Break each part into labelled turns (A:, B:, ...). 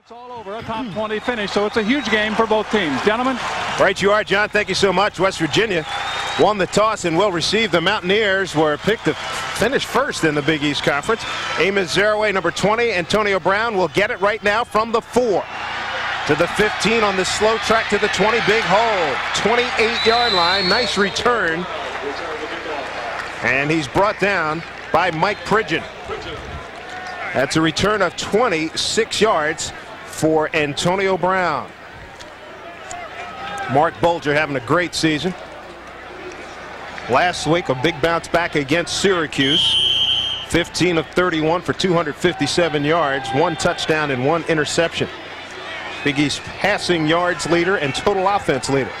A: It's all over, a top 20 finish, so it's a huge game for both teams. Gentlemen?
B: Right you are, John. Thank you so much. West Virginia won the toss and will receive. The Mountaineers were picked to finish first in the Big East Conference. Amos Zaraway, number 20. Antonio Brown will get it right now from the 4 to the 15 on the slow track to the 20. Big hole. 28-yard line. Nice return. And he's brought down by Mike Pridgeon. That's a return of 26 yards for Antonio Brown. Mark Bulger having a great season. Last week, a big bounce back against Syracuse. 15 of 31 for 257 yards, 1 touchdown and 1 interception. Big East passing yards leader and total offense leader.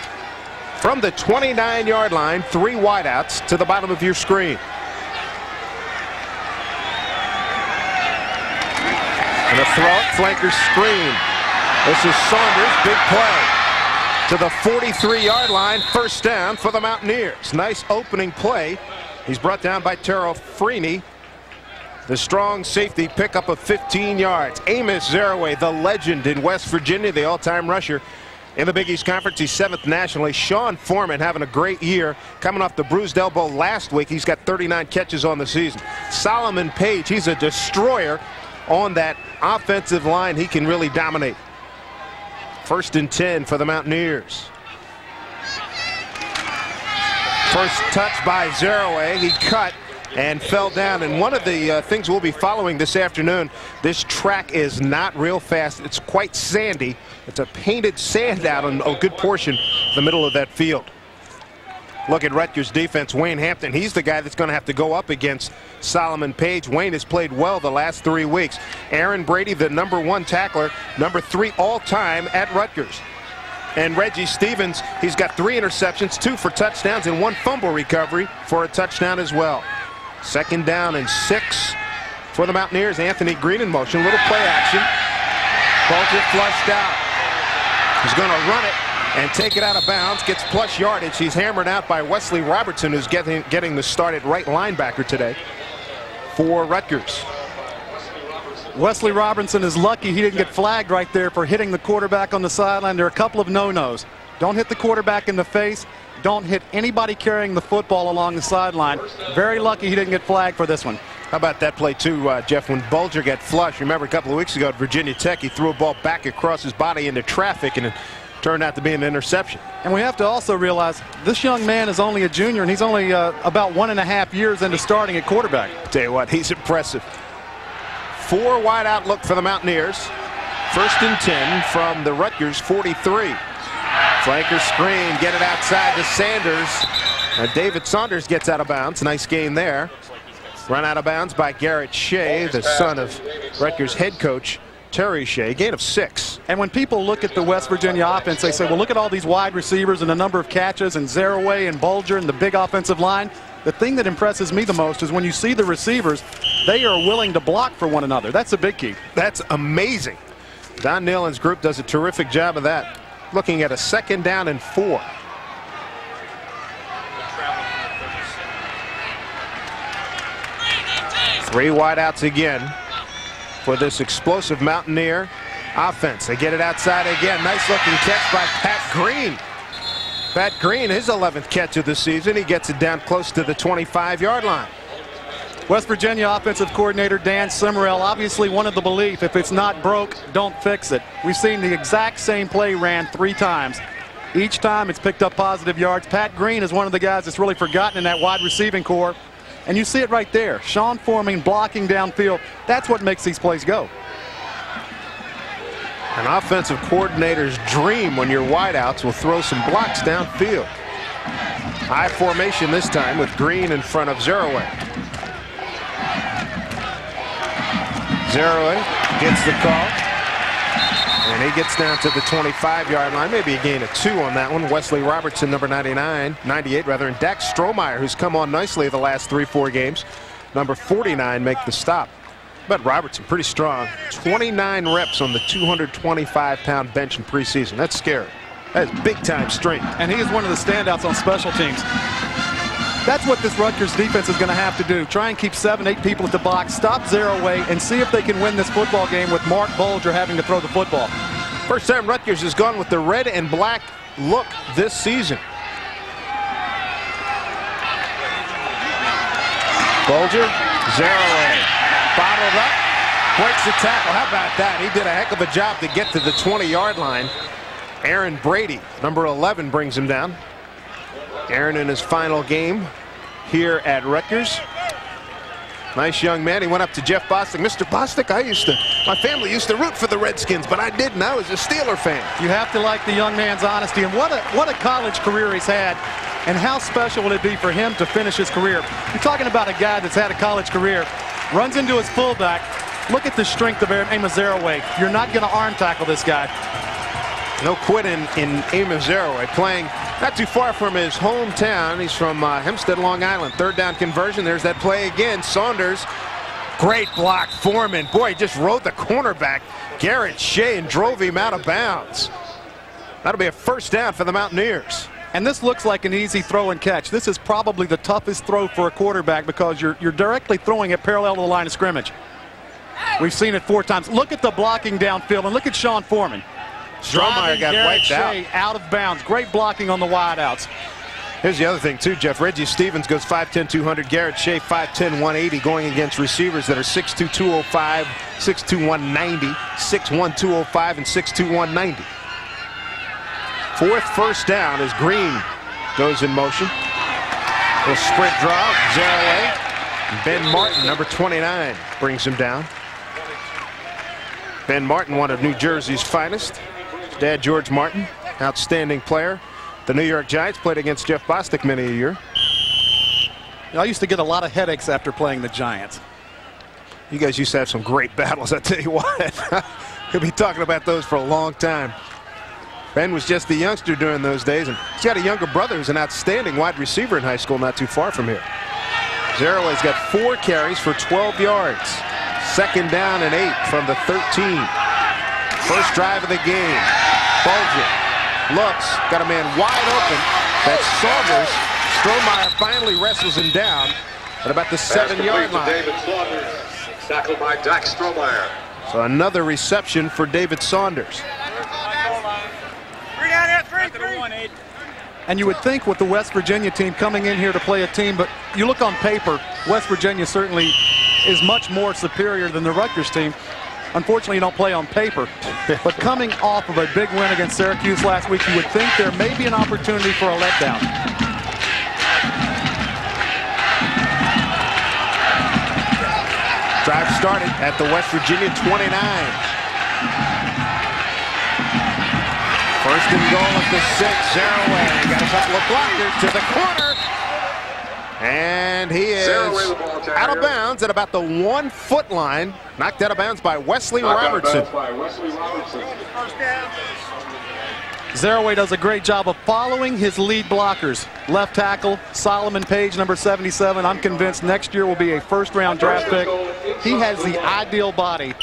B: From the 29-yard line, 3 wideouts to the bottom of your screen. And a throw, flanker screen. This is Saunders, big play. To the 43-yard line, first down for the Mountaineers. Nice opening play. He's brought down by Terrell Freeney. The strong safety pickup of 15 yards. Amos Zaraway, the legend in West Virginia, the all-time rusher in the Big East Conference. He's 7th nationally. Sean Foreman having a great year. Coming off the bruised elbow last week. He's got 39 catches on the season. Solomon Page, he's a destroyer on that offensive line. He can really dominate. First and 10 for the Mountaineers. First touch by Zaraway. He cut and fell down. And one of the things we'll be following this afternoon, this track is not real fast. It's quite sandy. It's a painted sand out on a good portion of the middle of that field. Look at Rutgers defense. Wayne Hampton, he's the guy that's going to have to go up against Solomon Page. Wayne has played well the last 3 weeks. Aaron Brady, the number 1 tackler, number 3 all-time at Rutgers. And Reggie Stevens, he's got 3 interceptions, 2 for touchdowns, and 1 fumble recovery for a touchdown as well. Second down and 6 for the Mountaineers. Anthony Green in motion. Little play action. Bulger flushed out. He's going to run it and take it out of bounds. Gets plus yardage. He's hammered out by Wesley Robertson, who's getting the start at right linebacker today for Rutgers.
A: Wesley Robertson is lucky he didn't get flagged right there for hitting the quarterback on the sideline. There are a couple of no-nos. Don't hit the quarterback in the face. Don't hit anybody carrying the football along the sideline. Very lucky he didn't get flagged for this one.
B: How about that play too, Jeff, when Bulger got flushed? Remember a couple of weeks ago at Virginia Tech, he threw a ball back across his body into traffic, and it turned out to be an interception.
A: And we have to also realize this young man is only a junior, and he's only about 1.5 years into starting at quarterback.
B: Tell you what, he's impressive. 4 wide out look for the Mountaineers. First and 10 from the Rutgers 43. Flanker screen, get it outside to Sanders. David Saunders gets out of bounds. Nice gain there. Run out of bounds by Garrett Shea, the son of Rutgers head coach Terry Shea. Gain of 6.
A: And when people look at the West Virginia offense, they say, well, look at all these wide receivers and the number of catches and Zaraway and Bulger and the big offensive line. The thing that impresses me the most is when you see the receivers, they are willing to block for one another. That's a big key.
B: That's amazing. Don Nealon's group does a terrific job of that. Looking at a 2nd down and 4. Three wideouts again for this explosive Mountaineer offense. They get it outside again. Nice looking catch by Pat Green. Pat Green, his 11th catch of the season. He gets it down close to the 25-yard line.
A: West Virginia offensive coordinator Dan Summerall obviously wanted the belief, if it's not broke, don't fix it. We've seen the exact same play ran 3 times. Each time it's picked up positive yards. Pat Green is one of the guys that's really forgotten in that wide receiving core. And you see it right there. Sean Foreman blocking downfield. That's what makes these plays go.
B: An offensive coordinator's dream when your wideouts will throw some blocks downfield. High formation this time with Green in front of Zaraway. Zaraway gets the call. And he gets down to the 25-yard line. Maybe a gain of 2 on that one. Wesley Robertson, number 98 rather, and Dax Strohmeyer, who's come on nicely the last 3-4 games. Number 49 make the stop. But Robertson pretty strong. 29 reps on the 225-pound bench in preseason. That's scary. That is big-time strength.
A: And he is one of the standouts on special teams. That's what this Rutgers defense is going to have to do. Try and keep 7, 8 people at the box, stop Zero-Way, and see if they can win this football game with Mark Bolger having to throw the football.
B: First time Rutgers has gone with the red and black look this season. Bolger, Zero-Way, bottled up, breaks the tackle. How about that? He did a heck of a job to get to the 20-yard line. Aaron Brady, number 11, brings him down. Aaron in his final game here at Rutgers. Nice young man. He went up to Jeff Bostic. Mr. Bostic, my family used to root for the Redskins, but I didn't. I was a Steeler fan.
A: You have to like the young man's honesty, and what a college career he's had, and how special will it be for him to finish his career. You're talking about a guy that's had a college career, runs into his fullback. Look at the strength of Amos Zero-Way. You're not going to arm tackle this guy.
B: No quit in Amos Zero-Way, playing not too far from his hometown. He's from Hempstead, Long Island. Third down conversion. There's that play again. Saunders, great block. Foreman, boy, he just rode the cornerback, Garrett Shea, and drove him out of bounds. That'll be a first down for the Mountaineers.
A: And this looks like an easy throw and catch. This is probably the toughest throw for a quarterback because you're directly throwing it parallel to the line of scrimmage. We've seen it 4 times. Look at the blocking downfield, and look at Sean Foreman.
B: Strohmeyer got wiped
A: out of bounds. Great blocking on the wideouts.
B: Here's the other thing, too, Jeff. Reggie Stevens goes 5'10", 200. Garrett Shea, 5'10", 180, going against receivers that are 6'2", 205, 6'2", 190, 6'1", 205, and 6'2", 190. Fourth first down as Green goes in motion. Little sprint draw, Zero-Way. Ben Martin, number 29, brings him down. Ben Martin, one of New Jersey's finest. His dad, George Martin, outstanding player. The New York Giants, played against Jeff Bostic many a year.
A: I used to get a lot of headaches after playing the Giants.
B: You guys used to have some great battles, I tell you what. We'll be talking about those for a long time. Ben was just a youngster during those days, and he's got a younger brother who's an outstanding wide receiver in high school not too far from here. Zero-Way's got 4 carries for 12 yards. Second down and 8 from the 13. First drive of the game. Bolger looks, got a man wide open. That's Saunders. Strohmeyer finally wrestles him down at about the 7-yard line.
C: David Saunders, tackled by Dax Strohmeyer.
B: So another reception for David Saunders.
A: And you would think with the West Virginia team coming in here to play a team, but you look on paper, West Virginia certainly is much more superior than the Rutgers team. Unfortunately, you don't play on paper. But coming off of a big win against Syracuse last week, you would think there may be an opportunity for a letdown.
B: Drive started at the West Virginia 29. First and goal at the 6, Zero-Way. Got a couple of blockers to the corner. And he is out of bounds at about the 1-foot line. Knocked out of bounds by Wesley Robertson.
A: Zero-Way does a great job of following his lead blockers. Left tackle, Solomon Page, number 77. I'm convinced next year will be a first-round draft pick. He has the ideal body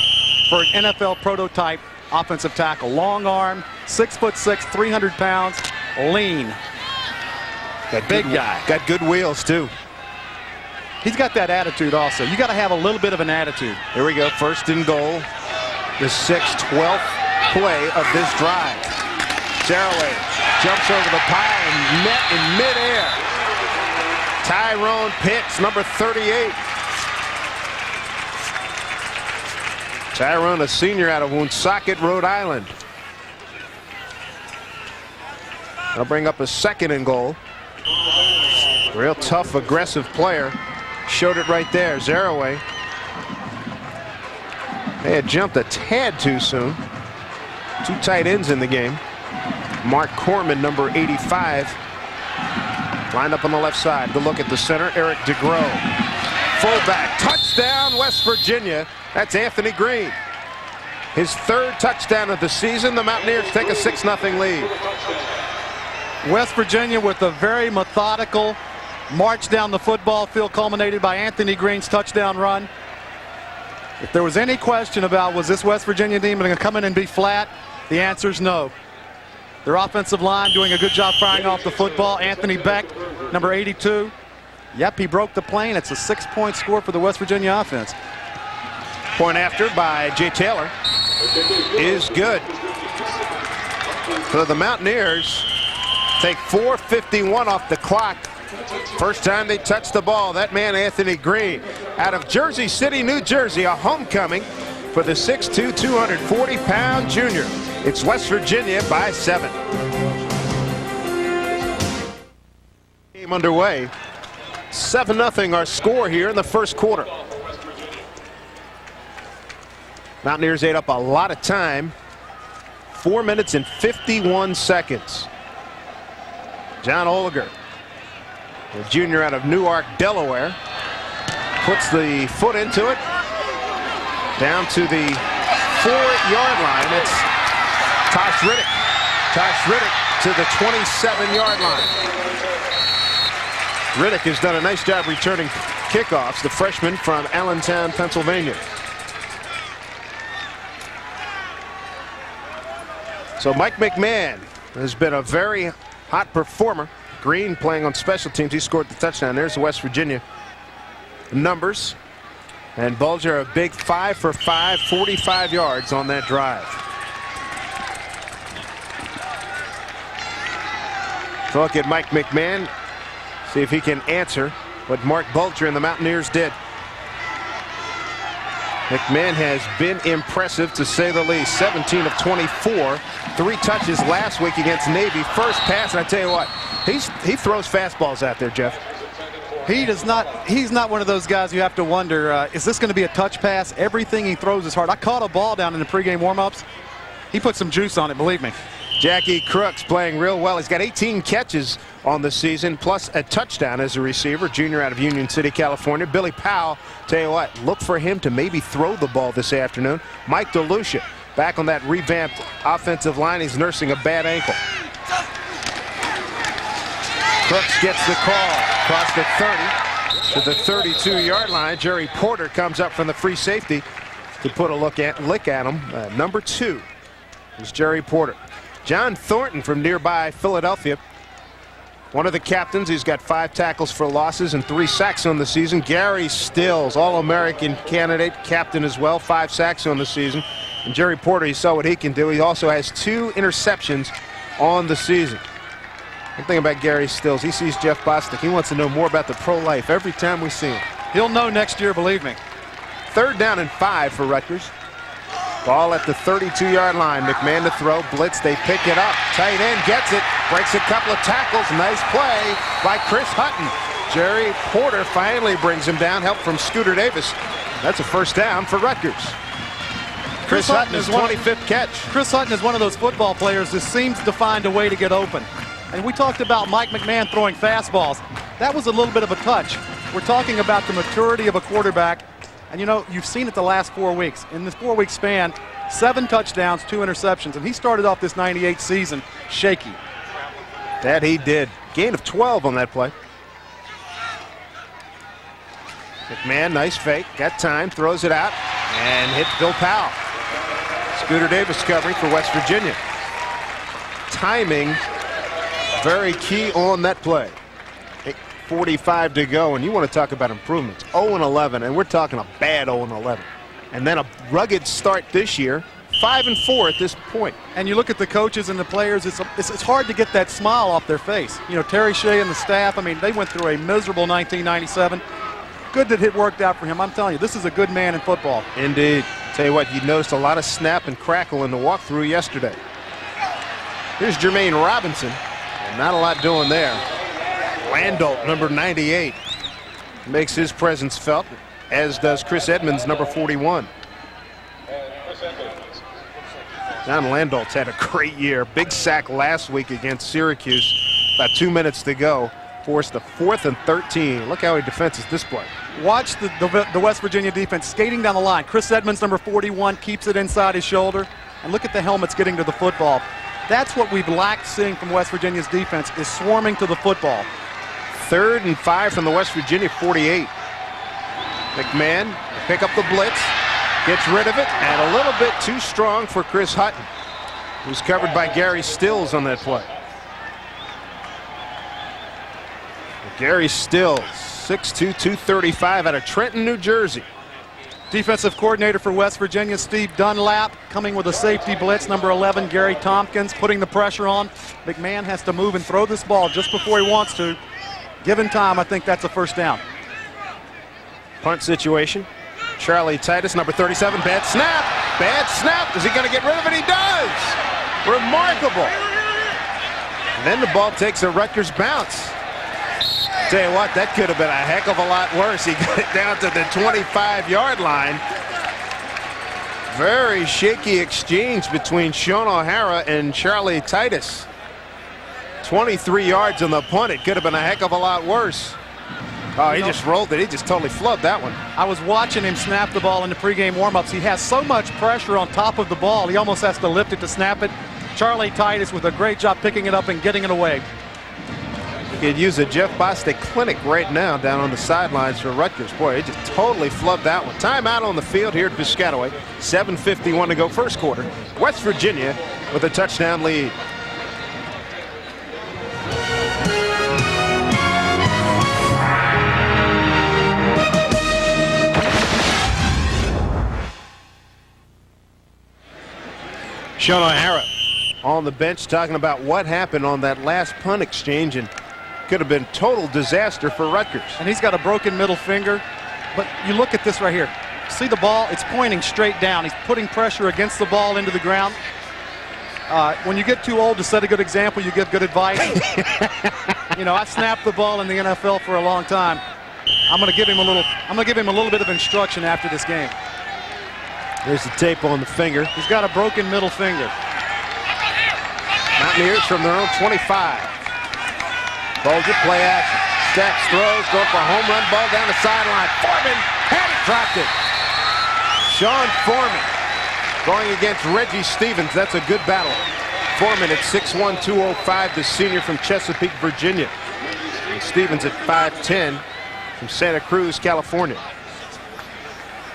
A: for an NFL prototype offensive tackle. Long arm, 6'6", 300 pounds, lean. Big guy.
B: Got good wheels, too.
A: He's got that attitude also. You got to have a little bit of an attitude.
B: Here we go, first and goal. The 12th play of this drive. Zero-Way jumps over the pile and met in midair. Tyrone Pitts, number 38. Tyrone, a senior out of Woonsocket, Rhode Island. I'll bring up a second and goal. Real tough, aggressive player. Showed it right there. Zero-Way. They had jumped a tad too soon. 2 tight ends in the game. Mark Corman, number 85. Lined up on the left side. Good look at the center. Eric DeGros. Fullback. Touchdown, West Virginia. That's Anthony Green. His 3rd touchdown of the season. The Mountaineers take a 6-0 lead.
A: West Virginia with a very methodical march down the football field, culminated by Anthony Green's touchdown run. If there was any question about was this West Virginia team going to come in and be flat, the answer is no. Their offensive line doing a good job firing off the football. Anthony Beck, number 82. Yep, he broke the plane. It's a 6-point score for the West Virginia offense.
B: Point after by Jay Taylor is good. So the Mountaineers take 4:51 off the clock. First time they touched the ball. That man, Anthony Green, out of Jersey City, New Jersey, a homecoming for the 6'2", 240-pound junior. It's West Virginia by 7. Game underway. 7-0 our score here in the first quarter. Mountaineers ate up a lot of time. 4 minutes and 51 seconds. John Oliger, the junior out of Newark, Delaware, puts the foot into it. Down to the 4-yard line. It's Tosh Riddick. Tosh Riddick to the 27-yard line. Riddick has done a nice job returning kickoffs, the freshman from Allentown, Pennsylvania. So Mike McMahon has been a very hot performer. Green playing on special teams. He scored the touchdown. There's the West Virginia numbers. And Bulger a big 5 for 5, 45 yards on that drive. So look at Mike McMahon. See if he can answer what Mark Bulger and the Mountaineers did. McMahon has been impressive, to say the least. 17 of 24. 3 touches last week against Navy. First pass, and I tell you what, he throws fastballs out there, Jeff.
A: He's not one of those guys you have to wonder, is this going to be a touch pass? Everything he throws is hard. I caught a ball down in the pregame warm-ups. He put some juice on it, believe me.
B: Jackie Crooks playing real well. He's got 18 catches on the season, plus a touchdown as a receiver. Junior out of Union City, California. Billy Powell, tell you what, look for him to maybe throw the ball this afternoon. Mike DeLucia back on that revamped offensive line. He's nursing a bad ankle. Crooks gets the call across the 30 to the 32-yard line. Jerry Porter comes up from the free safety to put a lick at him. Number 2 is Jerry Porter. John Thornton from nearby Philadelphia, one of the captains. He's got 5 tackles for losses and 3 sacks on the season. Gary Stills, All-American candidate, captain as well, 5 sacks on the season. And Jerry Porter, you saw what he can do. He also has 2 interceptions on the season. One thing about Gary Stills, he sees Jeff Bostic. He wants to know more about the pro life every time we see him.
A: He'll know next year, believe me.
B: 3rd down and 5 for Rutgers. Ball at the 32-yard line. McMahon to throw. Blitz. They pick it up. Tight end gets it. Breaks a couple of tackles. Nice play by Chris Hutton. Jerry Porter finally brings him down. Help from Scooter Davis. That's a 1st down for Rutgers. Chris Hutton is 25th catch.
A: Chris Hutton is one of those football players that seems to find a way to get open. And we talked about Mike McMahon throwing fastballs. That was a little bit of a touch. We're talking about the maturity of a quarterback. And, you know, you've seen it the last 4 weeks. In this 4-week span, 7 touchdowns, 2 interceptions. And he started off this 98 season shaky.
B: That he did. Gain of 12 on that play. McMahon, nice fake. Got time, throws it out, and hits Bill Powell. Scooter Davis covering for West Virginia. Timing, very key on that play. 45 to go, and you want to talk about improvements. 0-11, and we're talking a bad 0-11. And then a rugged start this year, 5-4 at this point.
A: And you look at the coaches and the players, it's hard to get that smile off their face. You know, Terry Shea and the staff, I mean, they went through a miserable 1997. Good that it worked out for him. I'm telling you, this is a good man in football.
B: Indeed. Tell you what, you noticed a lot of snap and crackle in the walkthrough yesterday. Here's Jermaine Robinson, and not a lot doing there. Landolt, number 98, makes his presence felt, as does Chris Edmonds, number 41. John Landolt's had a great year. Big sack last week against Syracuse. About 2 minutes to go. Forced the 4th and 13. Look how he defenses this play.
A: Watch the West Virginia defense skating down the line. Chris Edmonds, number 41, keeps it inside his shoulder. And look at the helmets getting to the football. That's what we've lacked seeing from West Virginia's defense, is swarming to the football.
B: 3rd and 5 from the West Virginia 48. McMahon pick up the blitz, gets rid of it, and a little bit too strong for Chris Hutton, who's covered by Gary Stills on that play. Gary Stills 6'2", 235 out of Trenton, New Jersey.
A: Defensive coordinator for West Virginia, Steve Dunlap, coming with a safety blitz. Number 11, Gary Tompkins, putting the pressure on. McMahon has to move and throw this ball just before he wants to. Given time, I think that's a first down.
B: Punt situation. Charlie Titus, number 37, bad snap. Bad snap. Is he going to get rid of it? He does. Remarkable. And then the ball takes a Rutgers bounce. Tell you what, that could have been a heck of a lot worse. He got it down to the 25-yard line. Very shaky exchange between Sean O'Hara and Charlie Titus. 23 yards on the punt. It could have been a heck of a lot worse. Oh, he just rolled it. He just totally flubbed that one.
A: I was watching him snap the ball in the pregame warmups. He has so much pressure on top of the ball, he almost has to lift it to snap it. Charlie Titus with a great job picking it up and getting it away.
B: He could use a Jeff Bostic clinic right now down on the sidelines for Rutgers. Boy, he just totally flubbed that one. Timeout on the field here at Piscataway. 7:51 to go, first quarter. West Virginia with a touchdown lead. Sean O'Hara on the bench talking about what happened on that last punt exchange, and could have been total disaster for Rutgers.
A: And he's got a broken middle finger. But you look at this right here. See the ball? It's pointing straight down. He's putting pressure against the ball into the ground. When you get too old to set a good example, you give good advice. You know, I snapped the ball in the NFL for a long time. I'm going to give him a little bit of instruction after this game.
B: There's the tape on the finger.
A: He's got a broken middle finger.
B: Mountaineers from their own 25. Bulger, play action. Steps, throws, going for a home run, ball down the sideline. Foreman had it, dropped it. Sean Foreman going against Reggie Stevens. That's a good battle. Foreman at 6'1", 205, the senior from Chesapeake, Virginia. And Stevens at 5'10", from Santa Cruz, California.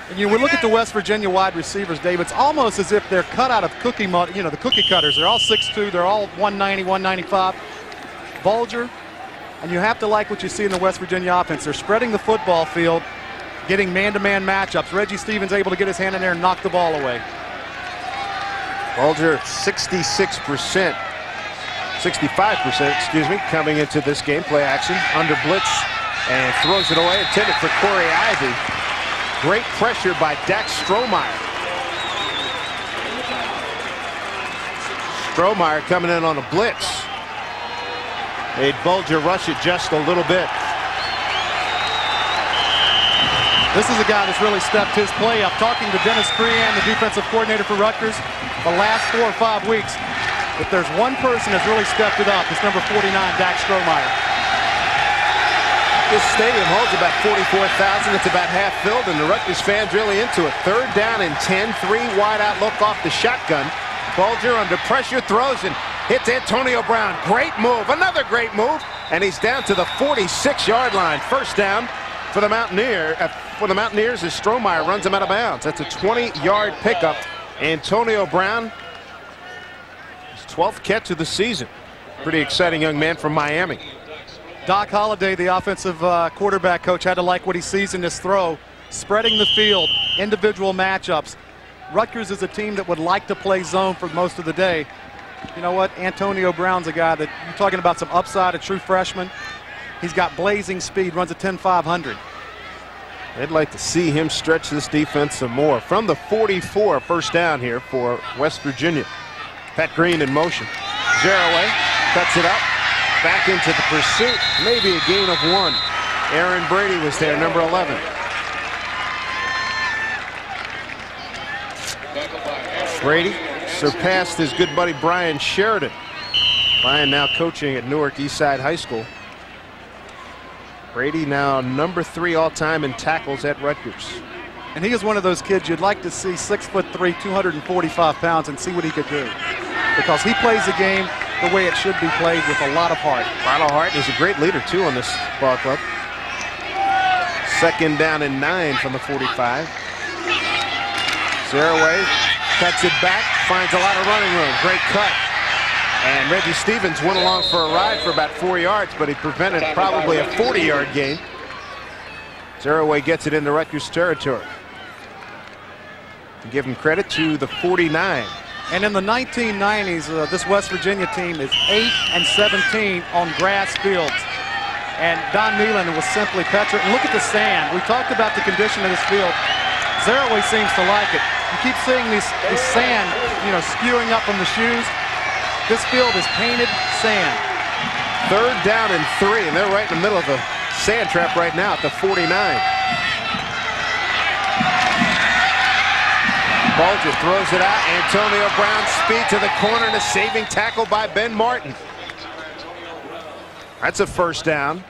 A: And you look at the West Virginia wide receivers, Dave, it's almost as if they're cut out of cookie mud, you know, the cookie cutters. They're all 6'2", they're all 190, 195. Bulger, and you have to like what you see in the West Virginia offense. They're spreading the football field, getting man-to-man matchups. Reggie Stevens able to get his hand in there and knock the ball away.
B: Bulger 66%, 65%, excuse me, coming into this game. Play action, under blitz, and throws it away. Intended for Corey Ivy. Great pressure by Dax Strohmeyer. Strohmeyer coming in on a blitz. Made Bulger rush it just a little bit.
A: This is a guy that's really stepped his play up. Talking to Dennis Crean, the defensive coordinator for Rutgers, the last 4 or 5 weeks, if there's one person that's really stepped it up, it's number 49, Dax Strohmeyer.
B: This stadium holds about 44,000. It's about half filled, and the Rutgers fans really into it. 3rd down and 10, 3 wide out look off the shotgun. Bulger under pressure, throws and hits Antonio Brown. Great move, another great move, and he's down to the 46-yard line. First down for the Mountaineers as Strohmeyer runs him out of bounds. That's a 20-yard pickup. Antonio Brown, his 12th catch of the season. Pretty exciting young man from Miami.
A: Doc Holliday, the offensive quarterback coach, had to like what he sees in this throw. Spreading the field, individual matchups. Rutgers is a team that would like to play zone for most of the day. You know what? Antonio Brown's a guy that you're talking about some upside, a true freshman. He's got blazing speed, runs a 10.500.
B: They'd like to see him stretch this defense some more. From the 44, first down here for West Virginia. Pat Green in motion. Zeraway cuts it up. Back into the pursuit. Maybe a gain of 1. Aaron Brady was there, number 11. Brady surpassed his good buddy Brian Sheridan. Brian now coaching at Newark Eastside High School. Brady now number 3 all-time in tackles at Rutgers.
A: And he is one of those kids you'd like to see, 6'3", 245 pounds, and see what he could do. Because he plays the game the way it should be played, with a lot of heart.
B: A lot of heart. He's a great leader, too, on this ball club. 2nd down and 9 from the 45. Zeraway cuts it back, finds a lot of running room. Great cut. And Reggie Stevens went along for a ride for about 4 yards, but he prevented probably a 40-yard gain. Zeraway gets it into Rutgers territory. To give him credit to the 49.
A: And in the 1990s, this West Virginia team is 8-17 on grass fields. And Don Neyland was simply petrified. And look at the sand. We talked about the condition of this field. Zeraway seems to like it. You keep seeing this sand, spewing up from the shoes. This field is painted sand.
B: 3rd down and 3, and they're right in the middle of the sand trap right now at the 49. Bulger throws it out. Antonio Brown speed to the corner and a saving tackle by Ben Martin. That's a 1st down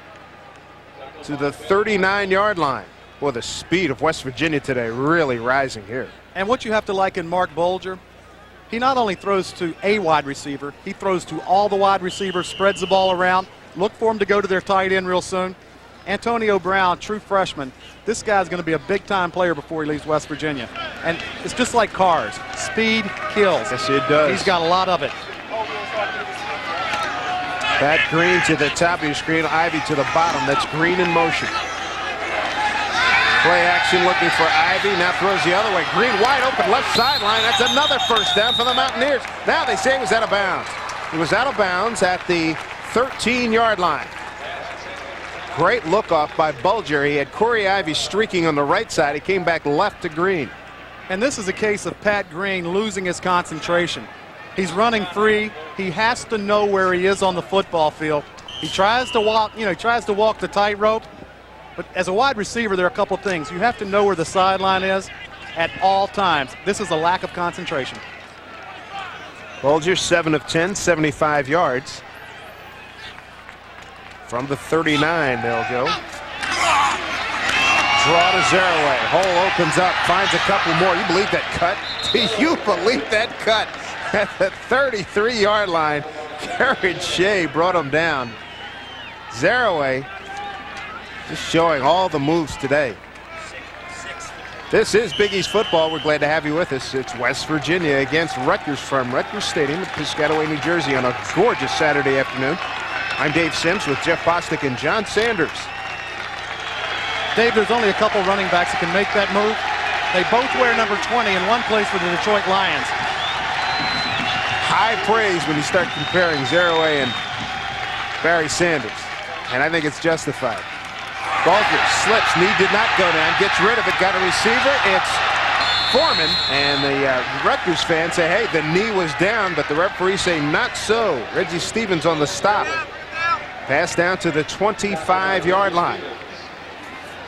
B: to the 39-yard line. Boy, the speed of West Virginia today really rising here.
A: And what you have to like in Mark Bulger, he not only throws to a wide receiver, he throws to all the wide receivers, spreads the ball around. Look for him to go to their tight end real soon. Antonio Brown, true freshman. This guy's going to be a big-time player before he leaves West Virginia. And it's just like cars. Speed kills.
B: Yes, it does.
A: He's got a lot of it.
B: Pat Green to the top of your screen, Ivy to the bottom. That's Green in motion. Play action looking for Ivy. Now throws the other way. Green wide open left sideline. That's another 1st down for the Mountaineers. Now they say he was out of bounds. He was out of bounds at the 13-yard line. Great look off by Bulger. He had Corey Ivy streaking on the right side. He came back left to Green.
A: And this is a case of Pat Green losing his concentration. He's running free. He has to know where he is on the football field. He tries to walk, he tries to walk the tightrope. But as a wide receiver, there are a couple of things. You have to know where the sideline is at all times. This is a lack of concentration.
B: Bulger 7 of 10, 75 yards. From the 39, they'll go. Draw to Zeraway. Hole opens up, finds a couple more. You believe that cut? Do you believe that cut? At the 33-yard line, Jared Shea brought him down. Zeraway just showing all the moves today. This is Big East football. We're glad to have you with us. It's West Virginia against Rutgers from Rutgers Stadium in Piscataway, New Jersey on a gorgeous Saturday afternoon. I'm Dave Sims with Jeff Bostic and John Sanders.
A: Dave, there's only a couple running backs that can make that move. They both wear number 20 and one plays for the Detroit Lions.
B: High praise when you start comparing Zeraway and Barry Sanders. And I think it's justified. Bulger slips, knee did not go down, gets rid of it, got a receiver. It's Foreman, and the Rutgers fans say, hey, the knee was down, but the referees say not so. Reggie Stevens on the stop. Pass down to the 25-yard line.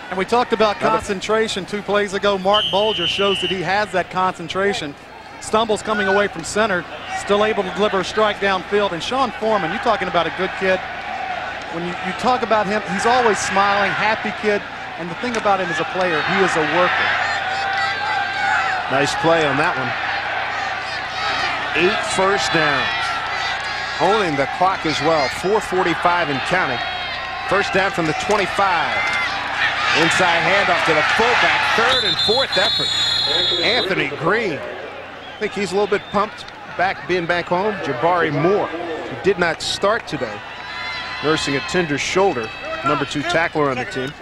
A: And we talked about concentration 2 plays ago. Mark Bulger shows that he has that concentration. Stumbles coming away from center, still able to deliver a strike downfield. And Sean Foreman, you're talking about a good kid. When you talk about him, he's always smiling, happy kid. And the thing about him as a player, he is a worker.
B: Nice play on that one. 8 1st downs. Owning the clock as well. 4:45 and counting. 1st down from the 25. Inside handoff to the fullback. 3rd and 4th effort. Anthony Green. I think he's a little bit pumped being back home. Jabari Moore, who did not start today, nursing a tender shoulder. Number 2 tackler on the team.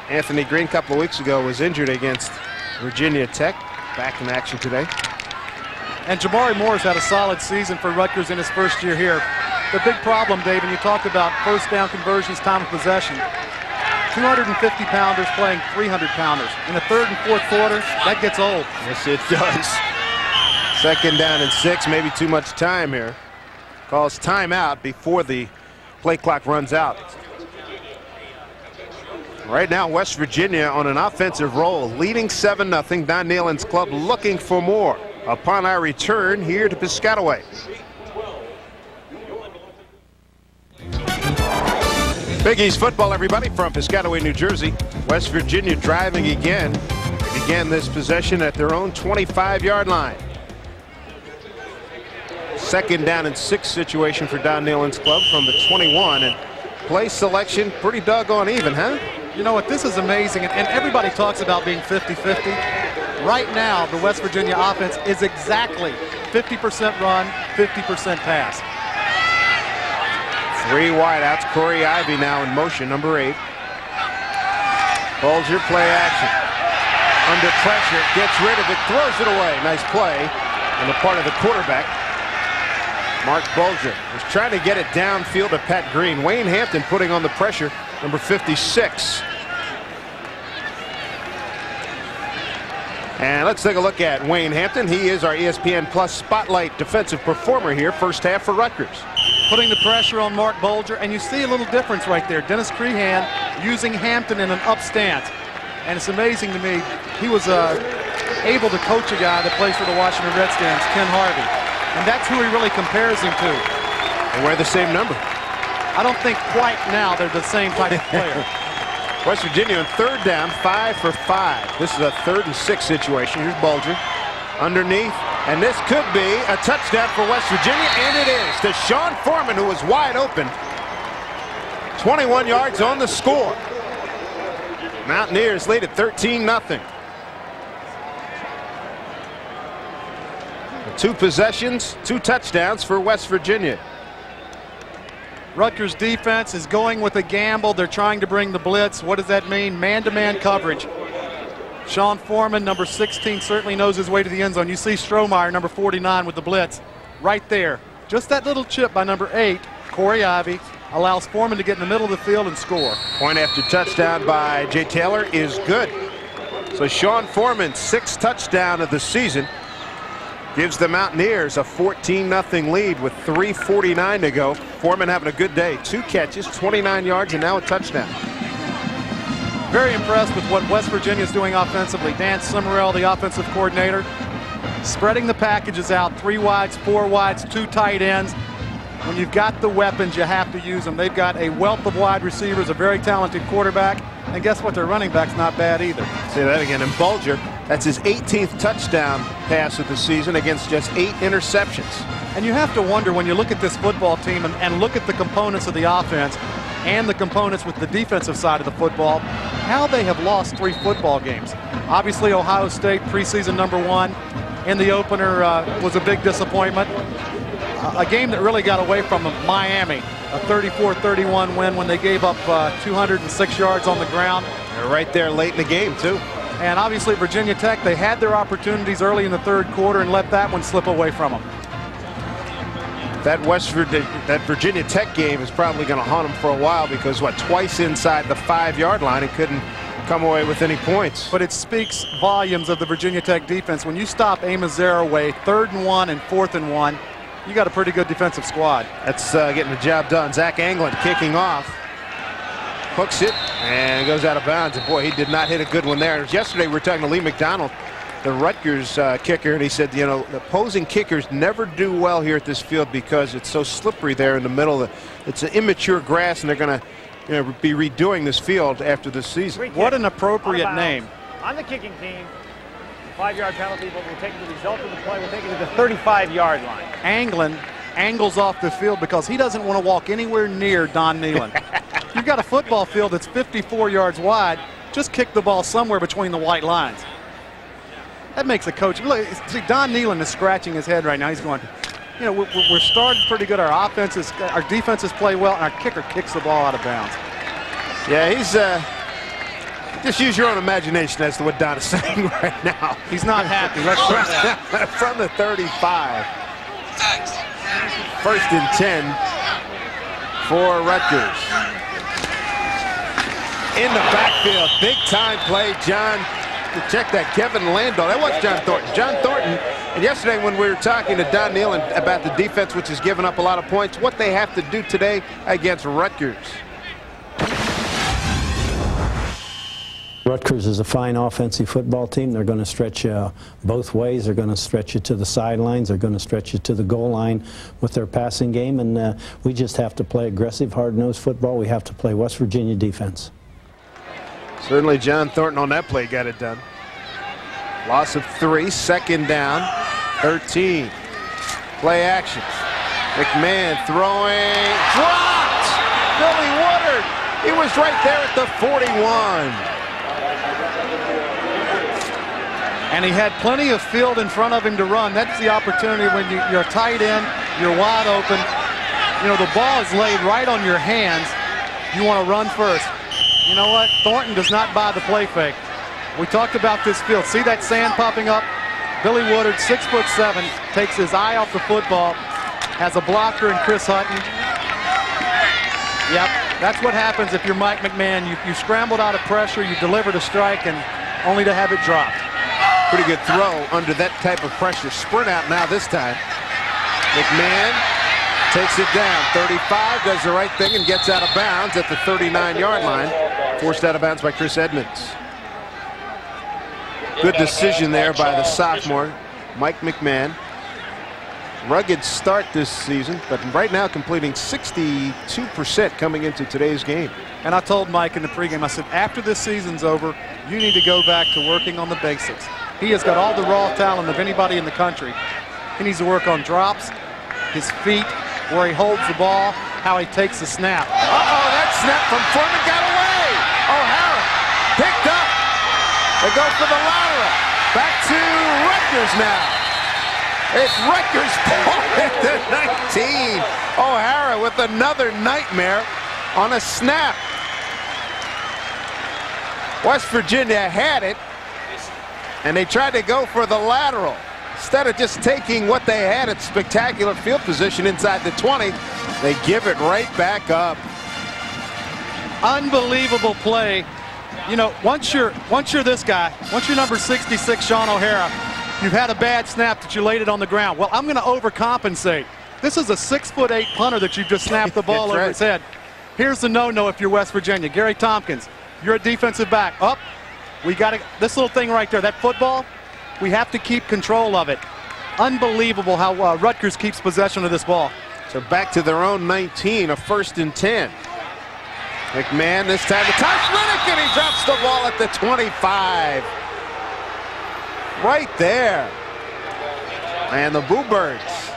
B: Anthony Green a couple of weeks ago was injured against Virginia Tech. Back in action today.
A: And Jabari Moore's had a solid season for Rutgers in his first year here. The big problem, Dave, and you talked about 1st down conversions, time of possession. 250-pounders playing 300-pounders. In the 3rd and 4th quarter, that gets old.
B: Yes, it does. 2nd down and 6, maybe too much time here. Calls timeout before the play clock runs out. Right now, West Virginia on an offensive roll, leading 7-0. Don Neyland's club looking for more upon our return here to Piscataway. Big East football, everybody, from Piscataway, New Jersey. West Virginia driving again. They began this possession at their own 25-yard line. 2nd down and 6 situation for Don Neyland's club from the 21. And play selection pretty doggone even, huh?
A: You know what, this is amazing, and everybody talks about being 50-50. Right now, the West Virginia offense is exactly 50% run, 50% pass.
B: 3 wideouts. Corey Ivy now in motion, number 8. Bulger, play action. Under pressure, gets rid of it, throws it away. Nice play on the part of the quarterback. Mark Bulger was trying to get it downfield to Pat Green. Wayne Hampton putting on the pressure, number 56. And let's take a look at Wayne Hampton. He is our ESPN Plus Spotlight Defensive Performer here, first half for Rutgers.
A: Putting the pressure on Mark Bulger, and you see a little difference right there. Dennis Crehan using Hampton in an up stance. And it's amazing to me, he was able to coach a guy that plays for the Washington Redskins, Ken Harvey. And that's who he really compares him to.
B: They wear the same number.
A: I don't think quite now they're the same type of player.
B: West Virginia on 3rd down, 5 for 5. This is a 3rd and 6 situation. Here's Bulger underneath, and this could be a touchdown for West Virginia, and it is to Sean Foreman, who was wide open. 21 yards on the score. Mountaineers lead at 13-0. 2 possessions, 2 touchdowns for West Virginia.
A: Rutgers defense is going with a gamble. They're trying to bring the blitz. What does that mean? Man-to-man coverage. Sean Foreman, number 16, certainly knows his way to the end zone. You see Strohmeyer, number 49, with the blitz right there. Just that little chip by number 8, Corey Ivy, allows Foreman to get in the middle of the field and score.
B: Point after touchdown by Jay Taylor is good. So Sean Foreman, 6th touchdown of the season, gives the Mountaineers a 14-0 lead with 3:49 to go. Foreman having a good day. 2 catches, 29 yards, and now a touchdown.
A: Very impressed with what West Virginia is doing offensively. Dan Summerall, the offensive coordinator, spreading the packages out, 3 wides, 4 wides, 2 tight ends. When you've got the weapons, you have to use them. They've got a wealth of wide receivers, a very talented quarterback, and guess what? Their running back's not bad either.
B: Say that again. And Bulger, that's his 18th touchdown pass of the season against just 8 interceptions.
A: And you have to wonder when you look at this football team and look at the components of the offense and the components with the defensive side of the football, how they have lost 3 football games. Obviously, Ohio State, preseason number 1, in the opener was a big disappointment. A game that really got away from them, Miami, a 34-31 win when they gave up 206 yards on the ground.
B: They're right there late in the game, too.
A: And obviously, Virginia Tech, they had their opportunities early in the 3rd quarter and let that one slip away from them.
B: That Virginia Tech game is probably going to haunt them for a while because, twice inside the 5-yard line and couldn't come away with any points.
A: But it speaks volumes of the Virginia Tech defense. When you stop Amos Zaraway, 3rd and 1 and 4th and 1, you got a pretty good defensive squad.
B: That's getting the job done. Zach Anglin kicking off. Hooks it and goes out of bounds. And boy, he did not hit a good one there. Yesterday we were talking to Lee McDonald, the Rutgers kicker, and he said, you know, the opposing kickers never do well here at this field because it's so slippery there in the middle. It's an immature grass, and they're going to be redoing this field after this season.
A: What an appropriate name.
D: On the kicking team, 5-yard penalty, but we'll take the result of the play. We'll take it to the 35-yard line.
A: Anglin angles off the field because he doesn't want to walk anywhere near Don Nealon. You've got a football field that's 54 yards wide. Just kick the ball somewhere between the white lines. That makes a coach. Look, see, Don Nealon is scratching his head right now. He's going, you know, we're starting pretty good. Our defenses play well, and our kicker kicks the ball out of bounds.
B: Yeah, he's just use your own imagination as to what Don is saying right now.
A: He's not happy. Let's try that.
B: From the 35. 1st and 10 for Rutgers. In the backfield, big time play, John. Check that, Kevin Landau. That was John Thornton. John Thornton. And yesterday when we were talking to Don Nealon about the defense, which has given up a lot of points, what they have to do today against Rutgers.
E: Rutgers is a fine offensive football team. They're going to stretch you both ways. They're going to stretch you to the sidelines. They're going to stretch you to the goal line with their passing game. And we just have to play aggressive, hard-nosed football. We have to play West Virginia defense.
B: Certainly John Thornton on that play got it done. Loss of 3, 2nd down, 13. Play action. McMahon throwing, dropped! Billy Woodard, he was right there at the 41.
A: And he had plenty of field in front of him to run. That's the opportunity when you're tight end, you're wide open. You know, the ball is laid right on your hands. You want to run first. You know what? Thornton does not buy the play fake. We talked about this field. See that sand popping up? Billy Woodard, 6'7", takes his eye off the football, has a blocker in Chris Hutton. Yep, that's what happens if you're Mike McMahon. You scrambled out of pressure, you delivered a strike, and only to have it dropped.
B: Pretty good throw under that type of pressure. Sprint out now this time. McMahon takes it down. 35, does the right thing and gets out of bounds at the 39-yard line. Forced out of bounds by Chris Edmonds. Good decision there by the sophomore, Mike McMahon. Rugged start this season, but right now completing 62% coming into today's game.
A: And I told Mike in the pregame, I said, after this season's over, you need to go back to working on the basics. He has got all the raw talent of anybody in the country. He needs to work on drops, his feet, where he holds the ball, how he takes the snap.
B: Uh-oh, that snap from Foreman got away. O'Hara picked up. They go for the lateral. Back to Rutgers now. It's Rutgers ball at the 19. O'Hara with another nightmare on a snap. West Virginia had it, and they tried to go for the lateral. Instead of just taking what they had at spectacular field position inside the 20, they give it right back up.
A: Unbelievable play. You know, once you're this guy, once you're number 66, Sean O'Hara, you've had a bad snap that you laid it on the ground. Well, I'm going to overcompensate. This is a 6'8" punter that you just snapped the ball over his head. Here's the no-no if you're West Virginia. Gary Tompkins, you're a defensive back. Up. We got to, this little thing right there, that football, we have to keep control of it. Unbelievable how Rutgers keeps possession of this ball.
B: So back to their own 19, a 1st and 10. McMahon this time to Tosh Riddick, and he drops the ball at the 25. Right there. And the Bluebirds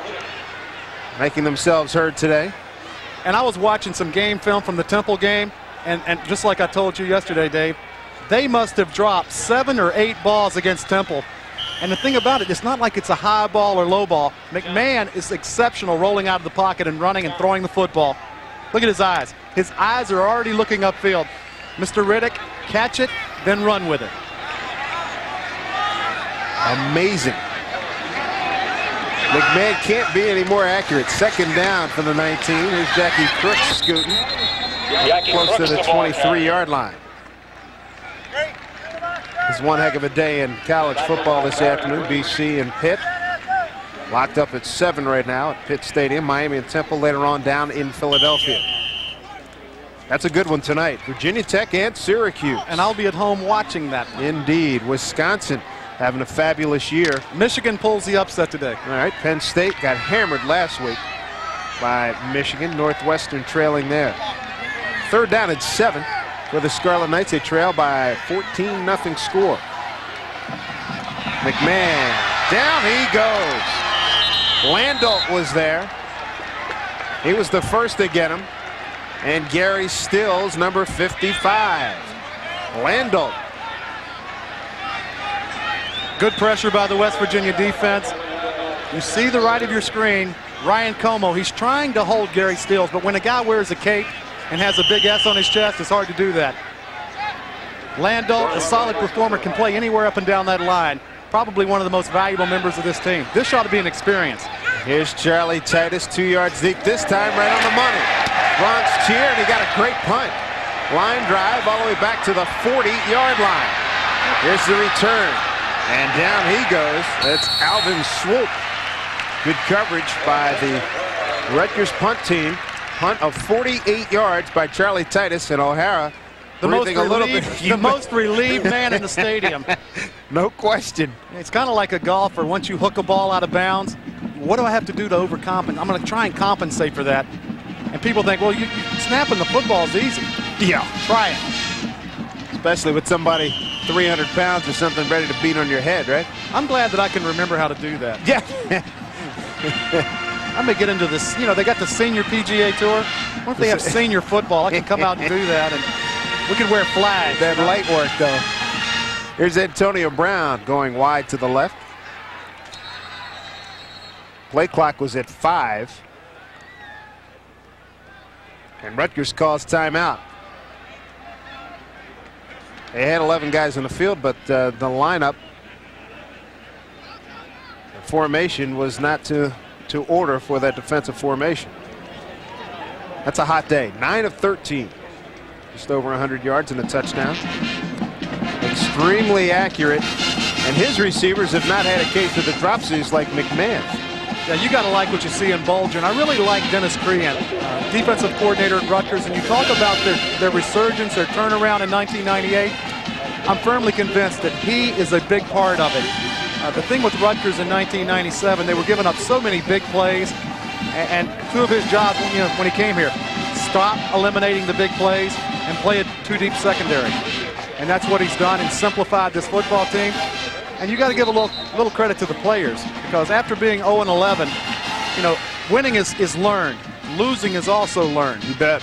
B: making themselves heard today.
A: And I was watching some game film from the Temple game, and just like I told you yesterday, Dave, they must have dropped 7 or 8 balls against Temple. And the thing about it, it's not like it's a high ball or low ball. McMahon is exceptional rolling out of the pocket and running and throwing the football. Look at his eyes. His eyes are already looking upfield. Mr. Riddick, catch it, then run with it.
B: Amazing. McMahon can't be any more accurate. 2nd down for the 19. Here's Jackie Crooks scooting close to the 23-yard line. It's one heck of a day in college football this afternoon. BC and Pitt locked up at 7 right now at Pitt Stadium. Miami and Temple later on down in Philadelphia. That's a good one tonight. Virginia Tech and Syracuse.
A: And I'll be at home watching that one.
B: Indeed. Wisconsin having a fabulous year.
A: Michigan pulls the upset today.
B: All right, Penn State got hammered last week by Michigan. Northwestern trailing there. 3rd down and 7 for the Scarlet Knights. They trail by 14-0 score. McMahon, down he goes. Landolt was there. He was the first to get him. And Gary Stills, number 55. Landolt.
A: Good pressure by the West Virginia defense. You see the right of your screen, Ryan Como. He's trying to hold Gary Stills, but when a guy wears a cape and has a big S on his chest, it's hard to do that. Landolt, a solid performer, can play anywhere up and down that line. Probably one of the most valuable members of this team. This ought to be an experience.
B: Here's Charlie Titus, 2 yards deep, this time right on the money. Bronx cheer, and he got a great punt. Line drive all the way back to the 40-yard line. Here's the return. And down he goes. That's Alvin Swoop. Good coverage by the Rutgers punt team. Punt of 48 yards by Charlie Titus, and O'Hara
A: the most relieved man in the stadium.
B: No question.
A: It's kind of like a golfer. Once you hook a ball out of bounds, what do I have to do to overcompensate? I'm going to try and compensate for that. And people think, well, you snapping the football is easy.
B: Yeah.
A: Try it.
B: Especially with somebody 300 pounds or something ready to beat on your head, right?
A: I'm glad that I can remember how to do that.
B: Yeah.
A: I'm going to get into this. You know, they got the senior PGA Tour. What if they have senior football? I can come out and do that, and we can wear flags.
B: That light work, though. Here's Antonio Brown going wide to the left. Play clock was at 5. And Rutgers calls timeout. They had 11 guys in the field, but the lineup, the formation was not to order for that defensive formation. That's a hot day. 9 of 13. Just over 100 yards and a touchdown. Extremely accurate. And his receivers have not had a case of the dropsies like McMahon.
A: Yeah, you got to like what you see in Bulger. And I really like Dennis Crean, defensive coordinator at Rutgers. And you talk about their resurgence, their turnaround in 1998. I'm firmly convinced that he is a big part of it. The thing with Rutgers in 1997, they were giving up so many big plays. And two of his jobs when he came here, stop eliminating the big plays and play a two-deep secondary. And that's what he's done and simplified this football team. And you got to give a little credit to the players, because after being 0-11, winning is learned. Losing is also learned.
B: You bet.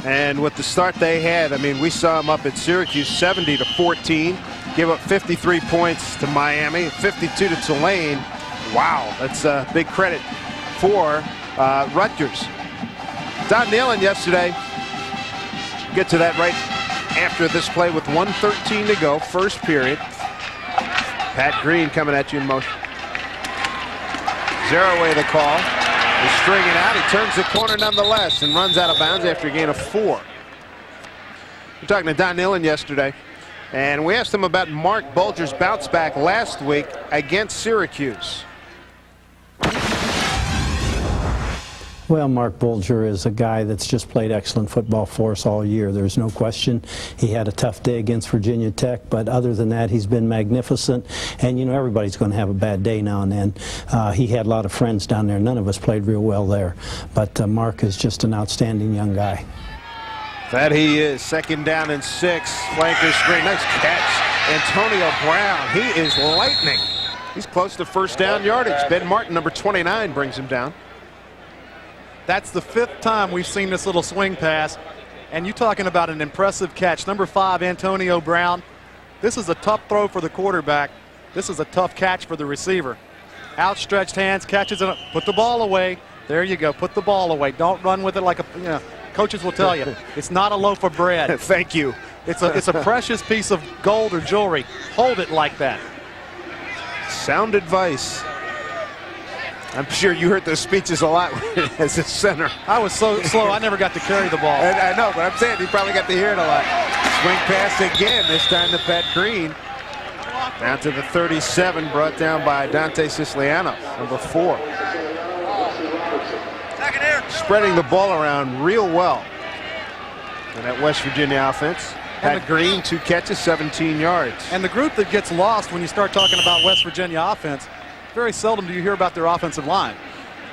B: And with the start they had, I mean, we saw them up at Syracuse 70-14, give up 53 points to Miami, 52 to Tulane. Wow, that's a big credit for Rutgers. Don Nehlen yesterday, get to that right after this play with 1:13 to go, first period. Pat Green coming at you in motion. Zeraway the call. He's stringing out. He turns the corner nonetheless and runs out of bounds after a gain of 4. We're talking to Don Nehlen yesterday, and we asked him about Mark Bulger's bounce back last week against Syracuse.
E: Well, Mark Bulger is a guy that's just played excellent football for us all year. There's no question. He had a tough day against Virginia Tech, but other than that, he's been magnificent. And, everybody's going to have a bad day now and then. He had a lot of friends down there. None of us played real well there. But Mark is just an outstanding young guy.
B: That he is. 2nd down and 6. Flanker screen. Nice catch. Antonio Brown. He is lightning. He's close to first down yardage. Ben Martin, number 29, brings him down.
A: That's the 5th time we've seen this little swing pass. And you're talking about an impressive catch. Number 5, Antonio Brown. This is a tough throw for the quarterback. This is a tough catch for the receiver. Outstretched hands, catches it, put the ball away. There you go, put the ball away. Don't run with it like coaches will tell you. It's not a loaf of bread.
B: Thank you.
A: It's a precious piece of gold or jewelry. Hold it like that.
B: Sound advice. I'm sure you heard those speeches a lot as a center.
A: I was so slow, I never got to carry the ball.
B: I know, but I'm saying you probably got to hear it a lot. Swing pass again, this time to Pat Green. Down to the 37, brought down by Dante Siciliano, number 4. Spreading the ball around real well in that West Virginia offense. Pat Green, 2 catches, 17 yards.
A: And the group that gets lost when you start talking about West Virginia offense, very seldom do you hear about their offensive line.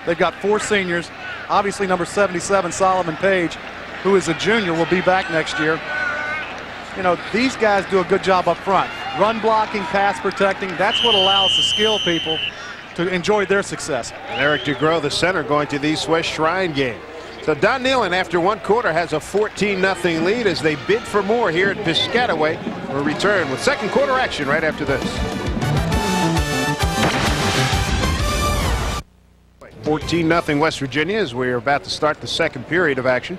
A: They've got 4 seniors. Obviously, number 77, Solomon Page, who is a junior, will be back next year. These guys do a good job up front. Run blocking, pass protecting, that's what allows the skill people to enjoy their success.
B: And Eric DeGros, the center, going to the East West Shrine game. So Don Nehlen, after 1 quarter, has a 14-0 lead as they bid for more here at Piscataway. We'll return with 2nd quarter action right after this. 14-0 West Virginia as we're about to start the 2nd period of action.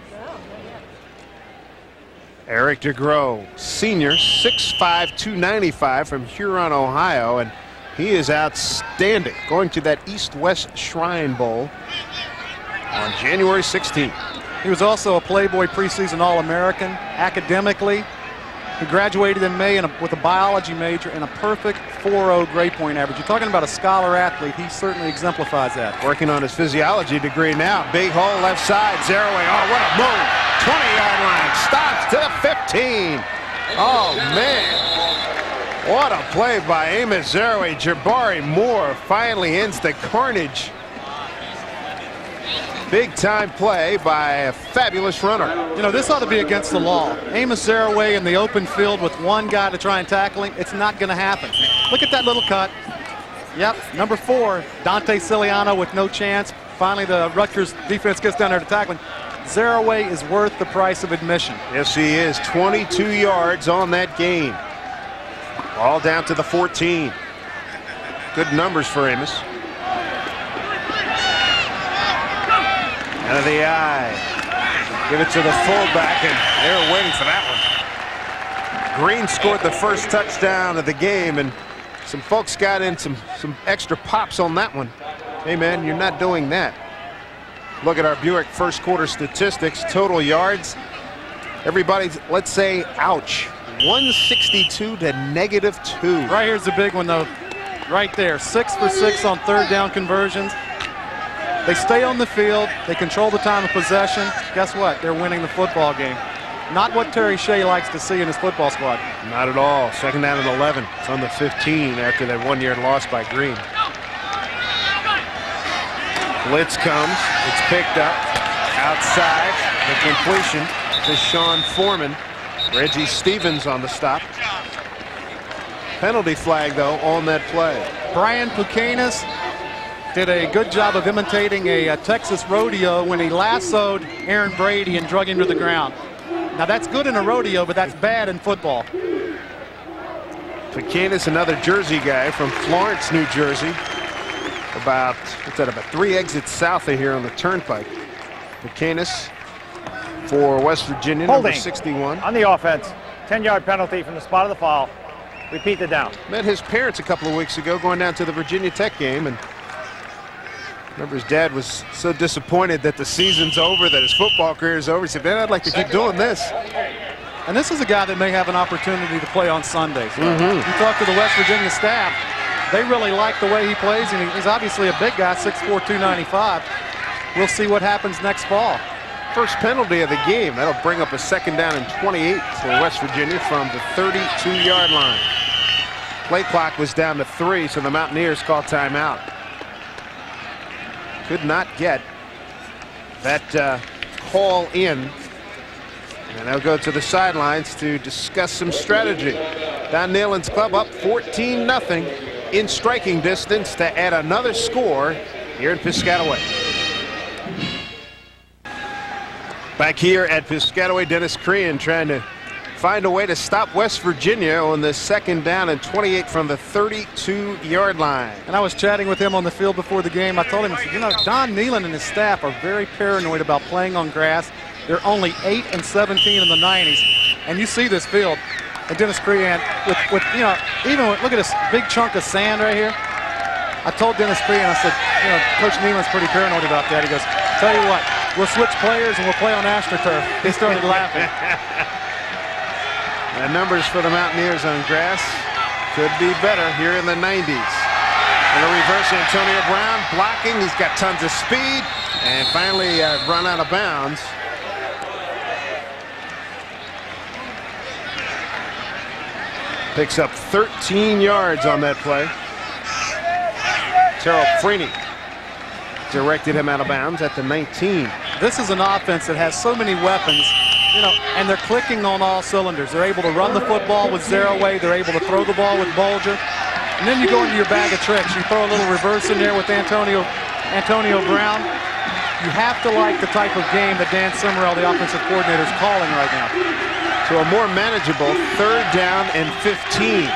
B: Eric DeGros, senior, 6'5", 295 from Huron, Ohio, and he is outstanding. Going to that East-West Shrine Bowl on January 16th.
A: He was also a Playboy preseason All-American. Academically, he graduated in May with a biology major and a perfect 4.0 grade point average. You're talking about a scholar athlete. He certainly exemplifies that.
B: Working on his physiology degree now. Big hole left side. Zeraway. Oh, what a move. 20-yard line. Stops to the 15. Oh, man. What a play by Amos Zeraway. Jabari Moore finally ends the carnage. Big time play by a fabulous runner.
A: This ought to be against the law. Amos Zeraway in the open field with 1 guy to try and tackle him. It's not going to happen. Look at that little cut. Yep, number 4, Dante Siciliano with no chance. Finally, the Rutgers defense gets down there to tackle him. Zeraway is worth the price of admission.
B: Yes, he is. 22 yards on that gain. All down to the 14. Good numbers for Amos. Out of the eye. Give it to the fullback, and they were waiting for that one. Green scored the first touchdown of the game, and some folks got in some extra pops on that one. Hey, man, you're not doing that. Look at our Buick first quarter statistics. Total yards. Everybody, let's say, ouch. 162 to -2.
A: Right here's the big one, though. Right there. 6 for 6 on third down conversions. They stay on the field. They control the time of possession. Guess what? They're winning the football game. Not what Terry Shea likes to see in his football squad.
B: Not at all. Second down and 11. It's on the 15 after that 1-yard loss by Green. Blitz comes. It's picked up. Outside. The completion to Sean Foreman. Reggie Stevens on the stop. Penalty flag, though, on that play.
A: Brian Pucanis did a good job of imitating a Texas rodeo when he lassoed Aaron Brady and drug him to the ground. Now, that's good in a rodeo, but that's bad in football.
B: Pucanis, another Jersey guy from Florence, New Jersey. About 3 exits south of here on the turnpike. Pucanis for West Virginia,
D: Holding.
B: number 61.
D: On the offense, 10-yard penalty from the spot of the foul. Repeat the down.
B: Met his parents a couple of weeks ago going down to the Virginia Tech game, and remember his dad was so disappointed that the season's over, that his football career is over. He said, man, I'd like to keep doing this.
A: And this is a guy that may have an opportunity to play on Sundays. You talk to the West Virginia staff, they really like the way he plays, and he's obviously a big guy, 6'4", 295. We'll see what happens next fall.
B: First penalty of the game. That'll bring up a second down and 28 for West Virginia from the 32-yard line. Play clock was down to 3, so the Mountaineers call timeout. Could not get that call in. And they'll go to the sidelines to discuss some strategy. Don Neyland's club up 14-0 in striking distance to add another score here in Piscataway. Back here at Piscataway, Dennis Crean trying to find a way to stop West Virginia on the second down and 28 from the 32-yard line.
A: And I was chatting with him on the field before the game. I told him, I said, you know, Don Neyland and his staff are very paranoid about playing on grass. They're only 8 and 17 in the 90s. And you see this field. And Dennis Crean, with you know, even with, look at this big chunk of sand right here. I told Dennis Crean, I said, you know, Coach Neyland's pretty paranoid about that. He goes, tell you what, we'll switch players and we'll play on AstroTurf. He started laughing.
B: The numbers for the Mountaineers on grass could be better here in the 90s. And a reverse, Antonio Brown blocking. He's got tons of speed and finally run out of bounds. Picks up 13 yards on that play. Terrell Freeney directed him out of bounds at the 19.
A: This is an offense that has so many weapons, you know, and they're clicking on all cylinders. They're able to run the football with Zeraway. They're able to throw the ball with Bolger. And then you go into your bag of tricks. You throw a little reverse in there with Antonio Brown. You have to like the type of game that Dan Summerall, the offensive coordinator, is calling right now.
B: To a more manageable third down and 15.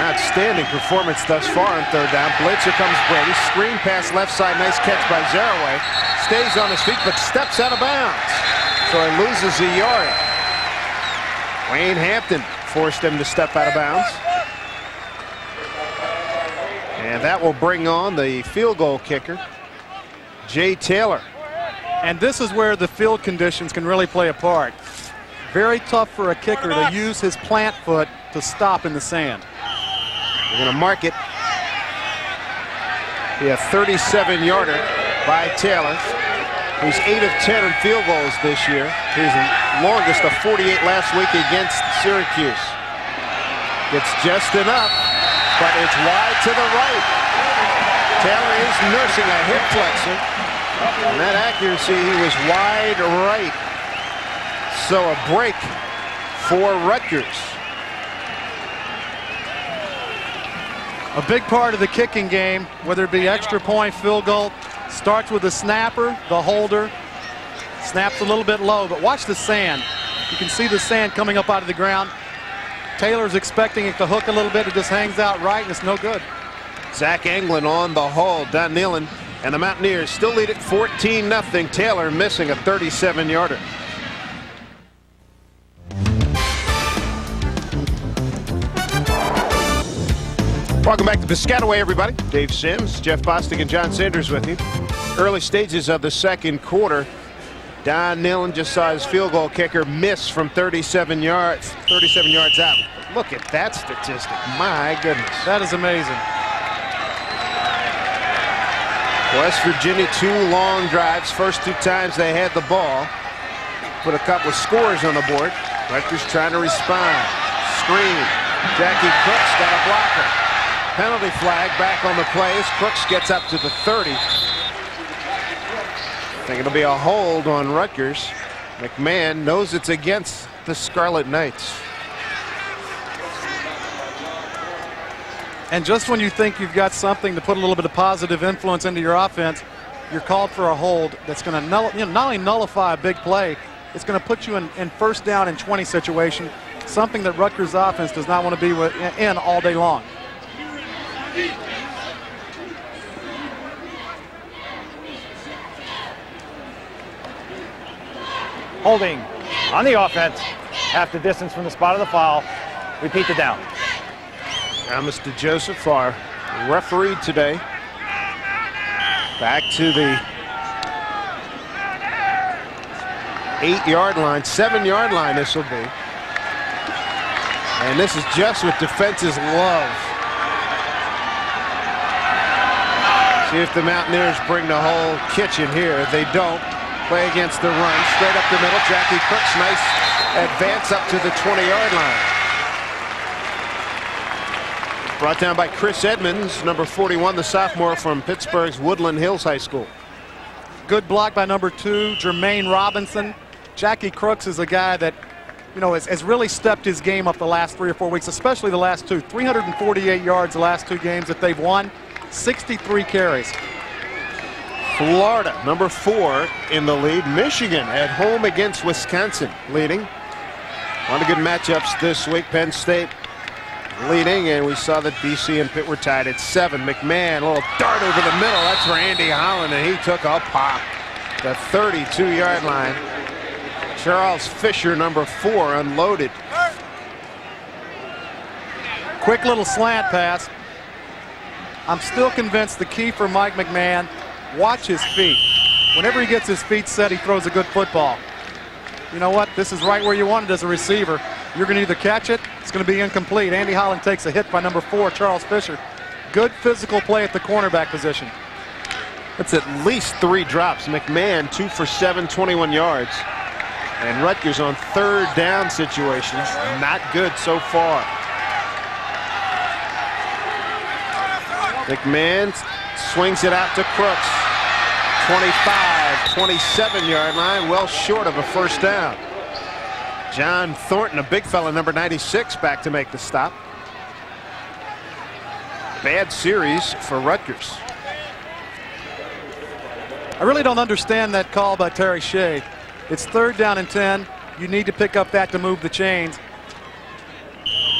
B: Outstanding performance thus far on third down. Blitzer comes Brady. Screen pass left side. Nice catch by Zeraway. Stays on his feet but steps out of bounds. So he loses a yard. Wayne Hampton forced him to step out of bounds. And that will bring on the field goal kicker, Jay Taylor.
A: And this is where the field conditions can really play a part. Very tough for a kicker to use his plant foot to stop in the sand.
B: We're going to mark it. Be a 37-yarder by Taylor, who's 8 of 10 in field goals this year. His longest of 48 last week against Syracuse. Gets just enough, but it's wide to the right. Taylor is nursing a hip flexor. And that accuracy, he was wide right. So a break for Rutgers.
A: A big part of the kicking game, whether it be extra point, field goal, starts with the snapper, the holder. Snaps a little bit low, but watch the sand. You can see the sand coming up out of the ground. Taylor's expecting it to hook a little bit. It just hangs out right, and it's no good.
B: Zach Anglin on the hold. Don Neyland And the Mountaineers still lead it 14-0. Taylor missing a 37-yarder. Welcome back to Piscataway, everybody. Dave Sims, Jeff Bostic, and John Sanders with you. Early stages of the second quarter. Don Nillen just saw his field goal kicker miss from 37 yards out. Look at that statistic. My goodness.
A: That is amazing.
B: West Virginia, 2 long drives. First 2 times they had the ball. Put a couple of scores on the board. Rutgers trying to respond. Screen. Jackie Crooks got a blocker. Penalty flag back on the play as Crooks gets up to the 30. I think it'll be a hold on Rutgers. McMahon knows it's against the Scarlet Knights.
A: And just when you think you've got something to put a little bit of positive influence into your offense, you're called for a hold that's going to not only nullify a big play, it's going to put you in first down and 20 situation, something that Rutgers offense does not want to be in all day long.
D: Holding on the offense, half the distance from the spot of the foul. Repeat the down.
B: Now Mr. Joseph, our referee today. Back to the 8-yard line, 7-yard line this will be. And this is just what defenses love. See if the Mountaineers bring the whole kitchen here. They don't. Play against the run, straight up the middle. Jackie Crooks, nice advance up to the 20-yard line. Brought down by Chris Edmonds, number 41, the sophomore from Pittsburgh's Woodland Hills High School.
A: Good block by number 2, Jermaine Robinson. Jackie Crooks is a guy that, has really stepped his game up the last 3 or 4 weeks, especially the last 2. 348 yards the last 2 games that they've won, 63 carries.
B: Florida, number 4 in the lead. Michigan at home against Wisconsin, leading. A lot of good matchups this week. Penn State leading, and we saw that BC and Pitt were tied at 7. McMahon, a little dart over the middle. That's for Andy Holland, and he took a pop. The 32-yard line. Charles Fisher, number 4, unloaded.
A: Quick little slant pass. I'm still convinced the key for Mike McMahon, watch his feet. Whenever he gets his feet set, he throws a good football. You know what? This is right where you want it as a receiver. You're going to either catch it, it's going to be incomplete. Andy Holland takes a hit by number 4, Charles Fisher. Good physical play at the cornerback position.
B: That's at least 3 drops. McMahon 2 for 7, 21 yards. And Rutgers on 3rd down situations. Not good so far. McMahon swings it out to Crooks. 25, 27-yard line, well short of a first down. John Thornton, a big fella, number 96, back to make the stop. Bad series for Rutgers.
A: I really don't understand that call by Terry Shea. It's 3rd down and 10. You need to pick up that to move the chains.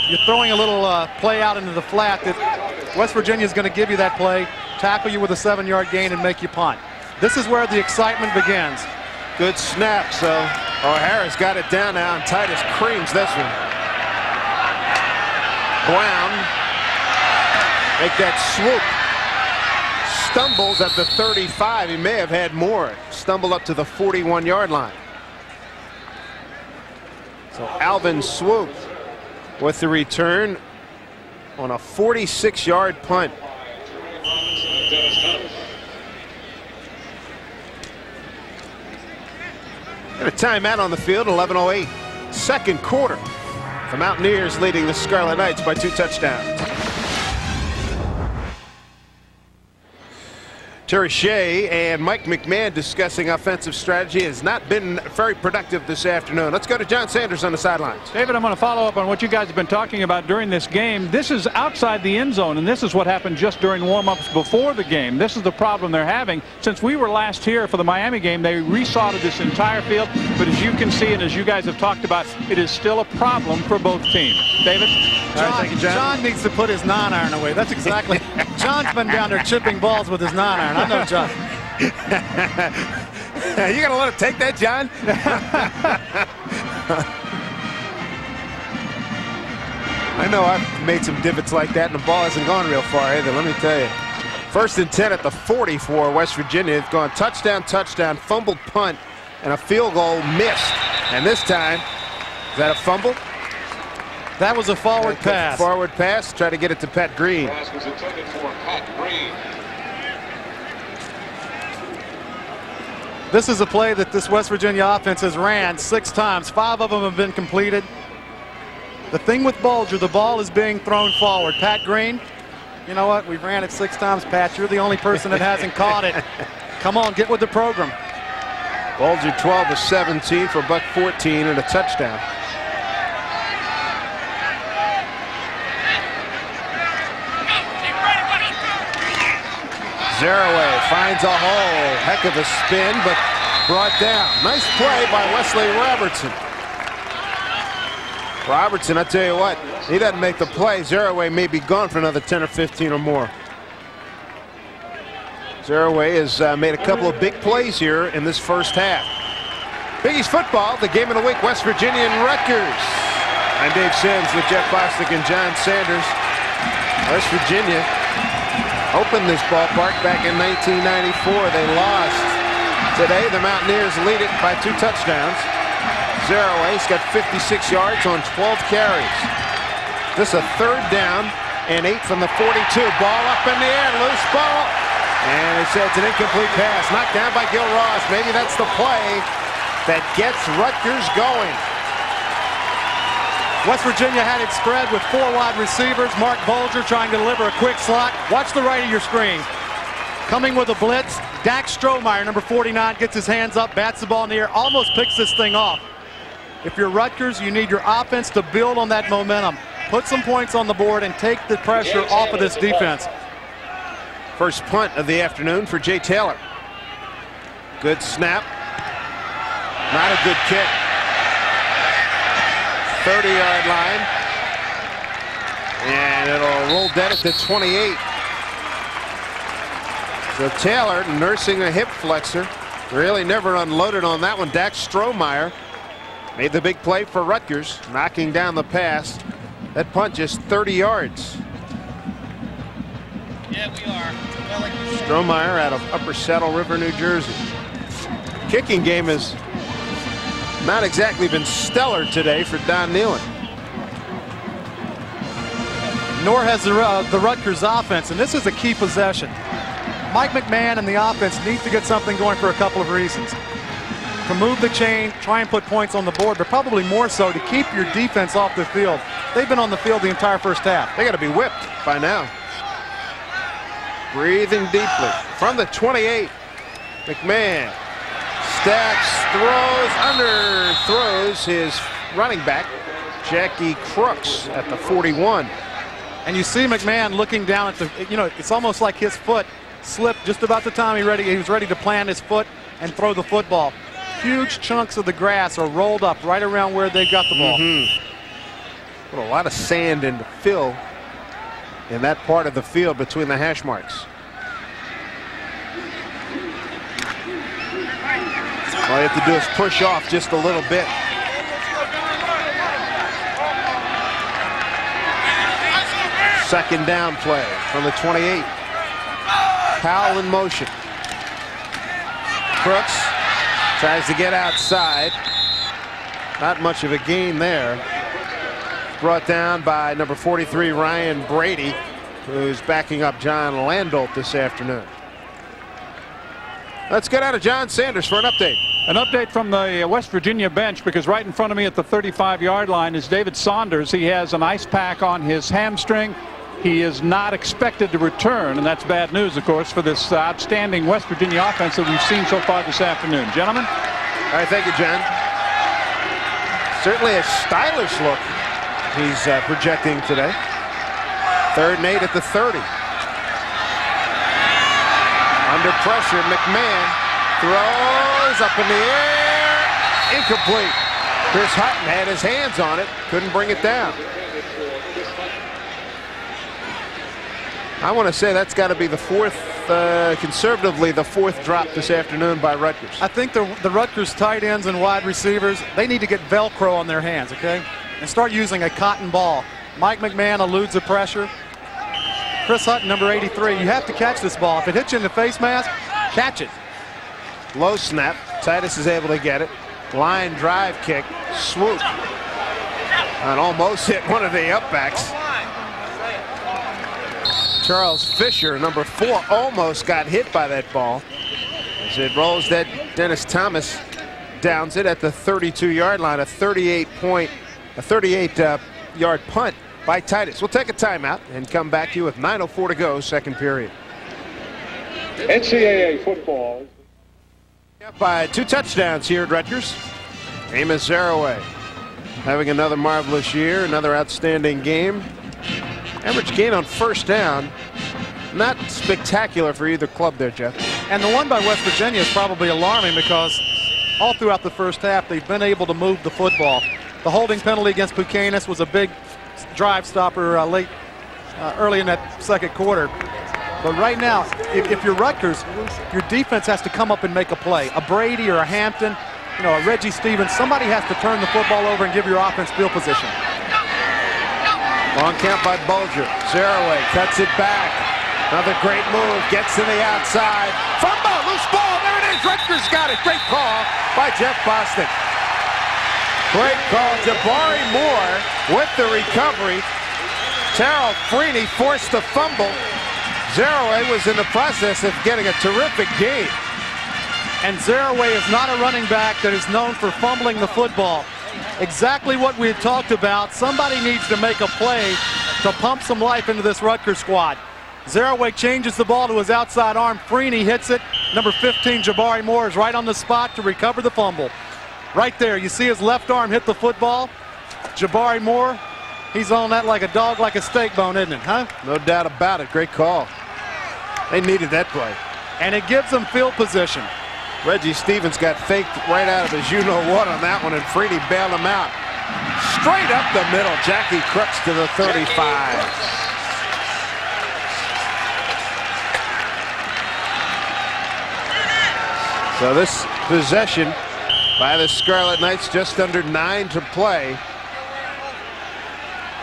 A: You're throwing a little play out into the flat that West Virginia is going to give you that play, tackle you with a 7-yard gain, and make you punt. This is where the excitement begins.
B: Good snap, so O'Hara's got it down now, and Titus creams this one. Brown, make that swoop. Stumbles at the 35. He may have had more. Stumbled up to the 41-yard line. So Alvin Swoop with the return on a 46-yard punt. And a timeout on the field, 11:08. Second quarter. The Mountaineers leading the Scarlet Knights by 2 touchdowns. Terry Shea and Mike McMahon discussing offensive strategy has not been very productive this afternoon. Let's go to John Sanders on the sidelines.
F: David, I'm going to follow up on what you guys have been talking about during this game. This is outside the end zone, and this is what happened just during warm-ups before the game. This is the problem they're having. Since we were last here for the Miami game, they resodded this entire field. But as you can see, and as you guys have talked about, it is still a problem for both teams. David?
A: All right, thank you, John. John needs to put his 9-iron away. That's exactly. John's been down there chipping balls with his 9-iron. I know, John.
B: You gonna let him take that, John? I know I've made some divots like that, and the ball hasn't gone real far either, let me tell you. 1st and 10 at the 40 for West Virginia. It's gone touchdown, touchdown, fumbled punt, and a field goal missed. And this time, is that a fumble?
A: That was a forward pass.
B: Forward pass. Try to get it to Pat Green.
C: Pass was intended for Pat Green.
A: This is a play that this West Virginia offense has ran 6 times. 5 of them have been completed. The thing with Bulger, the ball is being thrown forward. Pat Green, you know what? We've ran it 6 times, Pat. You're the only person that hasn't caught it. Come on, get with the program.
B: Bulger 12 of 17 for buck 14 and a touchdown. Zeraway finds a hole. Heck of a spin, but brought down. Nice play by Wesley Robertson. Robertson, I tell you what, he doesn't make the play. Zeraway may be gone for another 10 or 15 or more. Zeraway has made a couple of big plays here in this first half. Big East football, the game of the week, West Virginia and Rutgers. I'm Dave Sims with Jeff Bostic and John Sanders. West Virginia opened this ballpark back in 1994. They lost. Today, the Mountaineers lead it by 2 touchdowns. Zeraway's got 56 yards on 12 carries. This is a 3rd down and 8 from the 42. Ball up in the air, loose ball. And it says it's an incomplete pass. Knocked down by Gil Ross. Maybe that's the play that gets Rutgers going.
A: West Virginia had it spread with 4 wide receivers. Mark Bulger trying to deliver a quick slot. Watch the right of your screen. Coming with a blitz. Dak Strohmeyer, number 49, gets his hands up, bats the ball in the air, almost picks this thing off. If you're Rutgers, you need your offense to build on that momentum. Put some points on the board and take the pressure off of this defense.
B: First punt of the afternoon for Jay Taylor. Good snap. Not a good kick. 30-yard line. And it'll roll dead at the 28. So Taylor nursing a hip flexor. Really never unloaded on that one. Dak Strohmeyer made the big play for Rutgers, knocking down the pass. That punt just 30 yards.
G: Yeah, we are.
B: Strohmeyer out of Upper Saddle River, New Jersey. Kicking game has not exactly been stellar today for Don Nealon.
A: Nor has the Rutgers offense, and this is a key possession. Mike McMahon and the offense needs to get something going for a couple of reasons. To move the chain, try and put points on the board, but probably more so to keep your defense off the field. They've been on the field the entire first half.
B: They got to be whipped by now. Breathing deeply from the 28. McMahon stacks, throws his running back, Jackie Crooks, at the 41.
A: And you see McMahon looking down at the, it's almost like his foot slipped just about the time he was ready to plant his foot and throw the football. Huge chunks of the grass are rolled up right around where they got the ball.
B: Put a lot of sand and fill in that part of the field between the hash marks. All you have to do is push off just a little bit. Second down play from the 28. Powell in motion. Crooks tries to get outside. Not much of a gain there. Brought down by number 43, Ryan Brady, who's backing up John Landolt this afternoon. Let's get out of John Sanders for an update.
F: An update from the West Virginia bench, because right in front of me at the 35-yard line is David Saunders. He has an ice pack on his hamstring. He is not expected to return, and that's bad news, of course, for this outstanding West Virginia offense that we've seen so far this afternoon. Gentlemen?
B: All right, thank you, John. Certainly a stylish look he's projecting today. 3rd and 8 at the 30. Under pressure, McMahon throws up in the air. Incomplete. Chris Hutton had his hands on it, couldn't bring it down. I want to say that's got to be the fourth, conservatively, the fourth drop this afternoon by Rutgers.
A: I think the Rutgers tight ends and wide receivers, they need to get Velcro on their hands, okay? And start using a cotton ball. Mike McMahon eludes the pressure. Chris Hutton, number 83, you have to catch this ball. If it hits you in the face mask, catch it.
B: Low snap. Titus is able to get it. Line drive kick. Swoop. And almost hit one of the upbacks. Charles Fisher, number 4, almost got hit by that ball. As it rolls, that Dennis Thomas downs it at the 32-yard line. A 38-yard punt by Titus. We'll take a timeout and come back to you with 9:04 to go, second period.
C: NCAA football.
B: Up by 2 touchdowns here at Rutgers. Amos Zaraway having another marvelous year, another outstanding game. Average gain on first down, not spectacular for either club there, Jeff.
A: And the one by West Virginia is probably alarming because all throughout the first half they've been able to move the football. The holding penalty against Buchanan was a big drive stopper early in that second quarter. But right now, if you're Rutgers, your defense has to come up and make a play. A Brady or a Hampton, a Reggie Stevens, somebody has to turn the football over and give your offense field position.
B: Long count by Bulger. Zaraway cuts it back. Another great move. Gets to the outside. Fumble. Loose ball. There it is. Rutgers got it. Great call by Jeff Bostic. Great call. Jabari Moore with the recovery. Terrell Freeney forced the fumble. Zaraway was in the process of getting a terrific gain.
A: And Zaraway is not a running back that is known for fumbling the football. Exactly what we had talked about. Somebody needs to make a play to pump some life into this Rutgers squad. Zaraway changes the ball to his outside arm. Freeney hits it. Number 15, Jabari Moore, is right on the spot to recover the fumble. Right there, you see his left arm hit the football. Jabari Moore, he's on that like a dog, like a steak bone, isn't it, huh?
B: No doubt about it. Great call. They needed that play.
A: And it gives them field position.
B: Reggie Stevens got faked right out of his you-know-what on that one, and Freeney bailed him out. Straight up the middle, Jackie Crooks to the 35. So this possession by the Scarlet Knights, just under 9 to play.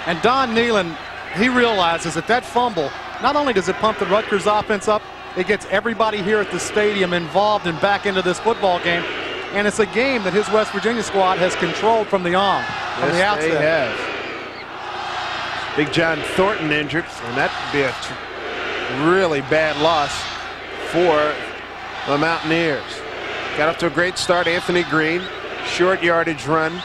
A: And Don Nealon, he realizes that fumble, not only does it pump the Rutgers offense up, it gets everybody here at the stadium involved and back into this football game. And it's a game that his West Virginia squad has controlled from the outset.
B: They have. Big John Thornton injured, and that would be a really bad loss for the Mountaineers. Got up to a great start. Anthony Green, short yardage run,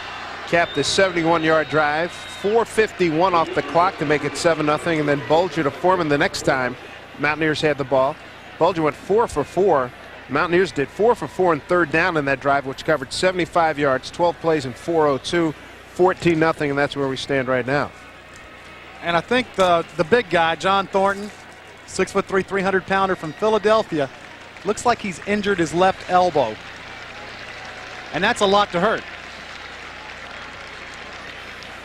B: capped a 71-yard drive. 4:51 off the clock to make it 7-0, and then Bulger to Foreman the next time Mountaineers had the ball. Bulger went 4 for 4. Mountaineers did 4 for 4 on third down in that drive, which covered 75 yards, 12 plays, and 4:02, 14-0, and that's where we stand right now.
A: And I think the big guy, John Thornton, 6'3", 300-pounder from Philadelphia, looks like he's injured his left elbow. And that's a lot to hurt.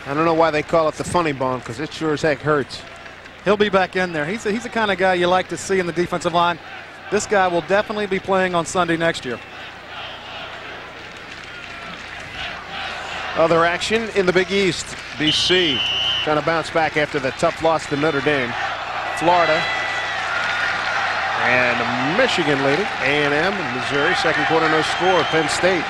B: I don't know why they call it the funny bone, because it sure as heck hurts.
A: He'll be back in there. He's the kind of guy you like to see in the defensive line. This guy will definitely be playing on Sunday next year.
B: Other action in the Big East. BC trying to bounce back after the tough loss to Notre Dame. Florida and Michigan leading. A&M and Missouri. Second quarter, no score. Penn State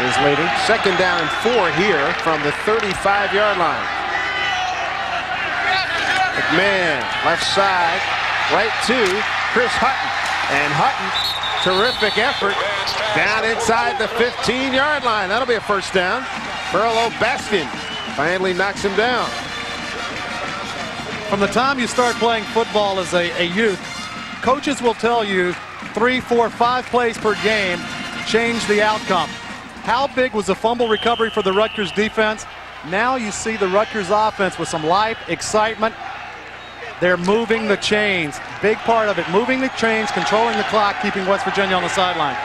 B: is leading. Second down and 4 here from the 35-yard line. McMahon, left side, right to Chris Hutton. And Hutton, terrific effort, down inside the 15-yard line. That'll be a first down. Burlow Baskin finally knocks him down.
A: From the time you start playing football as a youth, coaches will tell you 3, 4, 5 plays per game change the outcome. How big was the fumble recovery for the Rutgers defense? Now you see the Rutgers offense with some life, excitement. They're moving the chains. Big part of it, moving the chains, controlling the clock, keeping West Virginia on the sideline.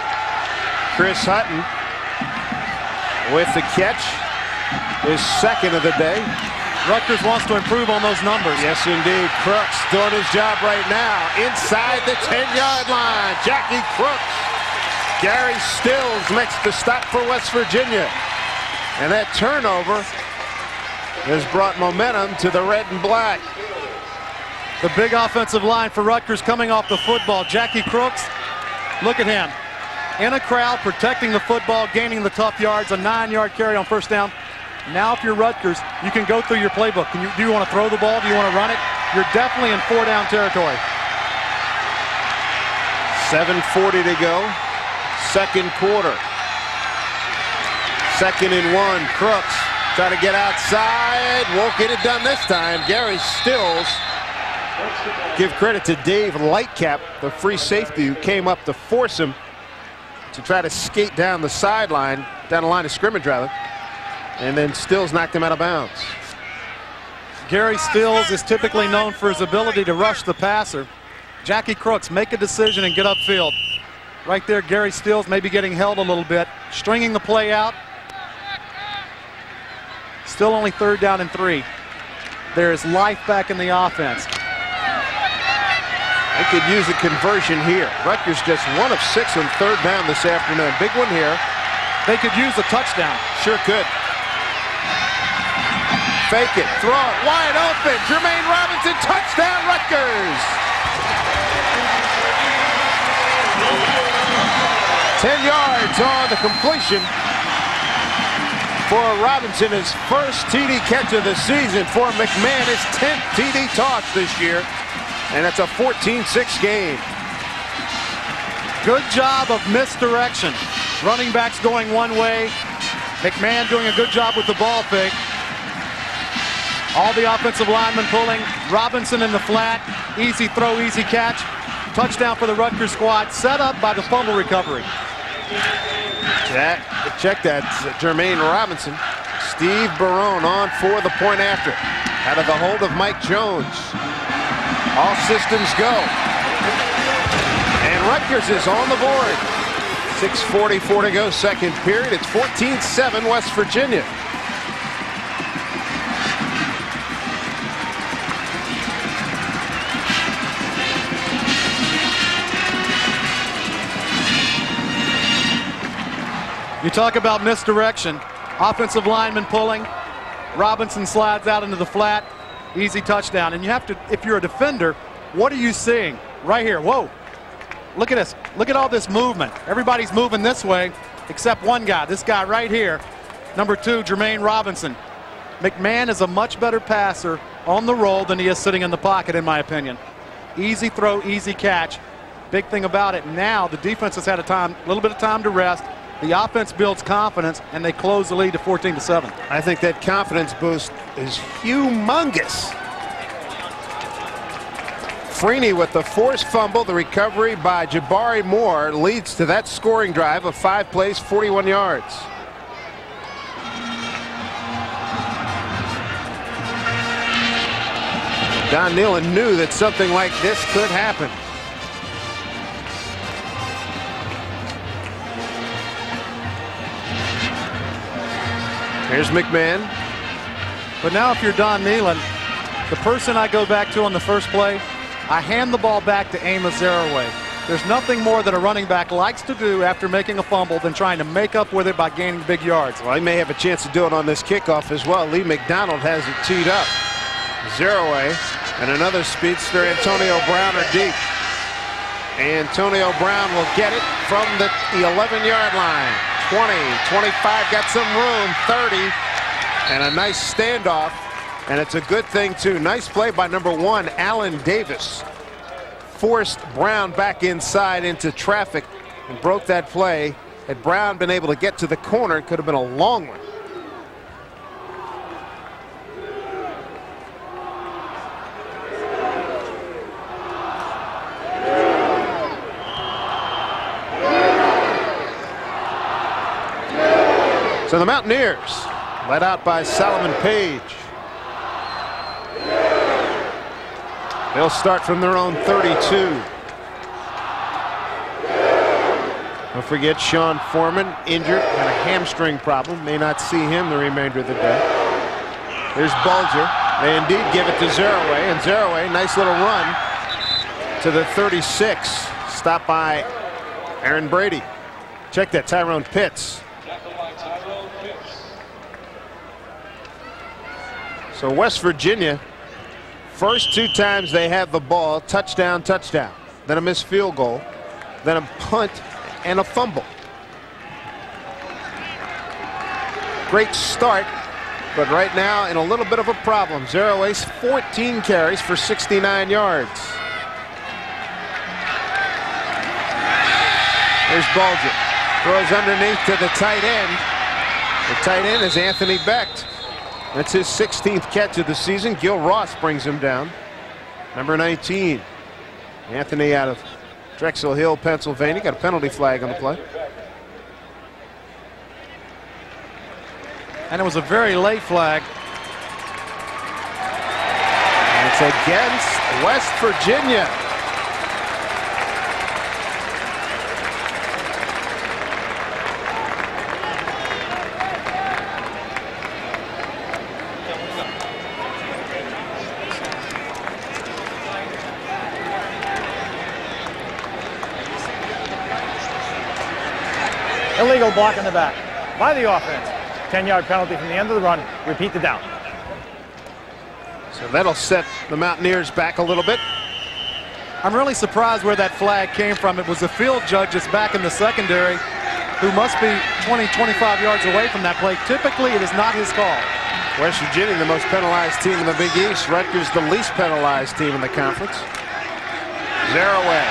B: Chris Hutton with the catch, his second of the day.
A: Rutgers wants to improve on those numbers.
B: Yes, indeed. Crooks doing his job right now. Inside the 10-yard line. Jackie Crooks. Gary Stills makes the stop for West Virginia. And that turnover has brought momentum to the red and black.
A: The big offensive line for Rutgers coming off the football. Jackie Crooks, look at him. In a crowd, protecting the football, gaining the tough yards, a 9-yard carry on first down. Now if you're Rutgers, you can go through your playbook. Do you want to throw the ball? Do you want to run it? You're definitely in 4-down territory.
B: 7:40 to go. Second quarter. 2nd and 1. Crooks try to get outside. Won't get it done this time. Gary Stills. Give credit to Dave Lightcap, the free safety who came up to force him to try to skate down the sideline, down the line of scrimmage rather. And then Stills knocked him out of bounds.
A: Gary Stills is typically known for his ability to rush the passer. Jackie Crooks, make a decision and get upfield. Right there, Gary Stills maybe getting held a little bit, stringing the play out. Still only 3rd down and 3. There is life back in the offense.
B: They could use a conversion here. Rutgers just 1 of 6 on 3rd down this afternoon. Big one here.
A: They could use a touchdown.
B: Sure could. Fake it, throw it, wide open. Jermaine Robinson, touchdown Rutgers. 10 yards on the completion for Robinson, his first TD catch of the season for McMahon, his 10th TD toss this year, and it's a 14-6 game.
A: Good job of misdirection. Running backs going one way. McMahon doing a good job with the ball fake. All the offensive linemen pulling. Robinson in the flat. Easy throw, easy catch. Touchdown for the Rutgers squad, set up by the fumble recovery.
B: Check that, Jermaine Robinson. Steve Barone on for the point after. Out of the hold of Mike Jones. All systems go. And Rutgers is on the board. 6:44 to go, second period. It's 14-7 West Virginia.
A: You talk about misdirection. Offensive lineman pulling. Robinson slides out into the flat. Easy touchdown. And you have to, if you're a defender, what are you seeing? Right here. Whoa. Look at this. Look at all this movement. Everybody's moving this way except one guy. This guy right here. Number 2, Jermaine Robinson. McMahon is a much better passer on the roll than he is sitting in the pocket, in my opinion. Easy throw, easy catch. Big thing about it, now the defense has had a little bit of time to rest. The offense builds confidence, and they close the lead to 14-7.
B: I think that confidence boost is humongous. Freeney with the forced fumble. The recovery by Jabari Moore leads to that scoring drive of 5 plays, 41 yards. Don Nealon knew that something like this could happen. Here's McMahon.
A: But now if you're Don Nealon, the person I go back to on the first play, I hand the ball back to Amos Zaraway. There's nothing more that a running back likes to do after making a fumble than trying to make up with it by gaining big yards.
B: Well, he may have a chance to do it on this kickoff as well. Lee McDonald has it teed up. Zaraway and another speedster, Antonio Brown, are deep. Antonio Brown will get it from the 11-yard line. 20, 25, got some room, 30, and a nice standoff, and it's a good thing too. Nice play by number 1, Allen Davis. Forced Brown back inside into traffic and broke that play. Had Brown been able to get to the corner, it could have been a long one. So the Mountaineers, led out by Solomon Page. They'll start from their own 32. Don't forget Sean Foreman, injured, had a hamstring problem. May not see him the remainder of the day. Here's Bulger. They indeed give it to Zeraway, and Zeraway, nice little run to the 36. Stopped by Aaron Brady. Check that, Tyrone Pitts. So West Virginia, first 2 times they have the ball, touchdown, touchdown. Then a missed field goal, then a punt and a fumble. Great start, but right now in a little bit of a problem. Zeraway's 14 carries for 69 yards. There's Bulger. Throws underneath to the tight end. The tight end is Anthony Becht. That's his 16th catch of the season. Gil Ross brings him down. Number 19. Anthony out of Drexel Hill, Pennsylvania. Got a penalty flag on the play.
A: And it was a very late flag.
B: And it's against West Virginia.
D: Illegal block in the back by the offense. 10-yard penalty from the end of the run. Repeat the down.
B: So that'll set the Mountaineers back a little bit.
A: I'm really surprised where that flag came from. It was the field judge that's back in the secondary who must be 20, 25 yards away from that play. Typically, it is not his call.
B: West Virginia, the most penalized team in the Big East. Rutgers, the least penalized team in the conference. Zeraway.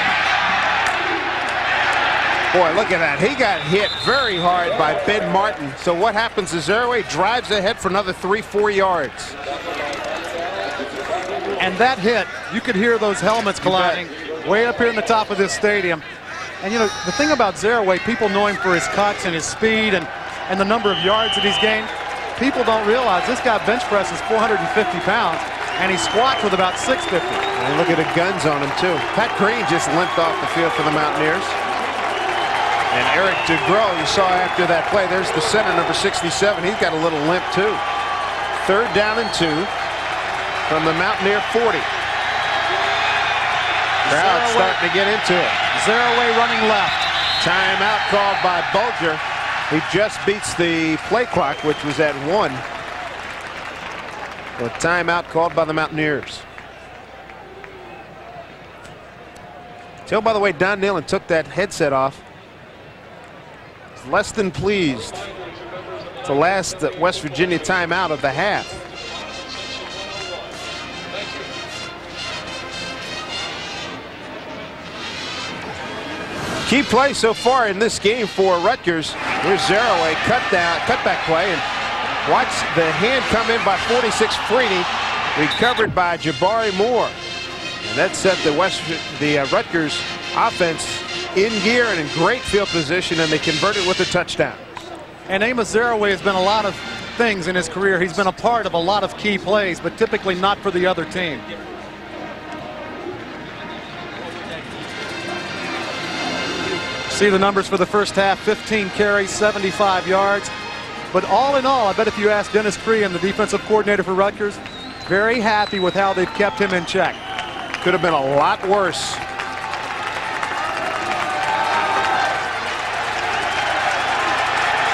B: Boy, look at that. He got hit very hard by Ben Martin. So what happens is Zeraway drives ahead for another 3-4 yards.
A: And that hit, you could hear those helmets colliding way up here in the top of this stadium. And, you know, the thing about Zeraway, people know him for his cuts and his speed and the number of yards that he's gained. People don't realize this guy bench presses 450 pounds, and he squats with about 650.
B: And look at the guns on him, too. Pat Green just limped off the field for the Mountaineers. And Eric DeGros, you saw after that play, there's the center, number 67. He's got a little limp, too. 3rd down and 2 from the Mountaineer 40. Crowd starting to get into it.
A: Zeraway running left.
B: Timeout called by Bulger. He just beats the play clock, which was at 1. A timeout called by the Mountaineers. Tell, by the way, Don Nehlen took that headset off. He's less than pleased. It's the last West Virginia timeout of the half. Key play so far in this game for Rutgers. Here's Zeraway, cutback play, and watch the hand come in by 46 Freeney, recovered by Jabari Moore. And that set the Rutgers offense in gear and in great field position, and they converted with a touchdown.
A: And Amos Zeraway has been a lot of things in his career. He's been a part of a lot of key plays, but typically not for the other team. See the numbers for the first half: 15 carries, 75 yards. But all in all, I bet if you ask Dennis Crean, the defensive coordinator for Rutgers, very happy with how they've kept him in check.
B: Could have been a lot worse.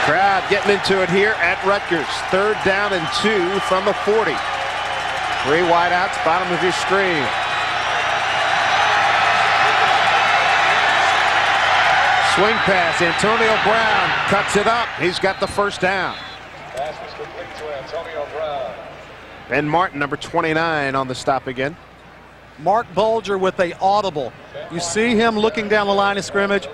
B: Crowd getting into it here at Rutgers. 3rd down and 2 from the 40. 3 wideouts, bottom of your screen. Swing pass, Antonio Brown cuts it up. He's got the first down.
C: Pass was complete to Antonio Brown.
B: Ben Martin, number 29, on the stop again.
A: Mark Bulger with a audible. You see him looking down the line of scrimmage.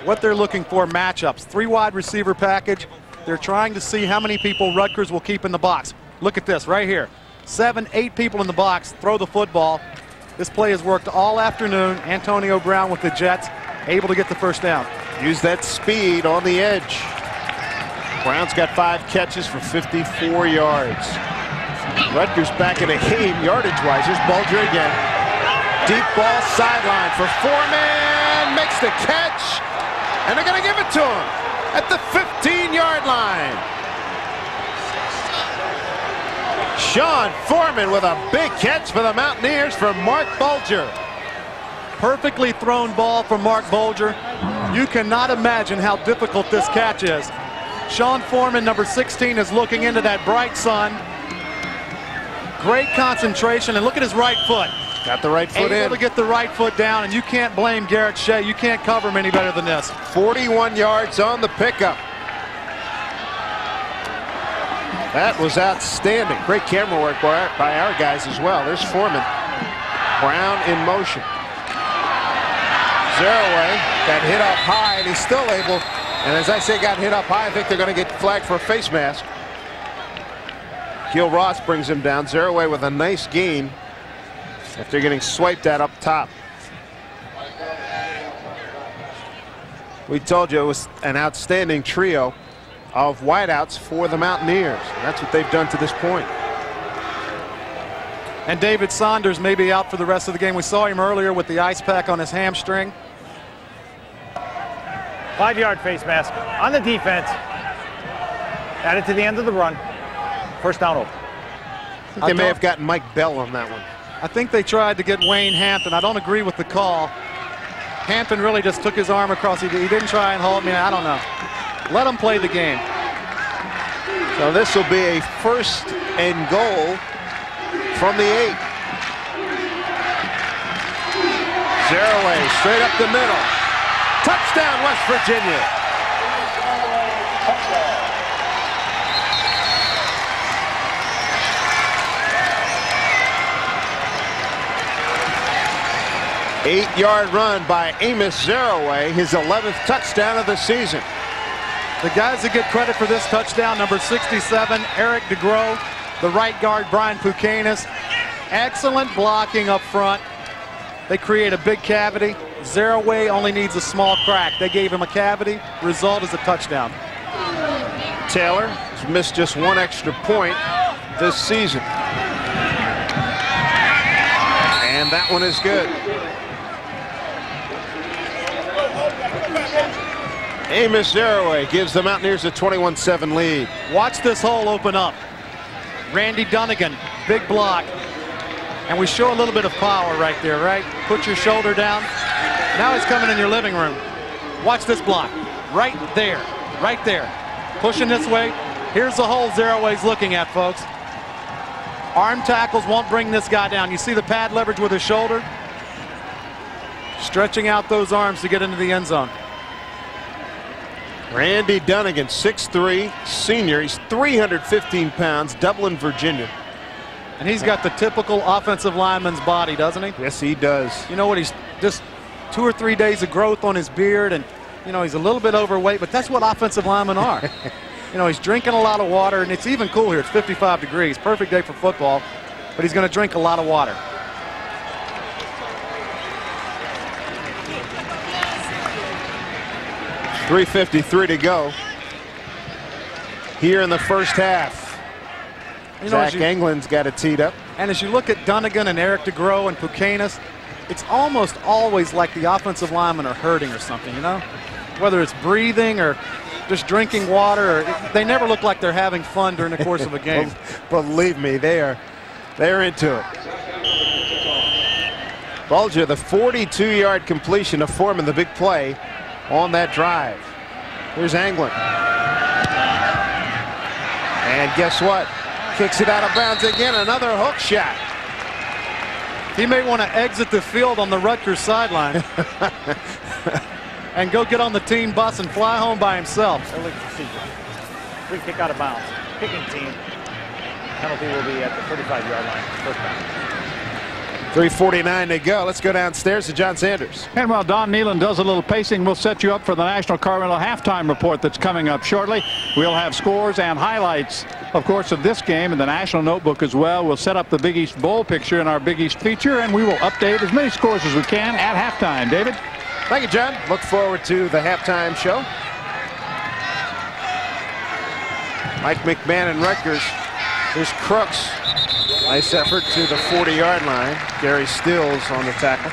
A: What they're looking for, matchups. 3 wide receiver package. They're trying to see how many people Rutgers will keep in the box. Look at this right here. 7, 8 people in the box. Throw the football. This play has worked all afternoon. Antonio Brown with the Jets, able to get the first down.
B: Use that speed on the edge. Brown's got 5 catches for 54 yards. Rutgers back in a game yardage-wise. Here's Bulger again. Deep ball sideline for Foreman. Makes the catch. And they're going to give it to him at the 15-yard line. Sean Foreman with a big catch for the Mountaineers for Mark Bulger.
A: Perfectly thrown ball from Mark Bulger. You cannot imagine how difficult this catch is. Sean Foreman, number 16, is looking into that bright sun. Great concentration, and look at his right foot.
B: Got the right foot in.
A: Able to get the right foot down, and you can't blame Garrett Shea. You can't cover him any better than this.
B: 41 yards on the pickup. That was outstanding. Great camera work by our guys as well. There's Foreman. Brown in motion. Zeraway got hit up high, and he's still able, and as I say, got hit up high. I think they're going to get flagged for a face mask. Gil Ross brings him down. Zeraway with a nice gain after getting swiped at up top. We told you it was an outstanding trio of wideouts for the Mountaineers. That's what they've done to this point.
A: And David Saunders may be out for the rest of the game. We saw him earlier with the ice pack on his hamstring.
D: 5-yard face mask on the defense. Added to the end of the run. First down over.
B: I think they may have gotten Mike Bell on that one.
A: I think they tried to get Wayne Hampton. I don't agree with the call. Hampton really just took his arm across. He didn't try and hold me. I don't know. Let him play the game.
B: So this will be a 1st and goal from the 8. Zeraway straight up the middle. Touchdown, West Virginia.
C: Touchdown.
B: 8-yard run by Amos Zeraway, his 11th touchdown of the season.
A: The guys that get credit for this touchdown, number 67, Eric DeGros, the right guard, Brian Pucanis. Excellent blocking up front. They create a big cavity. Zeraway only needs a small crack. They gave him a cavity. Result is a touchdown.
B: Taylor has missed just one extra point this season. And that one is good. Amos Zeraway gives the Mountaineers a 21-7 lead.
A: Watch this hole open up. Randy Dunnigan, big block. And we show a little bit of power right there, right? Put your shoulder down. Now he's coming in your living room. Watch this block. Right there. Right there. Pushing this way. Here's the hole Zeraway's looking at, folks. Arm tackles won't bring this guy down. You see the pad leverage with his shoulder? Stretching out those arms to get into the end zone.
B: Randy Dunnigan, 6'3", senior. He's 315 pounds, Dublin, Virginia.
A: And he's got the typical offensive lineman's body, doesn't he?
B: Yes, he does.
A: You know what? He's just 2 or 3 days of growth on his beard, and you know he's a little bit overweight, but that's what offensive linemen are. You know, he's drinking a lot of water, and it's even cool here. It's 55 degrees. Perfect day for football, but he's going to drink a lot of water.
B: .353 to go here in the first half.
A: You know,
B: Zach England's got it teed up.
A: And as you look at Dunnigan and Eric DeGros and Pucanis, it's almost always like the offensive linemen are hurting or something, you know? Whether it's breathing or just drinking water, or they never look like they're having fun during the course of a game.
B: Believe me, they're into it. Bulger, the 42-yard completion of Foreman, the big play on that drive. Here's Anglin. And guess what? Kicks it out of bounds again. Another hook shot.
A: He may want to exit the field on the Rutgers sideline and go get on the team bus and fly home by himself.
D: Early procedure. Free kick out of bounds. Kicking team. Penalty will be at the 35-yard line. First down.
B: 3:49 to go. Let's go downstairs to John Sanders.
F: And while Don Nealon does a little pacing, we'll set you up for the National Car Rental halftime report that's coming up shortly. We'll have scores and highlights, of course, of this game in the National Notebook as well. We'll set up the Big East Bowl picture in our Big East feature, and we will update as many scores as we can at halftime. David?
B: Thank you, John. Look forward to the halftime show. Mike McMahon and Rutgers. Here's Crooks. Nice effort to the 40-yard line. Gary Stills on the tackle.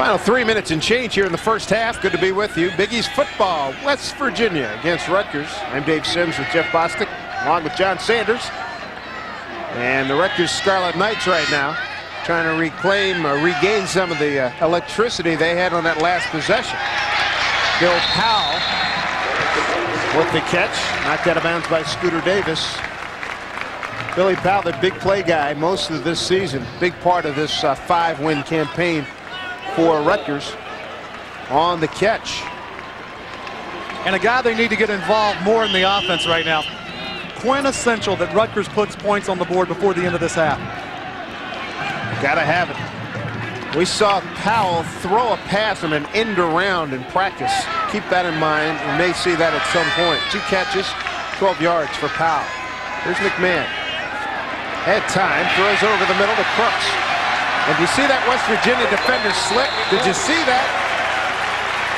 B: Final 3 minutes and change here in the first half. Good to be with you. Big East football, West Virginia against Rutgers. I'm Dave Sims with Jeff Bostic, along with John Sanders. And the Rutgers Scarlet Knights right now trying to regain some of the electricity they had on that last possession. Bill Powell with the catch, knocked out of bounds by Scooter Davis. Billy Powell, the big play guy most of this season, big part of this 5-win campaign for Rutgers on the catch.
A: And a guy they need to get involved more in the offense right now. Quintessential that Rutgers puts points on the board before the end of this half.
B: Gotta have it. We saw Powell throw a pass on an end around in practice. Keep that in mind. We may see that at some point. 2 catches, 12 yards for Powell. Here's McMahon. Had time, throws over the middle to Crooks. And do you see that West Virginia defender slip? Did you see that?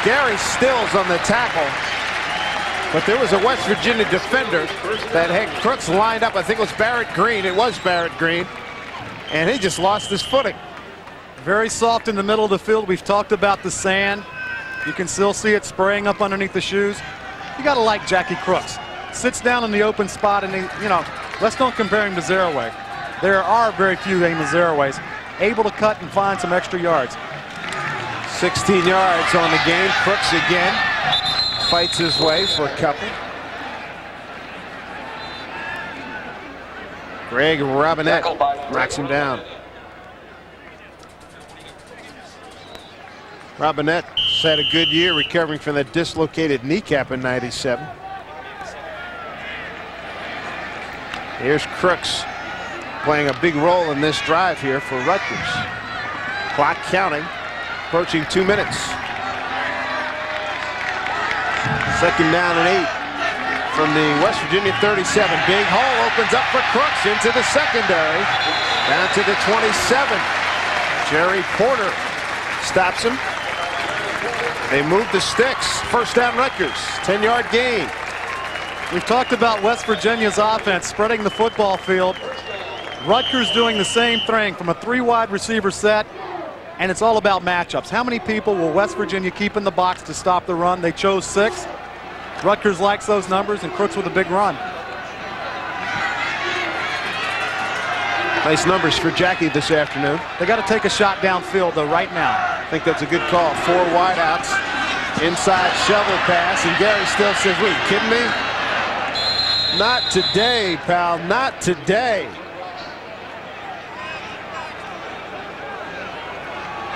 B: Gary Stills on the tackle. But there was a West Virginia defender that had Crooks lined up. I think it was Barrett Green. It was Barrett Green. And he just lost his footing.
A: Very soft in the middle of the field. We've talked about the sand. You can still see it spraying up underneath the shoes. You got to like Jackie Crooks. Sits down in the open spot, and let's don't compare him to Zeraway. There are very few Amos Zeraways able to cut and find some extra yards.
B: 16 yards on the game. Crooks again fights his way for a couple. Greg Robinette knocks him down. Robinette's had a good year recovering from that dislocated kneecap in '97. Here's Crooks playing a big role in this drive here for Rutgers. Clock counting, approaching 2 minutes. 2nd down and 8 from the West Virginia 37. Big hole opens up for Crooks into the secondary. Down to the 27. Jerry Porter stops him. They move the sticks. 1st down Rutgers. 10-yard gain.
A: We've talked about West Virginia's offense spreading the football field. Rutgers doing the same thing from a 3 wide receiver set, and it's all about matchups. How many people will West Virginia keep in the box to stop the run? They chose 6. Rutgers likes those numbers, and Crooks with a big run.
B: Nice numbers for Jackie this afternoon.
A: They got to take a shot downfield, though, right now.
B: I think that's a good call. 4 wideouts. Inside shovel pass, and Gary still says, "Wait, you kidding me? Not today, pal. Not today."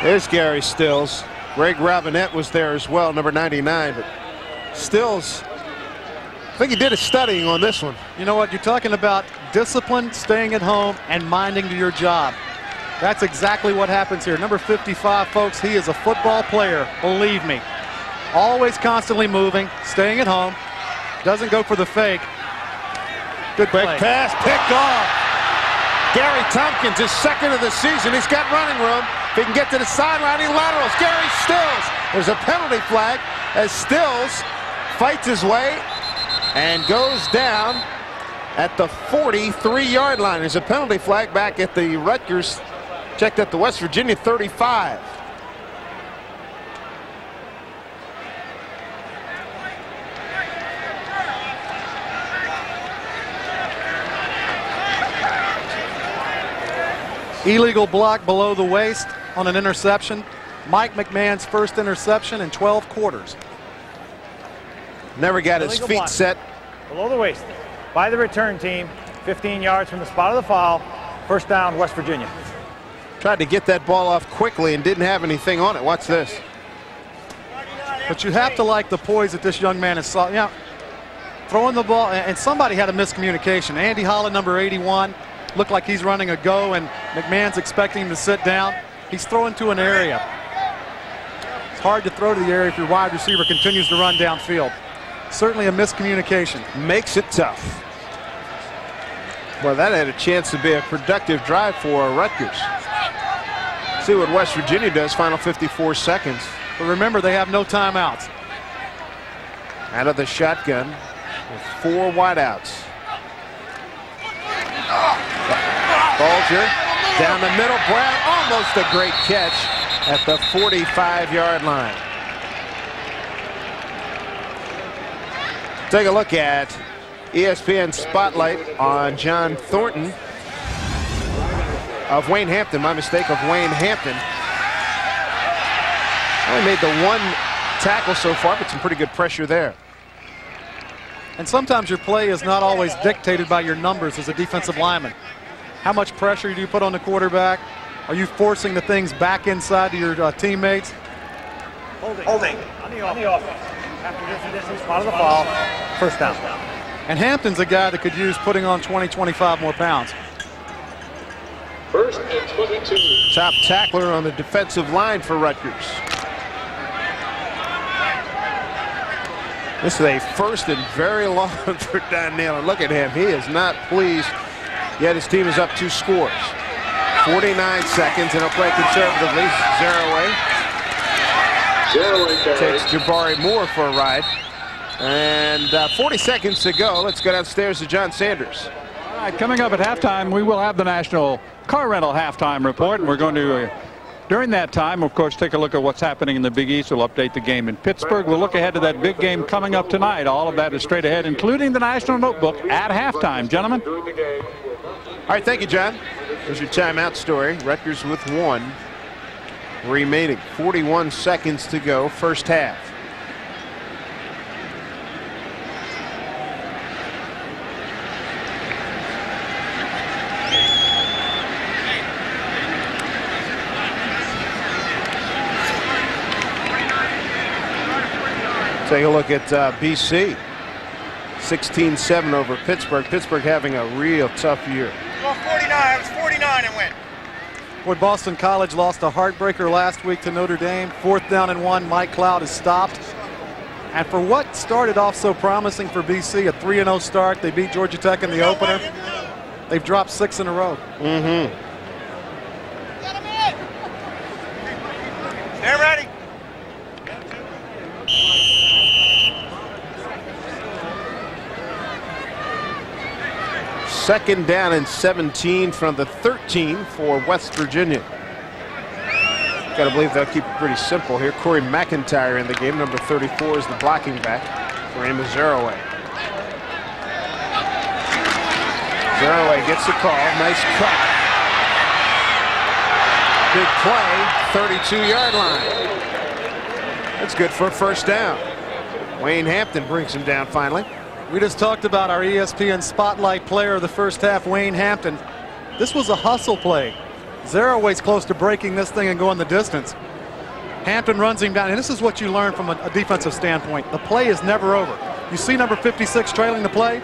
B: There's Gary Stills. Greg Robinette was there as well, number 99. But Stills, I think he did his studying on this one.
A: You know what? You're talking about discipline, staying at home, and minding to your job. That's exactly what happens here. Number 55, folks, he is a football player, believe me. Always constantly moving, staying at home. Doesn't go for the fake. Good
B: Quick
A: play.
B: pass, picked off. Gary Tompkins, his 2nd of the season. He's got running room. If he can get to the sideline, he laterals. Gary Stills. There's a penalty flag as Stills fights his way and goes down at the 43-yard line. There's a penalty flag back at the Rutgers. Checked at the West Virginia 35.
A: Illegal block below the waist on an interception. Mike McMahon's first interception in 12 quarters.
B: Never got his
D: Illegal
B: feet
D: block.
B: set.
D: Below the waist by the return team. 15 yards from the spot of the foul. 1st down, West Virginia.
B: Tried to get that ball off quickly and didn't have anything on it. Watch this.
A: But you have to like the poise that this young man is throwing the ball, and somebody had a miscommunication. Andy Holland, number 81, looked like he's running a go, and McMahon's expecting him to sit down. He's throwing to an area. It's hard to throw to the area if your wide receiver continues to run downfield. Certainly a miscommunication.
B: Makes it tough. Well, that had a chance to be a productive drive for Rutgers. See what West Virginia does. Final 54 seconds.
A: But remember, they have no timeouts.
B: Out of the shotgun with 4 wideouts. Bulger down the middle. Brown, almost a great catch. at the 45-yard line. Take a look at ESPN Spotlight on John Thornton of Wayne Hampton. My mistake, of Wayne Hampton. Only made the one tackle so far, but some pretty good pressure there.
A: And sometimes your play is not always dictated by your numbers as a defensive lineman. How much pressure do you put on the quarterback? Are you forcing the things back inside to your teammates?
D: Holding. On the offense. After distance, spot of the fall. First down.
A: And Hampton's a guy that could use putting on 20, 25 more pounds.
C: First and 22.
B: Top tackler on the defensive line for Rutgers. This is a first and very long for Don Nealon. Look at him. He is not pleased, yet his team is up 2 scores. 49 seconds, and he'll play conservatively. Zeroaway takes Jabari Moore for a ride. And 40 seconds to go. Let's go downstairs to John Sanders.
F: All right, coming up at halftime, we will have the National Car Rental Halftime Report, and we're going to, during that time, of course, take a look at what's happening in the Big East. We'll update the game in Pittsburgh. We'll look ahead to that big game coming up tonight. All of that is straight ahead, including the National Notebook at halftime. Gentlemen.
B: All right, thank you, John. Here's your timeout story. Rutgers with 1 remaining. 41 seconds to go, first half. Take a look at BC. 16-7 over Pittsburgh. Pittsburgh having a real tough year.
G: Well, 49. I was 49 and went.
A: Boy, Boston College lost a heartbreaker last week to Notre Dame. 4th down and 1. Mike Cloud is stopped. And for what started off so promising for BC, a 3-0 start, they beat Georgia Tech in the opener. They've dropped 6 in a row.
G: They're ready.
B: Second down and 17 from the 13 for West Virginia. Got to believe they'll keep it pretty simple here. Corey McIntyre in the game. Number 34 is the blocking back for Amos Zeroaway. Zeroaway gets the call. Nice cut. Big play. 32-yard line. That's good for a first down. Wayne Hampton brings him down finally.
A: We just talked about our ESPN Spotlight player of the first half, Wayne Hampton. This was a hustle play. Zeroaway's close to breaking this thing and going the distance. Hampton runs him down, and this is what you learn from a defensive standpoint. The play is never over. You see number 56 trailing the play.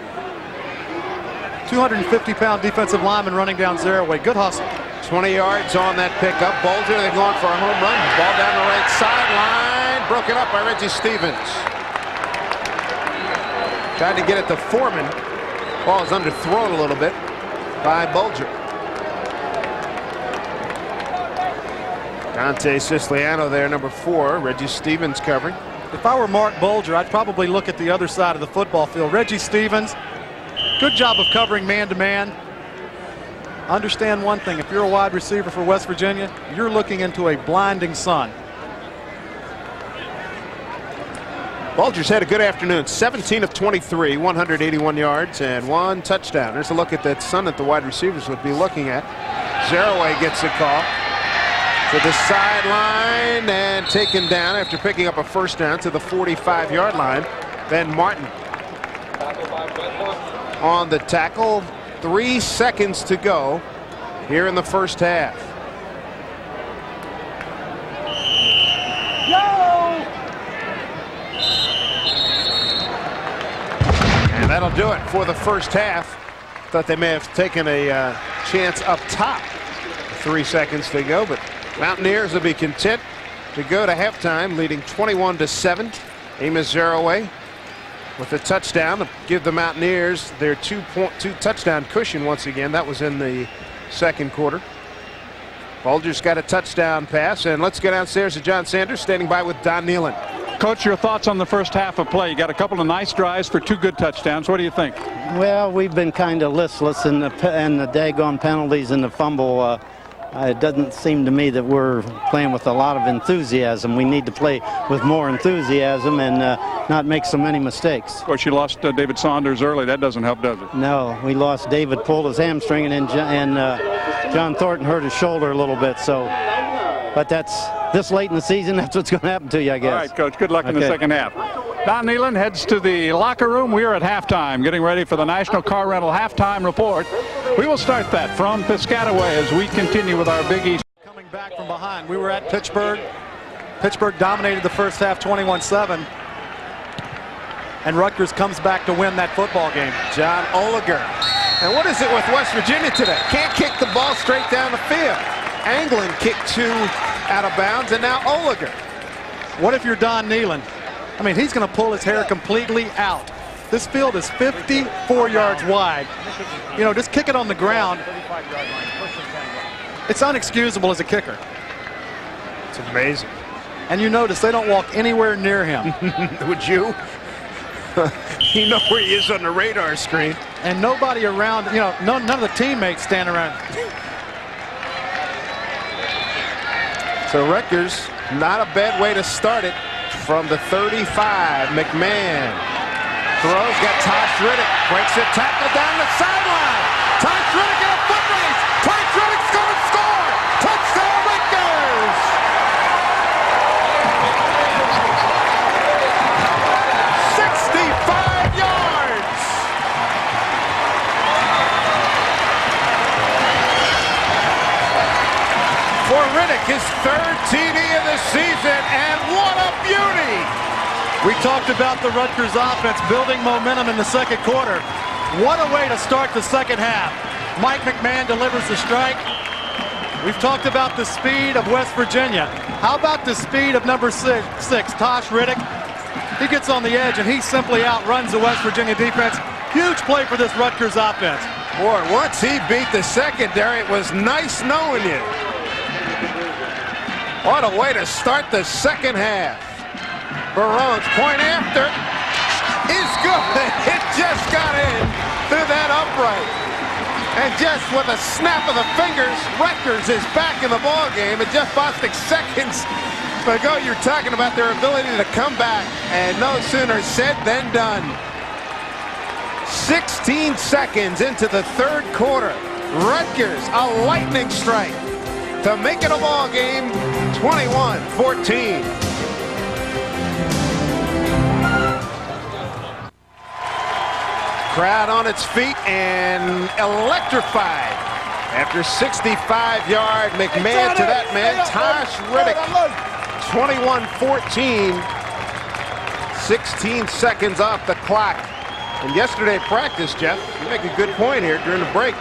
A: 250-pound defensive lineman running down Zeroaway. Good hustle.
B: 20 yards on that pickup. Bulger, they're going for a home run. Ball down the right sideline. Broken up by Reggie Stevens. Tried to get it to Foreman. Ball is underthrown a little bit by Bulger. Dante Siciliano there, number 4. Reggie Stevens covering.
A: If I were Mark Bulger, I'd probably look at the other side of the football field. Reggie Stevens, good job of covering man-to-man. Understand one thing, if you're a wide receiver for West Virginia, you're looking into a blinding sun.
B: Bulger's had a good afternoon. 17 of 23, 181 yards and 1 touchdown. There's a look at that sun that the wide receivers would be looking at. Zeroaway gets the call to the sideline and taken down after picking up a first down to the 45-yard line. Ben Martin on the tackle. 3 seconds to go here in the first half. And that'll do it for the first half. Thought they may have taken a chance up top. 3 seconds to go, but Mountaineers will be content to go to halftime, leading 21-7. Amos Zeroaway with a touchdown to give the Mountaineers their 2 touchdown cushion once again. That was in the second quarter. Bulger's got a touchdown pass, and let's go downstairs to John Sanders, standing by with Don Nealon.
F: Coach, your thoughts on the first half of play? You got a couple of nice drives for 2 good touchdowns. What do you think?
H: Well, we've been kind of listless in the daggone penalties and the fumble
E: It doesn't seem to me that we're playing with a lot of enthusiasm. We need to play with more enthusiasm and not make so many mistakes.
F: Of course, you lost David Saunders early. That doesn't help, does it?
E: No, we lost David, pulled his hamstring, and John Thornton hurt his shoulder a little bit. So, but that's this late in the season. That's what's going to happen to you, I guess.
F: All right, Coach. Good luck in the second half. Don Nealon heads to the locker room. We are at halftime, getting ready for the National Car Rental halftime report. We will start that from Piscataway as we continue with our Big East.
A: Coming back from behind, we were at Pittsburgh. Pittsburgh dominated the first half 21-7. And Rutgers comes back to win that football game.
B: John Oliger. And what is it with West Virginia today? Can't kick the ball straight down the field. Anglin kicked 2 out of bounds, and now Oliger.
A: What if you're Don Nealon? I mean, he's going to pull his hair completely out. This field is 54 yards wide. You know, just kick it on the ground. It's unexcusable as a kicker.
B: It's amazing.
A: And you notice they don't walk anywhere near him.
B: Would you? You know where he is on the radar screen.
A: And nobody around, you know, none of the teammates stand around.
B: So Rutgers, not a bad way to start it. From the 35, McMahon throws, got Tosh Riddick, breaks a tackle down the sideline. Tosh Riddick in a foot race. Tosh Riddick's going to score. Touchdown Rutgers. 65 yards. For Riddick, his 3rd TD of the season, and what a beauty!
A: We talked about the Rutgers offense building momentum in the second quarter. What a way to start the second half. Mike McMahon delivers the strike. We've talked about the speed of West Virginia. How about the speed of number 6, Tosh Riddick? He gets on the edge and he simply outruns the West Virginia defense. Huge play for this Rutgers offense.
B: Boy, once he beat the secondary, it was nice knowing you. What a way to start the second half. Barone's point after is good. It just got in through that upright. And just with a snap of the fingers, Rutgers is back in the ball game. And Jeff Bostic seconds ago, you're talking about their ability to come back. And no sooner said than done. 16 seconds into the third quarter. Rutgers, a lightning strike to make it a ball game, 21-14. Crowd on its feet and electrified. After 65-yard McMahon to that man, Tosh Riddick, 21-14, 16 seconds off the clock. And yesterday at practice, Jeff, you make a good point here during the break.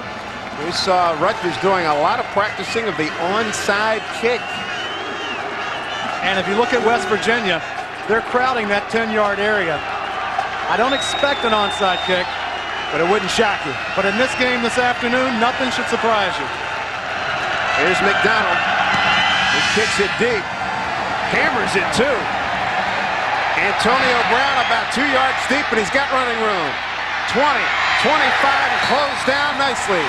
B: We saw Rutgers doing a lot of practicing of the onside kick.
A: And if you look at West Virginia, they're crowding that 10-yard area. I don't expect an onside kick,
B: But it wouldn't shock you.
A: but in this game this afternoon, nothing should surprise you.
B: Here's McDonald. He kicks it deep. Hammers it too. Antonio Brown about 2 yards deep, and he's got running room. 20, 25, and closed down nicely.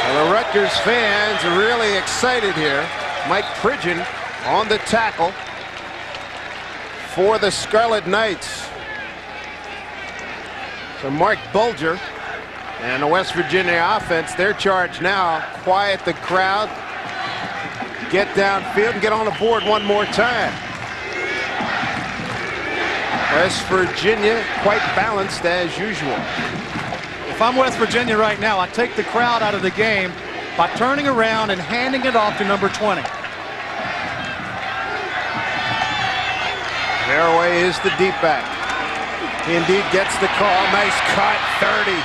B: Well, the Rutgers fans are really excited here. Mike Pridgeon on the tackle for the Scarlet Knights. So Mark Bulger and the West Virginia offense, their charge now, quiet the crowd, get downfield, and get on the board one more time. West Virginia quite balanced as usual.
A: If I'm West Virginia right now, I take the crowd out of the game by turning around and handing it off to number 20.
B: Fairway is the deep back. He indeed gets the call. Nice cut. 30,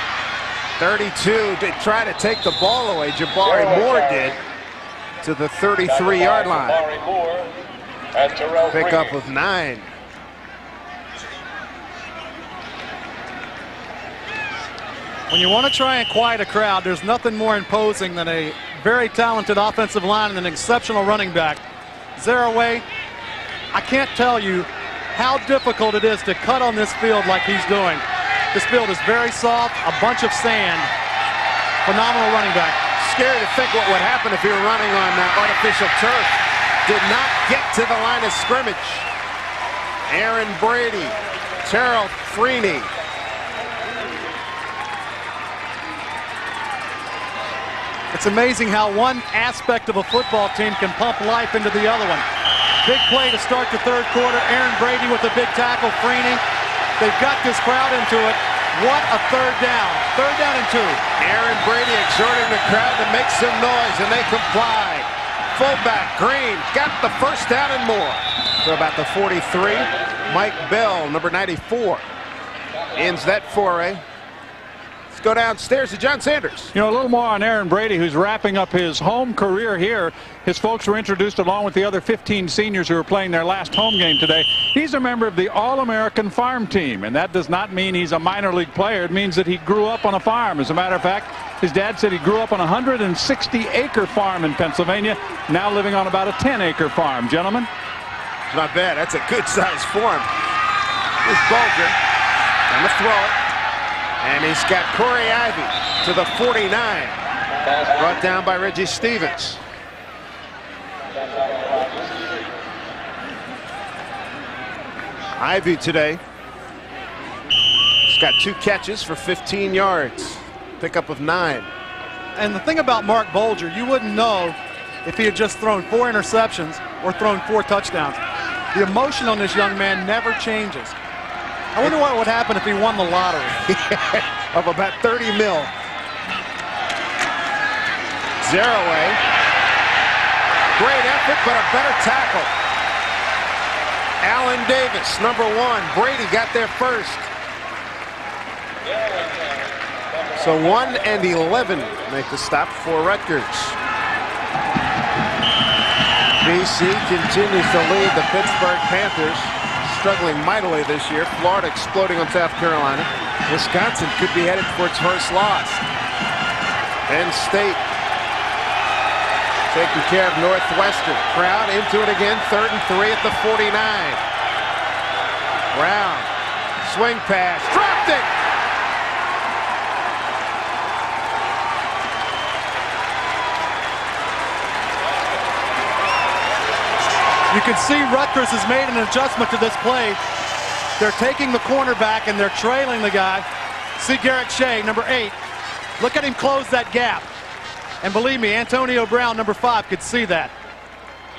B: 32 to try to take the ball away. Jabari Moore did to the 33-yard line.
C: Jabari Moore and Terrell
B: Pick up
C: Green.
B: with 9.
A: When you want to try and quiet a crowd, there's nothing more imposing than a very talented offensive line and an exceptional running back. Zaraway, I can't tell you how difficult it is to cut on this field like he's doing. This field is very soft, a bunch of sand. Phenomenal running back.
B: Scary to think what would happen if he were running on artificial turf. Did not get to the line of scrimmage. Aaron Brady, Terrell Freeney.
A: It's amazing how one aspect of a football team can pump life into the other one. Big play to start the third quarter. Aaron Brady with a big tackle. Freeney. They've got this crowd into it. What a third down. Third down and 2.
B: Aaron Brady exhorting the crowd to make some noise, and they comply. Fullback Green got the first down and more. So about the 43. Mike Bell, number 94, ends that foray. Let's go downstairs to John Sanders.
F: You know, a little more on Aaron Brady, who's wrapping up his home career here. His folks were introduced along with the other 15 seniors who are playing their last home game today. He's a member of the All-American Farm Team, and that does not mean he's a minor league player. It means that he grew up on a farm. As a matter of fact, his dad said he grew up on a 160-acre farm in Pennsylvania, now living on about a 10-acre farm. Gentlemen?
B: Not bad. That's a good-sized form. Here's Bulger. Going to throw it. And he's got Corey Ivy to the 49. Brought down by Reggie Stevens. Ivy today. He's got 2 catches for 15 yards. Pickup of 9.
A: And the thing about Mark Bulger, you wouldn't know if he had just thrown 4 interceptions or thrown 4 touchdowns. The emotion on this young man never changes. I wonder what would happen if he won the lottery.
B: Of about 30 mil. Zeraway. Great effort, but a better tackle. Allen Davis, number 1. Brady got there first. So 1 and 11 make the stop for Rutgers. BC continues to lead the Pittsburgh Panthers, struggling mightily this year. Florida exploding on South Carolina. Wisconsin could be headed for its first loss. Penn State taking care of Northwestern. Crowd into it again. 3rd and 3 at the 49. Brown, swing pass, dropped it.
A: You can see Rutgers has made an adjustment to this play. They're taking the cornerback and they're trailing the guy. See Garrett Shea, number 8. Look at him close that gap. And believe me, Antonio Brown, number 5, could see that.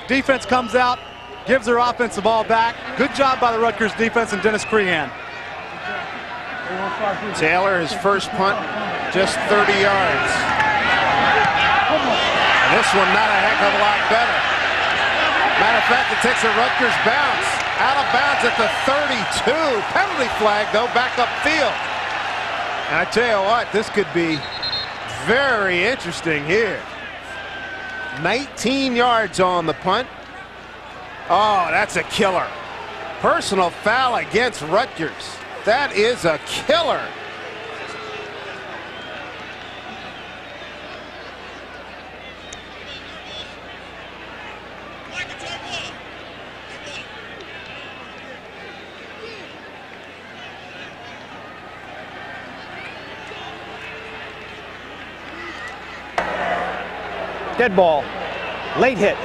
A: Defense comes out, gives their offense the ball back. Good job by the Rutgers defense and Dennis Crehan.
B: Taylor, his first punt, just 30 yards. And this one not a heck of a lot better. Matter of fact, it takes a Rutgers bounce. Out of bounds at the 32. Penalty flag, though, back upfield. And I tell you what, this could be very interesting here. 19 yards on the punt. Oh, that's a killer. Personal foul against Rutgers. That is a killer.
D: Dead ball. Late hit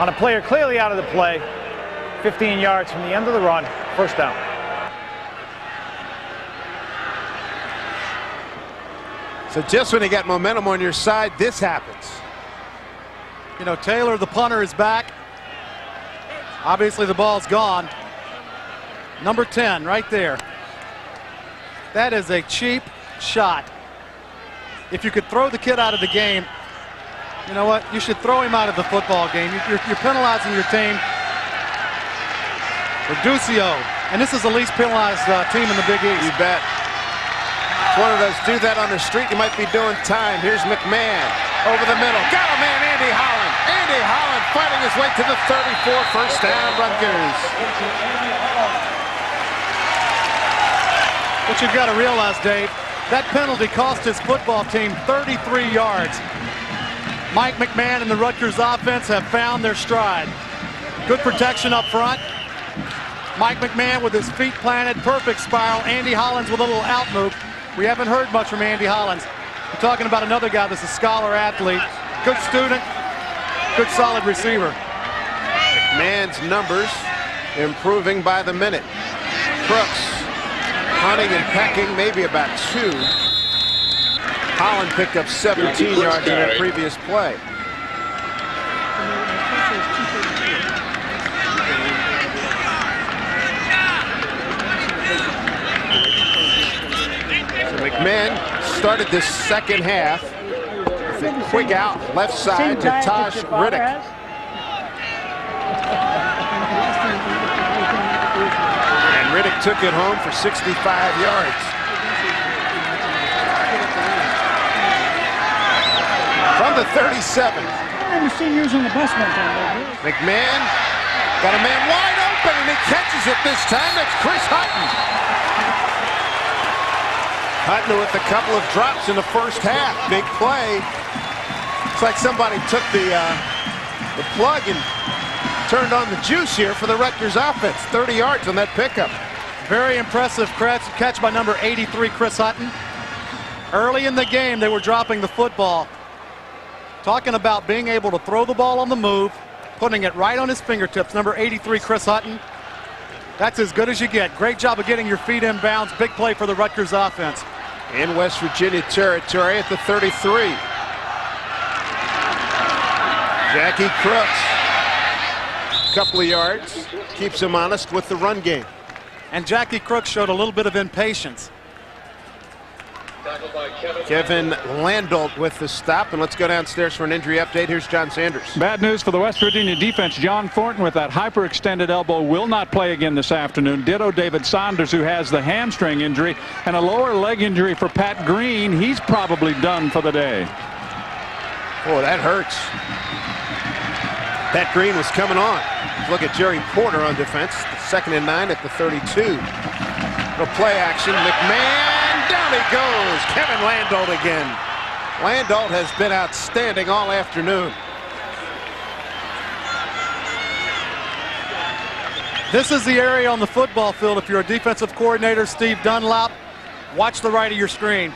D: on a player clearly out of the play. 15 yards from the end of the run. First down.
B: So just when you got momentum on your side, this happens.
A: You know, Taylor, the punter, is back. Obviously, the ball's gone. Number 10, right there. That is a cheap shot. If you could throw the kid out of the game, you know what? You should throw him out of the football game. You're penalizing your team. Reducio. And this is the least penalized team in the Big East.
B: You bet. It's one of those, do that on the street, you might be doing time. Here's McMahon over the middle. Got a man, Andy Holland. Andy Holland fighting his way to the 34. First down, Rutgers.
A: What you've got to realize, Dave, that penalty cost his football team 33 yards. Mike McMahon and the Rutgers offense have found their stride. Good protection up front. Mike McMahon with his feet planted, perfect spiral. Andy Hollins with a little out move. We haven't heard much from Andy Hollins. We're talking about another guy that's a scholar athlete, good student, good solid receiver.
B: McMahon's numbers improving by the minute. Crooks hunting and pecking, maybe about 2. Holland picked up 17 yards in that previous play. So McMahon started this second half with a quick out left side to Tosh Riddick. And Riddick took it home for 65 yards. From the 37. McMahon got a man wide open, and he catches it this time. That's Chris Hutton. Hutton with a couple of drops in the first half. Big play. It's like somebody took the plug and turned on the juice here for the Rutgers offense. 30 yards on that pickup.
A: Very impressive catch by number 83, Chris Hutton. Early in the game, they were dropping the football. Talking about being able to throw the ball on the move, putting it right on his fingertips. Number 83, Chris Hutton. That's as good as you get. Great job of getting your feet in bounds. Big play for the Rutgers offense.
B: In West Virginia territory at the 33. Jackie Crooks. Couple of yards. Keeps him honest with the run game.
A: And Jackie Crooks showed a little bit of impatience.
B: Kevin Landolt with the stop, and let's go downstairs for an injury update. Here's John Sanders.
F: Bad news for the West Virginia defense. John Thornton with that hyperextended elbow will not play again this afternoon. Ditto David Saunders, who has the hamstring injury, and a lower leg injury for Pat Green. He's probably done for the day.
B: Boy, that hurts. Pat Green was coming on. Look at Jerry Porter on defense. 2nd and 9 at the 32. No play action. McMahon. Down he goes. Kevin Landolt again. Landolt has been outstanding all afternoon.
A: This is the area on the football field. If you're a defensive coordinator, Steve Dunlap, watch the right of your screen.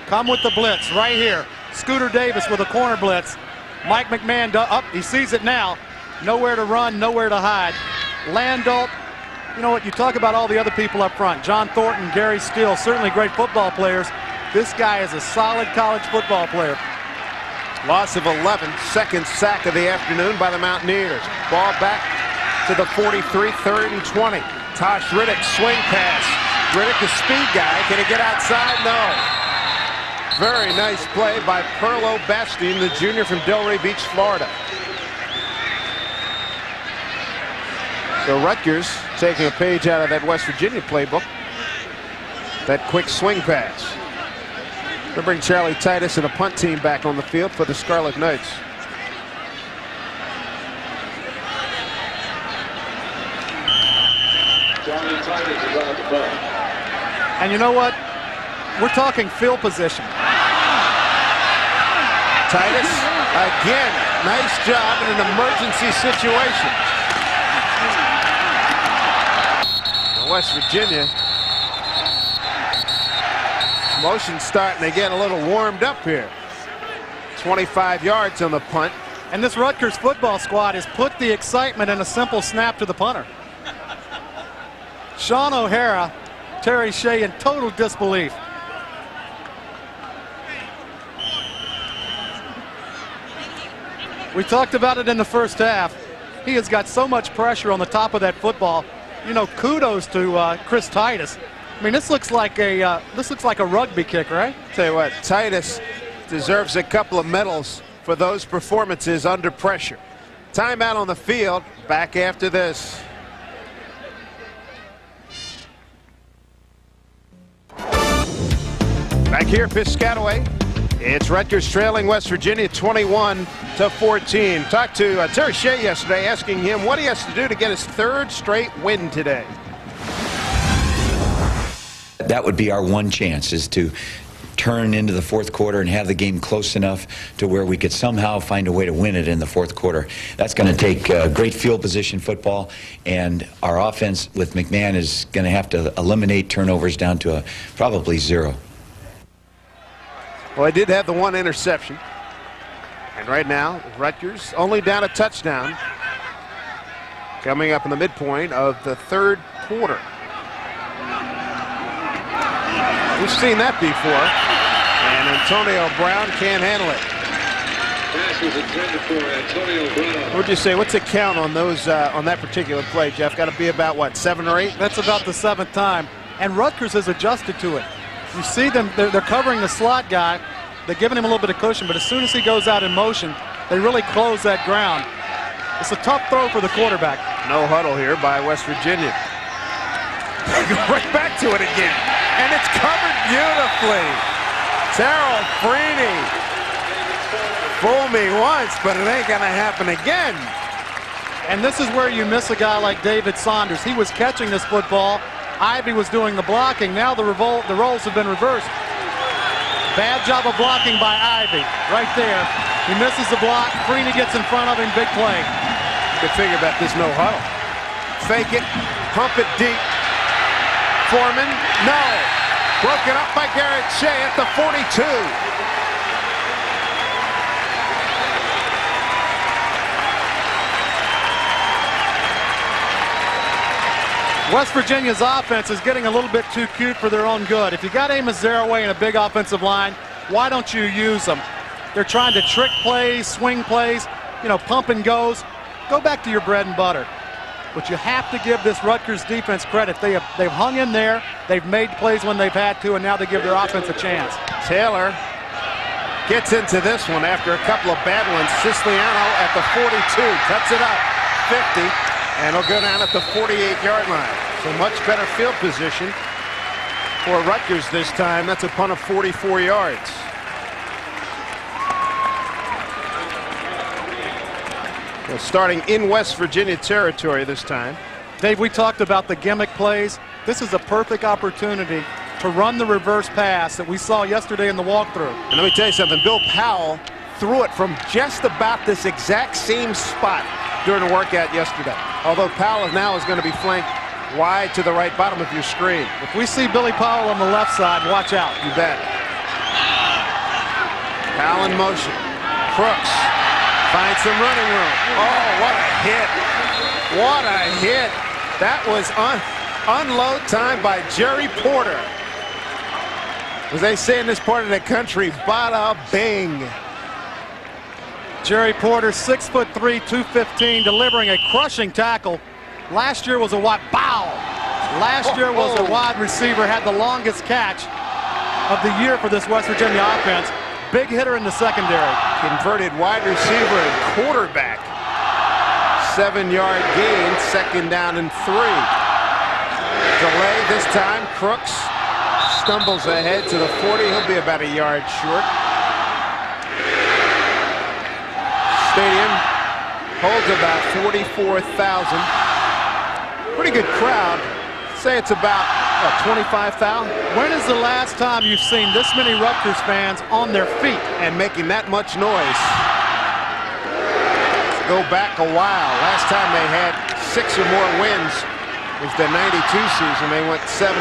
A: Come with the blitz right here. Scooter Davis with a corner blitz. Mike McMahon up. He sees it now. Nowhere to run, nowhere to hide. Landolt. You know what, you talk about all the other people up front. John Thornton, Gary Steele, certainly great football players. This guy is a solid college football player.
B: Loss of 11, second sack of the afternoon by the Mountaineers. Ball back to the 43, 3rd and 20. Tosh Riddick, swing pass. Riddick, the speed guy. Can he get outside? No. Very nice play by Perlo Bastien, the junior from Delray Beach, Florida. So Rutgers taking a page out of that West Virginia playbook. That quick swing pass. They'll bring Charlie Titus and a punt team back on the field for the Scarlet Knights.
A: And you know what? We're talking field position.
B: Titus, again, nice job in an emergency situation. West Virginia. Motion starting to get a little warmed up here. 25 yards on the punt.
A: And this Rutgers football squad has put the excitement in a simple snap to the punter. Sean O'Hara, Terry Shea in total disbelief. We talked about it in the first half. He has got so much pressure on the top of that football. You know, kudos to Chris Titus. I mean, this looks like a rugby kick, right?
B: Tell you what, Titus deserves a couple of medals for those performances under pressure. Timeout on the field. Back after this. Back here at Piscataway. It's Rutgers trailing West Virginia 21-14. Talked to Terry Shea yesterday, asking him what he has to do to get his 3rd straight win today.
H: That would be our one chance, is to turn into the 4th quarter and have the game close enough to where we could somehow find a way to win it in the 4th quarter. That's going to take great field position football, and our offense with McMahon is going to have to eliminate turnovers down to probably 0.
B: Well, they did have the one interception. And right now, Rutgers only down a touchdown. Coming up in the midpoint of the third quarter. We've seen that before. And Antonio Brown can't handle it.
C: Pass was intended for Antonio Brown.
B: What'd you say? What's the count on those on that particular play, Jeff? Got to be about what, 7 or 8?
A: That's about the 7th time. And Rutgers has adjusted to it. You see them, they're covering the slot guy. They're giving him a little bit of cushion, but as soon as he goes out in motion, they really close that ground. It's a tough throw for the quarterback.
B: No huddle here by West Virginia. Right back to it again. And it's covered beautifully. Terrell Freeney. Fool me once, but it ain't going to happen again.
A: And this is where you miss a guy like David Saunders. He was catching this football. Ivy was doing the blocking. Now the roles have been reversed. Bad job of blocking by Ivy. Right there. He misses the block. Freeney gets in front of him. Big play.
B: Good figure about this no huddle. Fake it. Pump it deep. Foreman. No. Broken up by Garrett Shea at the 42.
A: West Virginia's offense is getting a little bit too cute for their own good. If you got Amos Zaraway in a big offensive line, why don't you use them? They're trying to trick plays, swing plays, pump and goes. Go back to your bread and butter. But you have to give this Rutgers defense credit. They've hung in there. They've made plays when they've had to, and now they give their offense a chance.
B: Taylor gets into this one after a couple of bad ones. Siciliano at the 42, cuts it up, 50. And he'll go down at the 48-yard line. So much better field position for Rutgers this time. That's a punt of 44 yards. Well, starting in West Virginia territory this time.
A: Dave, we talked about the gimmick plays. This is a perfect opportunity to run the reverse pass that we saw yesterday in the walkthrough.
B: And let me tell you something. Bill Powell threw it from just about this exact same spot during the workout yesterday. Although Powell now is going to be flanked wide to the right bottom of your screen.
A: If we see Billy Powell on the left side, watch out.
B: You bet. Powell in motion. Crooks finds some running room. Oh, what a hit. What a hit. That was unload time by Jerry Porter. As they say in this part of the country, bada bing.
A: Jerry Porter, 6'3", 215, delivering a crushing tackle. Last year was a wide wide receiver, had the longest catch of the year for this West Virginia offense. Big hitter in the secondary.
B: Converted wide receiver and quarterback. 7-yard gain, 2nd down and 3. Delay this time. Crooks stumbles ahead to the 40. He'll be about a yard short. Stadium holds about 44,000. Pretty good crowd. Say it's about 25,000.
A: When is the last time you've seen this many Rutgers fans on their feet
B: and making that much noise? Let's go back a while. Last time they had 6 or more wins was the 92 season. They went 7-4.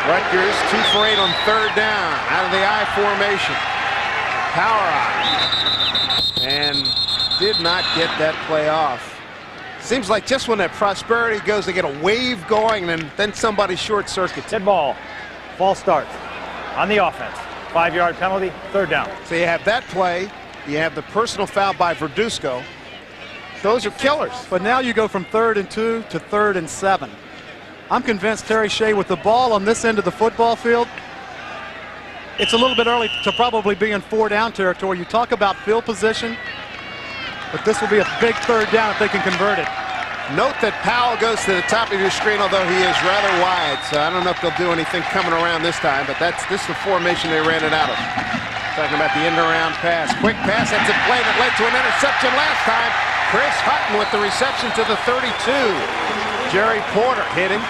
B: Rutgers 2 for 8 on 3rd down out of the I formation. Power eye, and did not get that play off. Seems like just when that prosperity goes, they get a wave going, and then somebody short circuits.
D: Dead ball. False start on the offense. 5-yard penalty, 3rd down.
B: So you have that play. You have the personal foul by Verduzco. Those are killers.
A: But now you go from 3rd and 2 to 3rd and 7. I'm convinced Terry Shea, with the ball on this end of the football field, it's a little bit early to probably be in 4-down territory. You talk about field position, but this will be a big 3rd down if they can convert it.
B: Note that Powell goes to the top of your screen, although he is rather wide, so I don't know if they'll do anything coming around this time, but this is the formation they ran it out of. Talking about the end-around pass. Quick pass, that's a play that led to an interception last time. Chris Hutton with the reception to the 32. Jerry Porter hitting.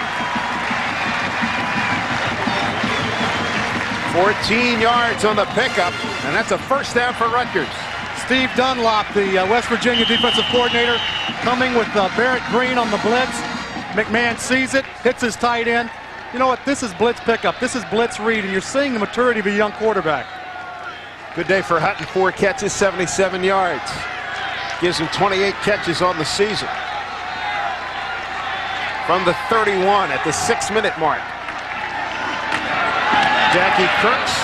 B: 14 yards on the pickup, and that's a 1st down for Rutgers.
A: Steve Dunlop, the West Virginia defensive coordinator, coming with Barrett Green on the blitz. McMahon sees it, hits his tight end, You know what? This is blitz pickup. This is blitz read, and you're seeing the maturity of a young quarterback.
B: Good day for Hutton. 4 catches, 77 yards. Gives him 28 catches on the season. From the 31 at the 6-minute mark. Jackie Crooks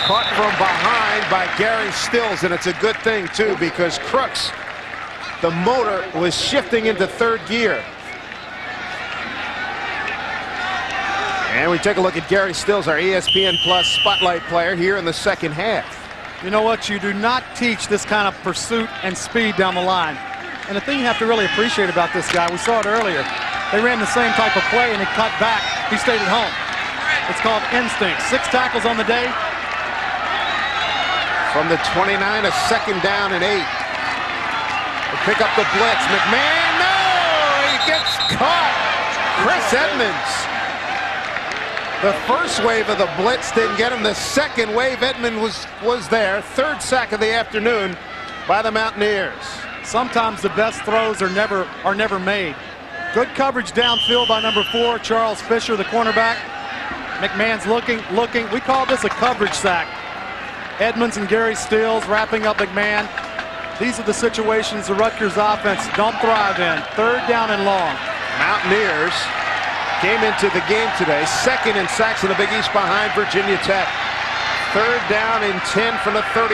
B: caught from behind by Gary Stills, and it's a good thing too, because Crooks, the motor was shifting into third gear. And we take a look at Gary Stills, our ESPN Plus Spotlight player, here in the second half.
A: You know what? You do not teach this kind of pursuit and speed down the line. And the thing you have to really appreciate about this guy, we saw it earlier. They ran the same type of play and he cut back. He stayed at home. It's called instinct. 6 tackles on the day.
B: From the 29, a second down and 8. They pick up the blitz. McMahon, no! He gets caught. Chris Edmonds. The first wave of the blitz didn't get him. The second wave, Edmonds was there. 3rd sack of the afternoon by the Mountaineers. Sometimes the best throws are never made. Good coverage downfield by number 4, Charles Fisher, the cornerback. McMahon's looking. We call this a coverage sack. Edmonds and Gary Stills wrapping up McMahon. These are the situations the Rutgers offense don't thrive in. 3rd down and long. Mountaineers came into the game today 2nd in sacks in the Big East behind Virginia Tech. 3rd down and 10 from the 31.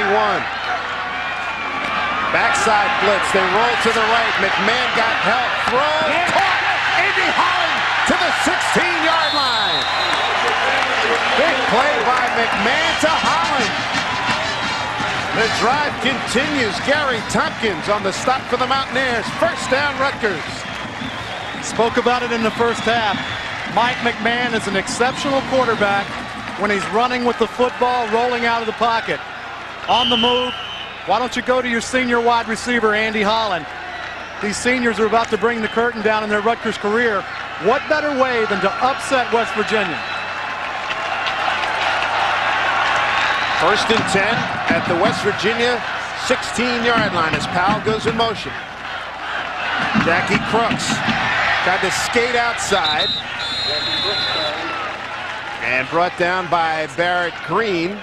B: Backside blitz. They roll to the right. McMahon got help. Throw. Caught. Andy Holland to the 16-yard line. Big play by McMahon to Holland. The drive continues. Gary Tompkins on the stop for the Mountaineers. 1st down, Rutgers. Spoke about it in the first half. Mike McMahon is an exceptional quarterback when he's running with the football, rolling out of the pocket. On the move. Why don't you go to your senior wide receiver, Andy Holland? These seniors are about to bring the curtain down in their Rutgers career. What better way than to upset West Virginia? 1st and 10 at the West Virginia 16-yard line as Powell goes in motion. Jackie Crooks tried to skate outside and brought down by Barrett Green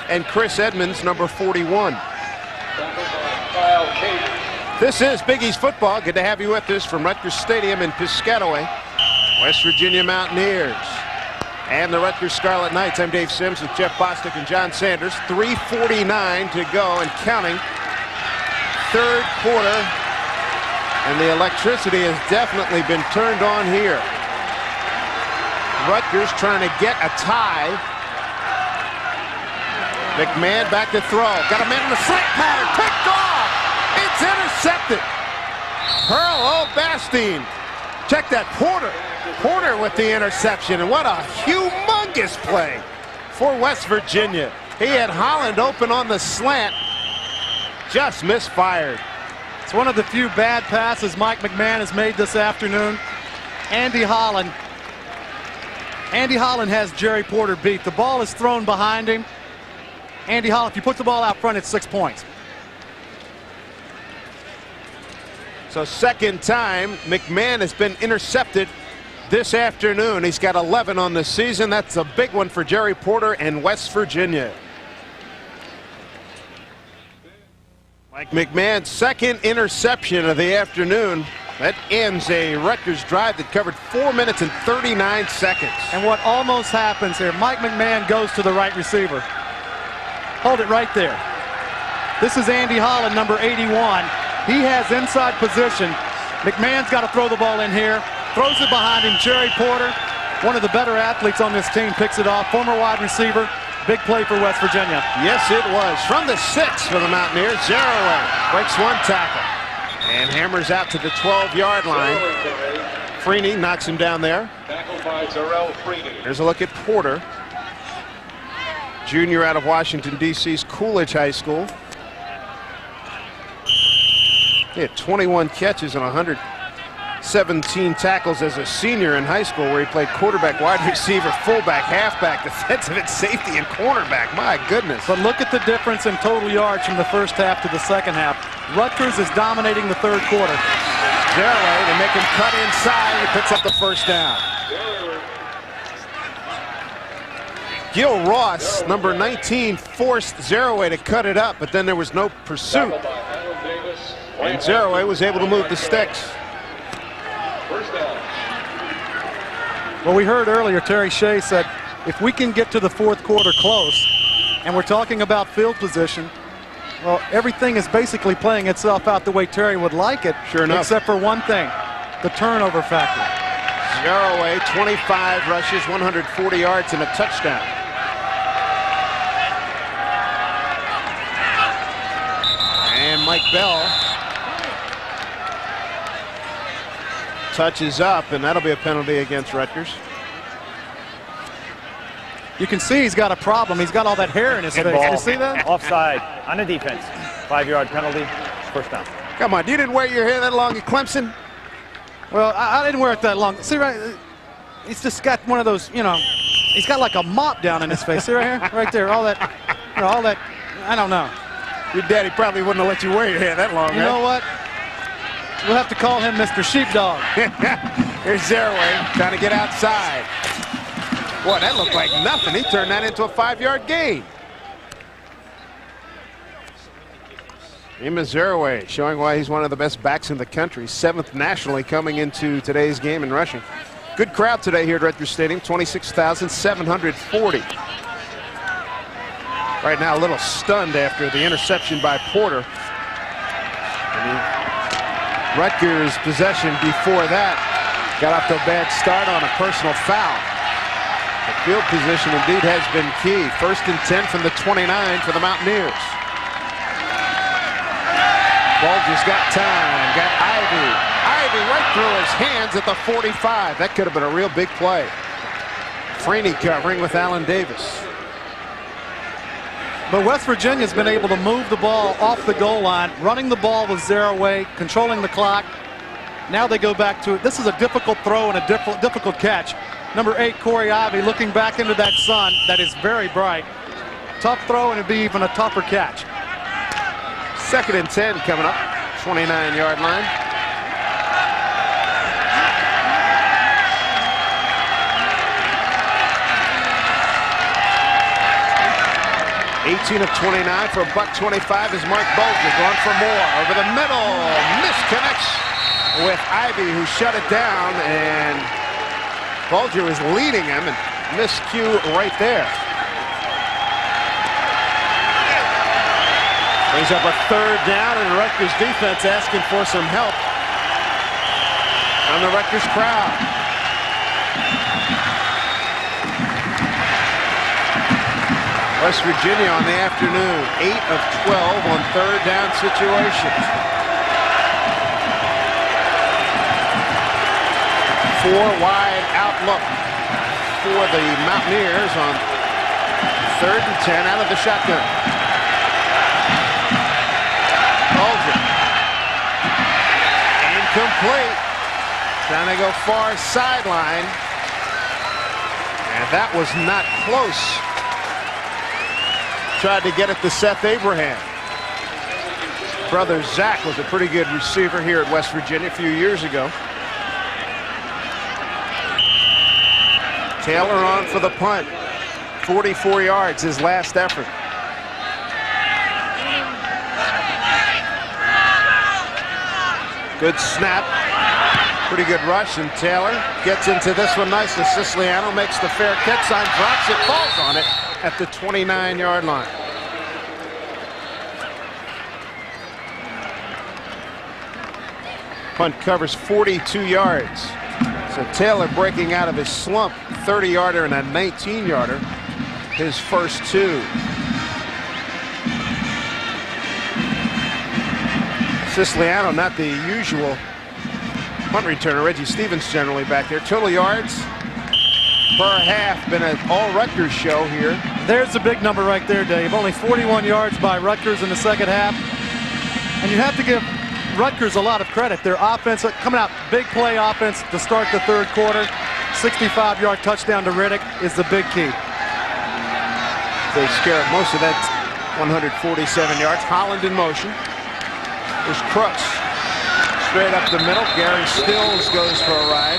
B: and Chris Edmonds, number 41. This is Big East football. Good to have you with us from Rutgers Stadium in Piscataway. West Virginia Mountaineers and the Rutgers Scarlet Knights. I'm Dave Sims with Jeff Bostic and John Sanders. 3:49 to go and counting. 3rd quarter. And the electricity has definitely been turned on here. Rutgers trying to get a tie. McMahon back to throw. Got a man in the slant pattern. Picked off. It's intercepted. Pearl O'Bastine. Check that. Porter with the interception. And what a humongous play for West Virginia. He had Holland open on the slant. Just misfired. It's one of the few bad passes Mike McMahon has made this afternoon. Andy Holland has Jerry Porter beat. The ball is thrown behind him. Andy Holland, if you put the ball out front, it's 6 points. So 2nd time, McMahon has been intercepted this afternoon. He's got 11 on the season. That's a big one for Jerry Porter and West Virginia. Mike McMahon's 2nd interception of the afternoon. That ends a Rutgers drive that covered 4 minutes and 39 seconds. And what almost happens here, Mike McMahon goes to the right receiver. Hold it right there. This is Andy Holland, number 81. He has inside position. McMahon's got to throw the ball in here. Throws it behind him. Jerry Porter, one of the better athletes on this team, picks it off. Former wide receiver. Big play for West Virginia. Yes, it was. From the 6 for the Mountaineers. Zeroaway breaks 1 tackle and hammers out to the 12-yard line. Freeney knocks him down there. Here's a look at Porter, junior out of Washington, D.C.'s Coolidge High School. He had 21 catches and 117 tackles as a senior in high school, where he played quarterback, wide receiver, fullback, halfback, defensive and safety, and cornerback. My goodness. But look at the difference in total yards from the first half to the second half. Rutgers is dominating the 3rd quarter. Zeroaway, they make him cut inside. He picks up the 1st down. Gil Ross, number 19, forced Zeraway to cut it up, but then there was no pursuit. And Zeraway was able to move the sticks.
A: Well, we heard earlier Terry Shea said if we can get to the fourth quarter close, and we're talking about field position, well, everything is basically playing itself out the way Terry would like it.
B: Sure enough.
A: Except for one thing, the turnover factor.
B: Zeraway, 25 rushes, 140 yards, and a touchdown. And Mike Bell touches up, and that'll be a penalty against Rutgers.
A: You can see he's got a problem. He's got all that hair in his face.
D: Ball.
A: You see that?
D: Offside on the defense. 5-yard penalty. First down.
B: Come on, you didn't wear your hair that long at Clemson?
A: Well, I didn't wear it that long. See, right? He's just got one of those, you know, he's got like a mop down in his face. See right here? Right there. All that, you know, all that, I don't know.
B: Your daddy probably wouldn't have let you wear your hair that long,
A: You know what? We'll have to call him Mr. Sheepdog.
B: Here's Zeraway trying to get outside. Boy, that looked like nothing. He turned that into a 5-yard gain. Zeraway showing why he's one of the best backs in the country. 7th nationally coming into today's game in rushing. Good crowd today here at Rutgers Stadium, 26,740. Right now a little stunned after the interception by Porter. Rutgers possession before that got off to a bad start on a personal foul. The field position indeed has been key. 1st and 10 from the 29 for the Mountaineers. Bulger's got time, got Ivy. Ivy right through his hands at the 45. That could have been a real big play. Freeney covering with Allen Davis.
A: But West Virginia's been able to move the ball off the goal line, running the ball with Zeraway, controlling the clock. Now they go back to it. This is a difficult throw and a difficult catch. Number 8, Corey Ivy, looking back into that sun that is very bright. Tough throw, and it'd be even a tougher catch.
B: 2nd and 10 coming up, 29-yard line. (18 of 29 for $125) is Mark Bulger, going for more over the middle. Misconnects with Ivy, who shut it down, and Bulger was leading him and miscue right there. Brings up a 3rd down, and Rutgers defense asking for some help from the Rutgers crowd. West Virginia on the afternoon, 8 of 12 on 3rd down situations. 4 wide outlook for the Mountaineers on 3rd and 10 out of the shotgun. Bulger. Incomplete. Trying to go far sideline. And that was not close. Tried to get it to Seth Abraham. Brother Zach was a pretty good receiver here at West Virginia a few years ago. Taylor on for the punt. 44 yards, his last effort. Good snap. Pretty good rush, and Taylor gets into this one nicely. Siciliano makes the fair catch sign, drops it, falls on it at the 29-yard line. Punt covers 42 yards. So Taylor breaking out of his slump, 30-yarder and a 19-yarder, his first 2. Siciliano, not the usual punt returner. Reggie Stevens generally back there. Total yards per half, been an all-Rutgers show here.
A: There's the big number right there, Dave. Only 41 yards by Rutgers in the second half. And you have to give Rutgers a lot of credit. Their offense coming out, big play offense to start the 3rd quarter. 65-yard touchdown to Riddick is the big key.
B: They scare up most of that 147 yards. Holland in motion. There's Crooks. Straight up the middle. Gary Stills goes for a ride.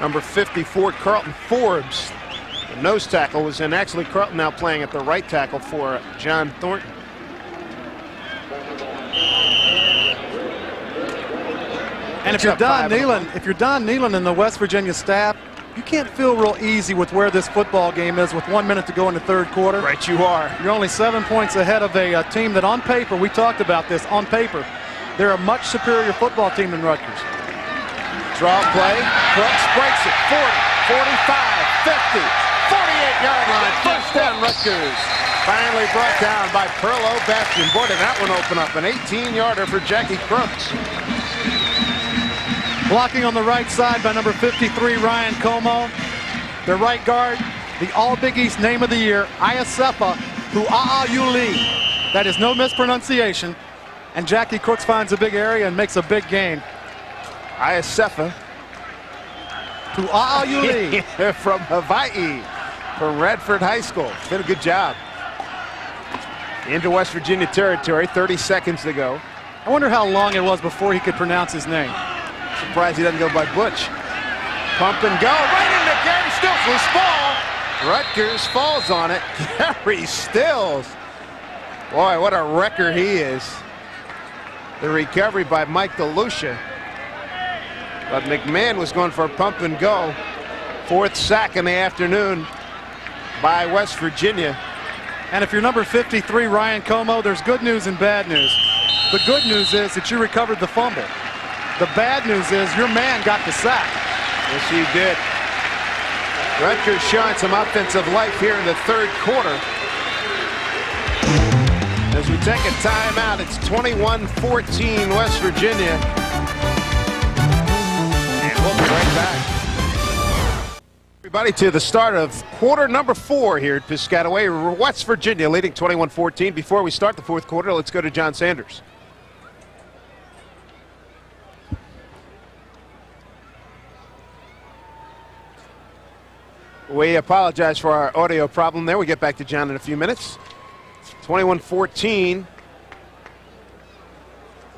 B: Number 54, Carlton Forbes. The nose tackle was in. Actually, Carlton now playing at the right tackle for John Thornton.
A: And if you're Don Nealon and the West Virginia staff, you can't feel real easy with where this football game is with 1 minute to go in the third quarter.
B: Right, you are.
A: You're only 7 points ahead of a team that on paper, we talked about this, on paper, they're a much superior football team than Rutgers.
B: Draw play. Crooks breaks it. 40, 45, 50, 48-yard line. First down, Rutgers. Finally brought down by Perlo Bastion. Boy, did that one open up. An 18-yarder for Jackie Crooks.
A: Blocking on the right side by number 53, Ryan Como. Their right guard, the All-Big East name of the year, Iasefa Hua'auli. That is no mispronunciation. And Jackie Crooks finds a big area and makes a big gain.
B: Iasefa
A: Hua'auli
B: from Hawaii, from Radford High School. Did a good job. Into West Virginia territory, 30 seconds to go.
A: I wonder how long it was before he could pronounce his name.
B: Surprised he doesn't go by Butch. Pump and go. Right into Gary Stills. Loose ball. Rutgers falls on it. Gary Stills. Boy, what a wrecker he is. The recovery by Mike DeLucia. But McMahon was going for a pump and go. Fourth sack in the afternoon by West Virginia.
A: And if you're number 53, Ryan Como, there's good news and bad news. The good news is that you recovered the fumble. The bad news is your man got the sack.
B: Yes, he did. Rutgers showing some offensive life here in the third quarter. As we take a timeout, it's 21-14 West Virginia. And we'll be right back. Everybody to the start of quarter number 4 here at Piscataway. West Virginia leading 21-14. Before we start the fourth quarter, let's go to John Sanders. We apologize for our audio problem there. We get back to John in a few minutes. 21-14.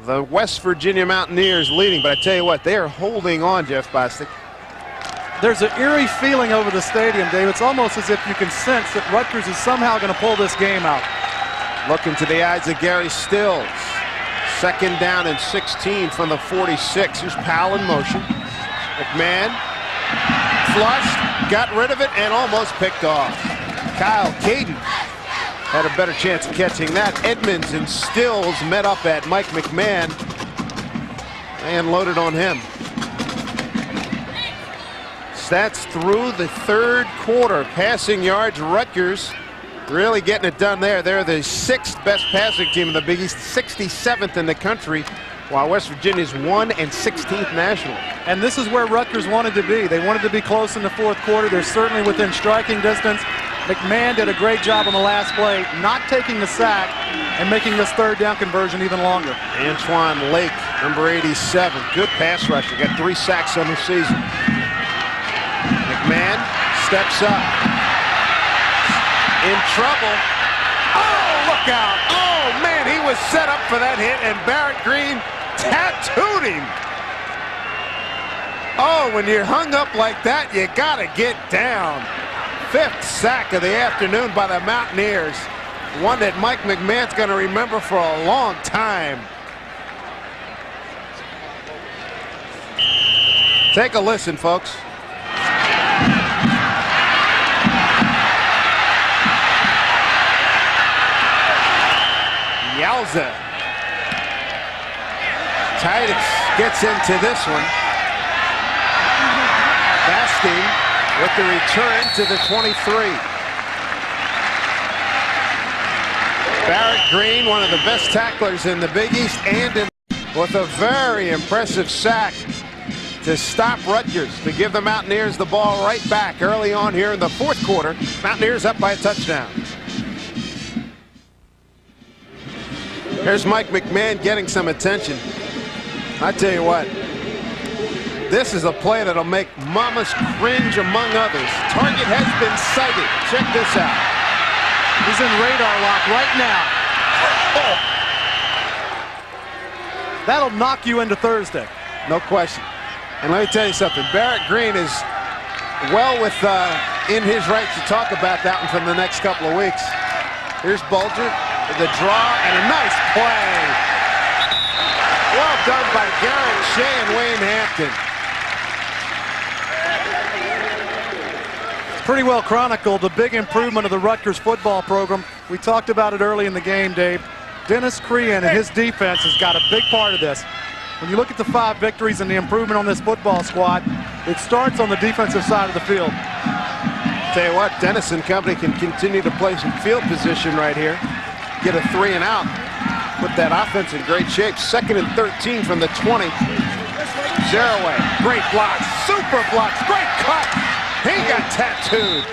B: The West Virginia Mountaineers leading, but I tell you what, they are holding on, Jeff Bostic.
A: There's an eerie feeling over the stadium, Dave. It's almost as if you can sense that Rutgers is somehow going to pull this game out.
B: Look into the eyes of Gary Stills. Second down and 16 from the 46. Here's Powell in motion. McMahon flushed, got rid of it, and almost picked off. Kyle Caden had a better chance of catching that. Edmonds and Stills met up at Mike McMahon and loaded on him. Stats through the third quarter. Passing yards, Rutgers really getting it done there. They're the 6th best passing team in the Big East, 67th in the country, while West Virginia's 1 and 16th nationally.
A: And this is where Rutgers wanted to be. They wanted to be close in the fourth quarter. They're certainly within striking distance. McMahon did a great job on the last play, not taking the sack and making this third down conversion even longer.
B: Antoine Lake, number 87, good pass rusher, got 3 sacks on the season. McMahon steps up. In trouble. Oh, look out. Oh, man, he was set up for that hit, and Barrett Green tattooed him. Oh, when you're hung up like that, you got to get down. 5th sack of the afternoon by the Mountaineers. One that Mike McMahon's going to remember for a long time. Take a listen, folks. Yowza. Titus gets into this one. Basting with the return to the 23. Barrett Green, one of the best tacklers in the Big East, and with a very impressive sack to stop Rutgers, to give the Mountaineers the ball right back early on here in the fourth quarter. Mountaineers up by a touchdown. Here's Mike McMahon getting some attention. I tell you what, this is a play that'll make mamas cringe among others. Target has been sighted. Check this out.
A: He's in radar lock right now. Oh. That'll knock you into Thursday.
B: No question. And let me tell you something, Barrett Green is well in his right to talk about that one for the next couple of weeks. Here's Bulger with the draw and a nice play. Well done by Garrett Shea and Wayne Hampton.
A: Pretty well chronicled the big improvement of the Rutgers football program. We talked about it early in the game, Dave. Dennis Crean and his defense has got a big part of this. When you look at the 5 victories and the improvement on this football squad, it starts on the defensive side of the field.
B: Tell you what, Dennis and company can continue to play some field position right here. Get a 3 and out. Put that offense in great shape. 2nd and 13 from the 20. Zeraway, great blocks, super blocks, great cut. He got tattooed.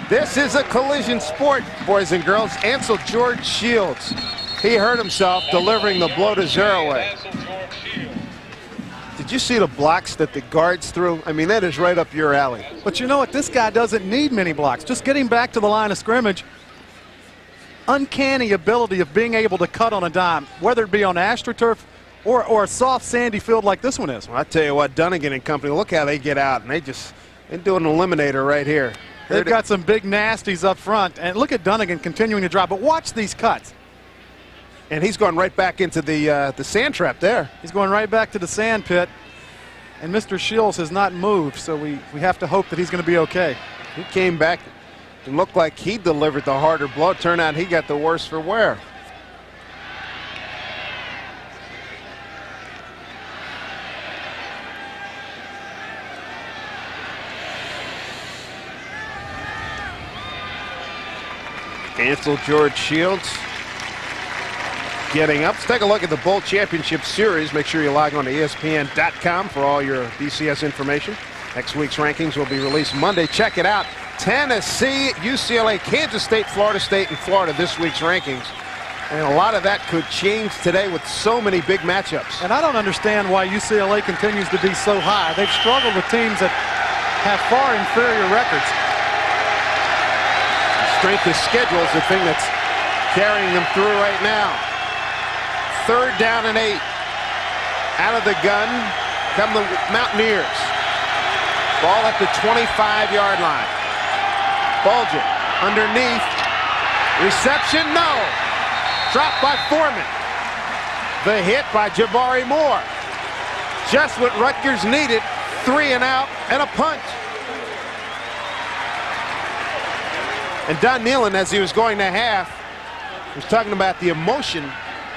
B: This is a collision sport, boys and girls. Ansel George Shields. He hurt himself delivering the blow to Zeraway. Did you see the blocks that the guards threw? I mean, that is right up your alley.
A: But you know what? This guy doesn't need many blocks. Just getting back to the line of scrimmage. Uncanny ability of being able to cut on a dime, whether it be on AstroTurf or a soft sandy field like this one is.
B: Well, I tell you what, Dunnigan and company, look how they get out, and they do an eliminator right here.
A: They've got some big nasties up front, and look at Dunnigan continuing to drive. But watch these cuts.
B: And he's going right back into the sand trap there.
A: He's going right back to the sand pit, and Mr. Shields has not moved, so we have to hope that he's going to be okay.
B: He came back and looked like he delivered the harder blow. It turned out he got the worse for wear. Ansel George Shields getting up. Let's take a look at the Bowl Championship Series. Make sure you log on to ESPN.com for all your BCS information. Next week's rankings will be released Monday. Check it out. Tennessee, UCLA, Kansas State, Florida State, and Florida, this week's rankings. And a lot of that could change today with so many big matchups.
A: And I don't understand why UCLA continues to be so high. They've struggled with teams that have far inferior records.
B: Strength of schedule is the thing that's carrying them through right now. 3rd down and 8. Out of the gun come the Mountaineers. Ball at the 25-yard line. Bulger underneath. Reception, no. Dropped by Foreman. The hit by Jabari Moore. Just what Rutgers needed. 3 and out and a punt. And Don Nealon, as he was going to half, was talking about the emotion.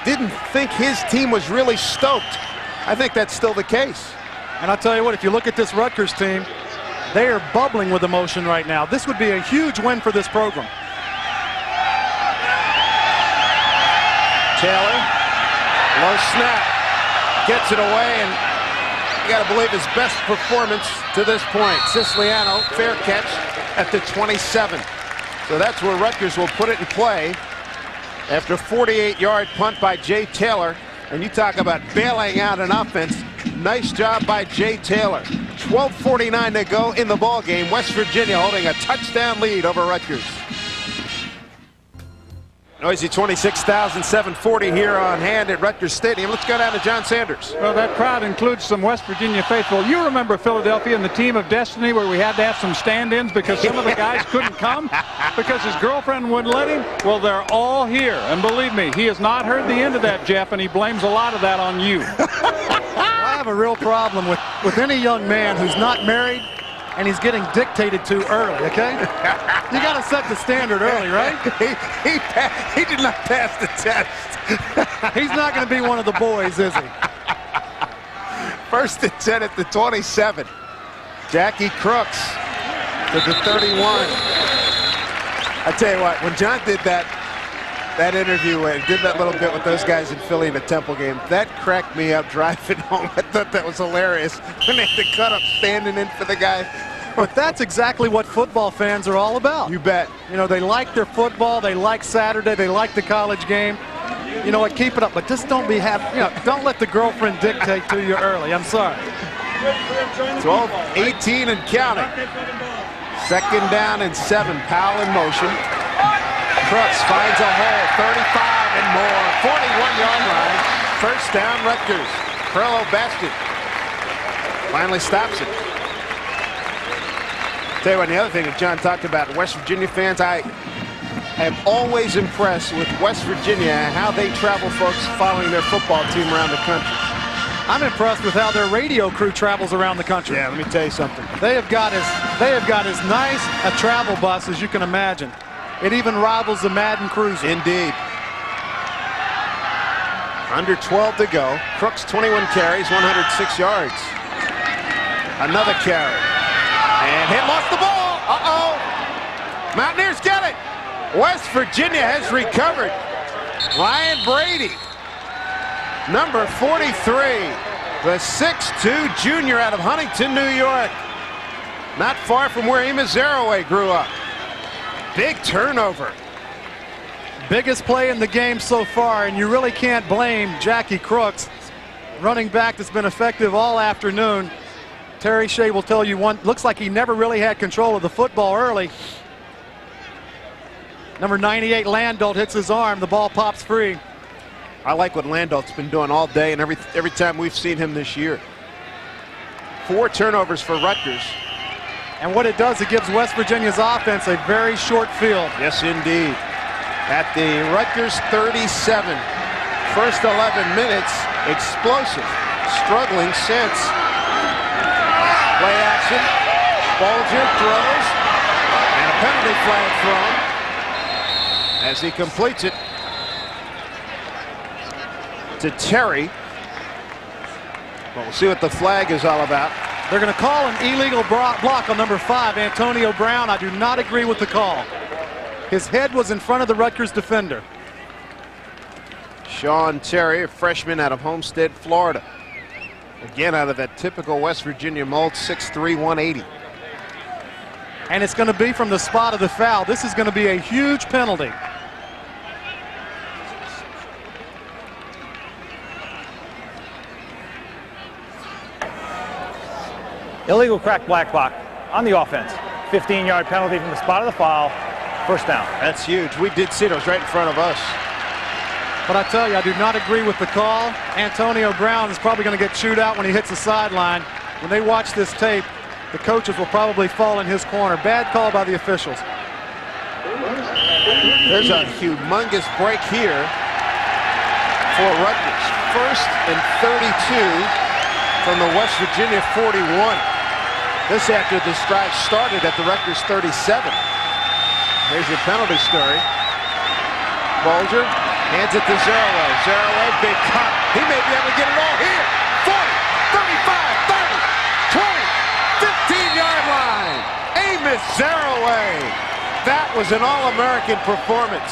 B: Didn't think his team was really stoked. I think that's still the case.
A: And I'll tell you what, if you look at this Rutgers team, they are bubbling with emotion right now. This would be a huge win for this program.
B: Taylor, low snap, gets it away, and you got to believe his best performance to this point. Siciliano, fair catch at the 27. So that's where Rutgers will put it in play after a 48-yard punt by Jay Taylor. And you talk about bailing out an offense. Nice job by Jay Taylor. 12:49 to go in the ball game. West Virginia holding a touchdown lead over Rutgers. Noisy 26,740 here on hand at Rutgers Stadium. Let's go down to John Sanders.
F: Well, that crowd includes some West Virginia faithful. You remember Philadelphia and the team of destiny where we had to have some stand-ins because some of the guys couldn't come because his girlfriend wouldn't let him? Well, they're all here. And believe me, he has not heard the end of that, Jeff, and he blames a lot of that on you.
A: I have a real problem with any young man who's not married and he's getting dictated to early, okay? You got to set the standard early, right?
B: He did not pass the test.
A: He's not going to be one of the boys, is he?
B: 1st and 10 at the 27. Jackie Crooks to the 31. I tell you what, when John did that interview and did that little bit with those guys in Philly in the Temple game, that cracked me up driving home. I thought that was hilarious when they had to cut up standing in for the guy.
A: But that's exactly what football fans are all about.
B: You bet.
A: You know, they like their football, they like Saturday, they like the college game. You know what, keep it up, but just don't don't let the girlfriend dictate to you early. I'm sorry.
B: 12-18 and counting. 2nd down and 7. Powell in motion. Crooks finds a hole, 35 and more, 41-yard line. 1st down, Rutgers. Perlo Bastion. Finally stops it. Tell you what, the other thing that John talked about, West Virginia fans, I am always impressed with West Virginia and how they travel, folks, following their football team around the country.
A: I'm impressed with how their radio crew travels around the country.
B: Yeah, let me tell you something.
A: They have got as nice a travel bus as you can imagine. It even rivals the Madden Cruiser.
B: Indeed. Under 12 to go. Crooks 21 carries, 106 yards. Another carry. And hit, lost the ball. Uh-oh. Mountaineers get it. West Virginia has recovered. Ryan Brady, number 43, the 6'2 junior out of Huntington, New York. Not far from where Amos Zaraway grew up. Big turnover.
A: Biggest play in the game so far, and you really can't blame Jackie Crooks, running back that's been effective all afternoon. Terry Shea will tell you looks like he never really had control of the football early. Number 98 Landolt hits his arm, the ball pops free.
B: I like what Landolt's been doing all day and every time we've seen him this year. 4 turnovers for Rutgers.
A: And what it does, it gives West Virginia's offense a very short field.
B: Yes, indeed. At the Rutgers 37. First 11 minutes, explosive. Struggling since. Play action. Bolger throws. And a penalty flag thrown as he completes it to Terry. Well, we'll see what the flag is all about.
A: They're going to call an illegal block on number 5, Antonio Brown. I do not agree with the call. His head was in front of the Rutgers defender.
B: Sean Terry, a freshman out of Homestead, Florida. Again, out of that typical West Virginia mold, 6'3", 180.
A: And it's going to be from the spot of the foul. This is going to be a huge penalty.
D: Illegal crack black block on the offense. 15-yard penalty from the spot of the foul. First down.
B: That's huge. We did see those right in front of us.
A: But I tell you, I do not agree with the call. Antonio Brown is probably going to get chewed out when he hits the sideline. When they watch this tape, the coaches will probably fall in his corner. Bad call by the officials.
B: There's a humongous break here for Rutgers. First and 32 from the West Virginia 41. This after this drive started at the Rutgers 37. Here's your penalty story. Bolger hands it to Zaraway. Zaraway, big cut. He may be able to get it all here. 40, 35, 30, 20, 15-yard line. Amos Zaraway. That was an All-American performance.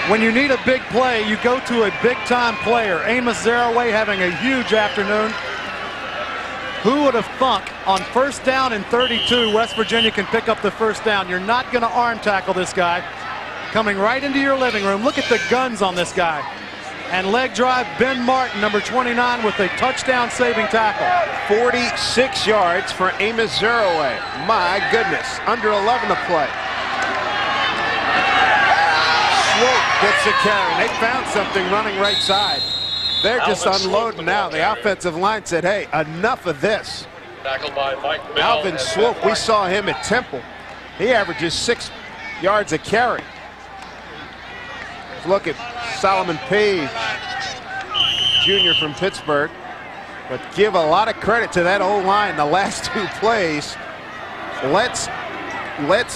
A: When you need a big play, you go to a big-time player. Amos Zaraway having a huge afternoon. Who would have thunk on first down and 32, West Virginia can pick up the first down. You're not going to arm tackle this guy. Coming right into your living room. Look at the guns on this guy. And leg drive, Ben Martin, number 29, with a touchdown-saving tackle.
B: 46 yards for Amos Zaraway. My goodness, under 11 to play. Swope gets a carry. They found something running right side. They're just unloading now. The offensive line said, hey, enough of this.
C: Tackled by Mike Bell.
B: Alvin Swope, we saw him at Temple. He averages 6 yards a carry. Let's look at Solomon Page, junior from Pittsburgh. But give a lot of credit to that O-line the last 2 plays. Let's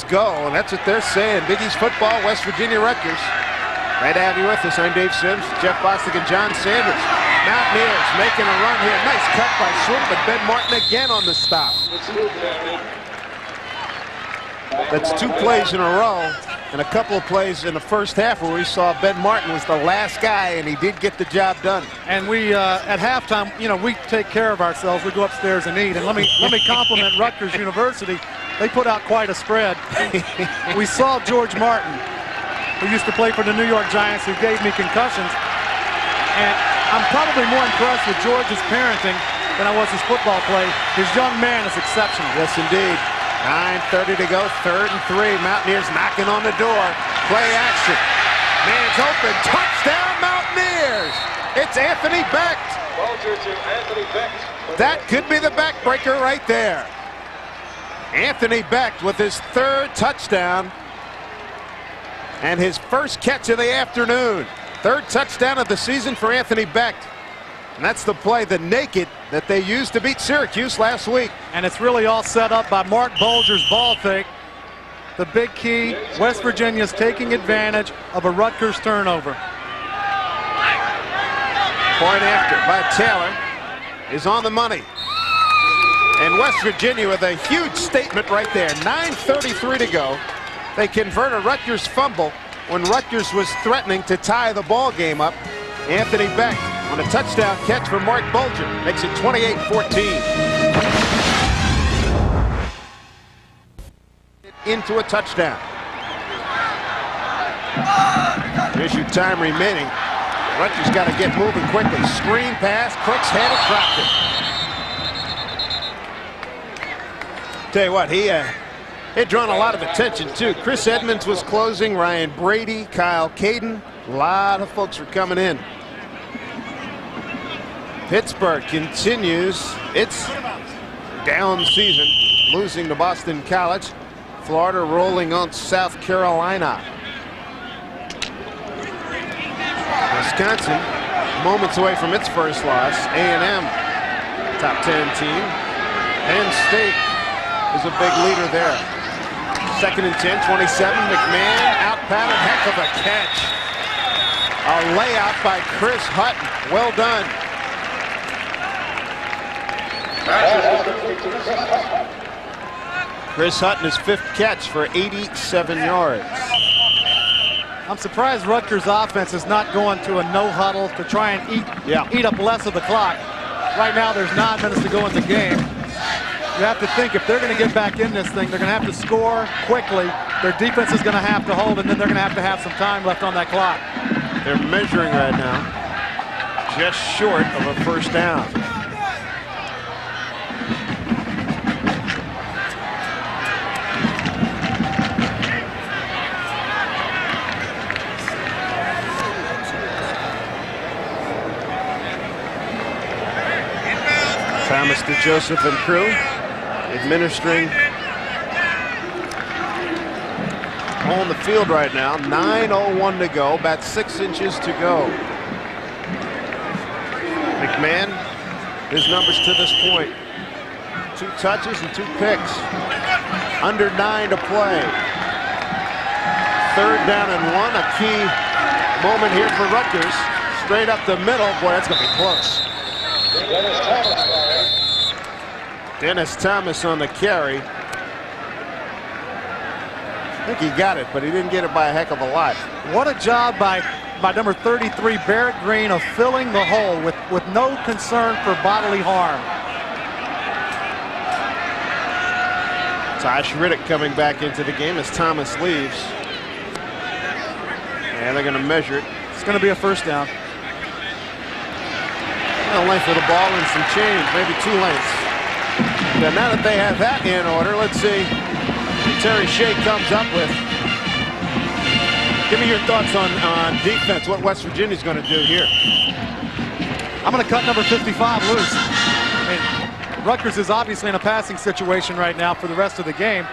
B: go. And that's what they're saying. Big East football, West Virginia Rutgers. Great to have you with us. I'm Dave Sims, Jeff Bostic, and John Sanders. Mountaineers making a run here. Nice cut by Swoop, but Ben Martin again on the stop. That's 2 plays in a row and a couple of plays in the first half where we saw Ben Martin was the last guy, and he did get the job done.
A: And we, at halftime, you know, we take care of ourselves. We go upstairs and eat. And let me compliment Rutgers University. They put out quite a spread. We saw George Martin, who used to play for the New York Giants, who gave me concussions. And I'm probably more impressed with George's parenting than I was his football play. His young man is exceptional.
B: Yes, indeed. 9:30 to go, 3rd and 3. Mountaineers knocking on the door. Play action. Man's open. Touchdown, Mountaineers. It's Anthony Becht.
C: Bulger to Anthony Becht.
B: That could be the backbreaker right there. Anthony Becht with his 3rd touchdown and his first catch of the afternoon. 3rd touchdown of the season for Anthony Becht. And that's the play, the naked, that they used to beat Syracuse last week.
A: And it's really all set up by Mark Bulger's ball fake. The big key, West Virginia's taking advantage of a Rutgers turnover.
B: Point after by Taylor is on the money. And West Virginia with a huge statement right there. 9:33 to go. They convert a Rutgers fumble when Rutgers was threatening to tie the ball game up. Anthony Becht on a touchdown catch for Mark Bulger. Makes it 28-14. Into a touchdown. Issue time remaining. Rutgers got to get moving quickly. Screen pass. Crooks had it, dropped it. Tell you what, he had drawn a lot of attention too. Chris Edmonds was closing. Ryan Brady, Kyle Caden. A lot of folks were coming in. Pittsburgh continues its down season, losing to Boston College. Florida rolling on South Carolina. Wisconsin moments away from its first loss. A&M, top 10 team. Penn State is a big leader there. 2nd and 10, 27. McMahon out pattern, heck of a catch. A layout by Chris Hutton. Well done. Chris Hutton, his 5th catch for 87 yards.
A: I'm surprised Rutgers' offense is not going to a no huddle to try and eat up less of the clock. Right now there's 9 minutes to go in the game. You have to think if they're going to get back in this thing, they're going to have to score quickly. Their defense is going to have to hold, and then they're going to have some time left on that clock.
B: They're measuring right now, just short of a first down. Thomas to Joseph and crew, administering on the field right now. 9:01 to go, about 6 inches to go. McMahon, his numbers to this point: 2 touches and 2 picks. Under 9 to play. 3rd down and 1, a key moment here for Rutgers. Straight up the middle, boy, that's gonna be close. Dennis Thomas on the carry. I think he got it, but he didn't get it by a heck of a lot.
A: What a job by number 33, Barrett Green, of filling the hole with no concern for bodily harm.
B: Josh Riddick coming back into the game as Thomas leaves. And they're going to measure it.
A: It's going to be a first down.
B: A length of the ball and some change, maybe 2 lengths. Now that they have that in order, let's see what Terry Shea comes up with. Give me your thoughts on defense, what West Virginia's going to do here.
A: I'm going to cut number 55 loose. I mean, Rutgers is obviously in a passing situation right now for the rest of the game.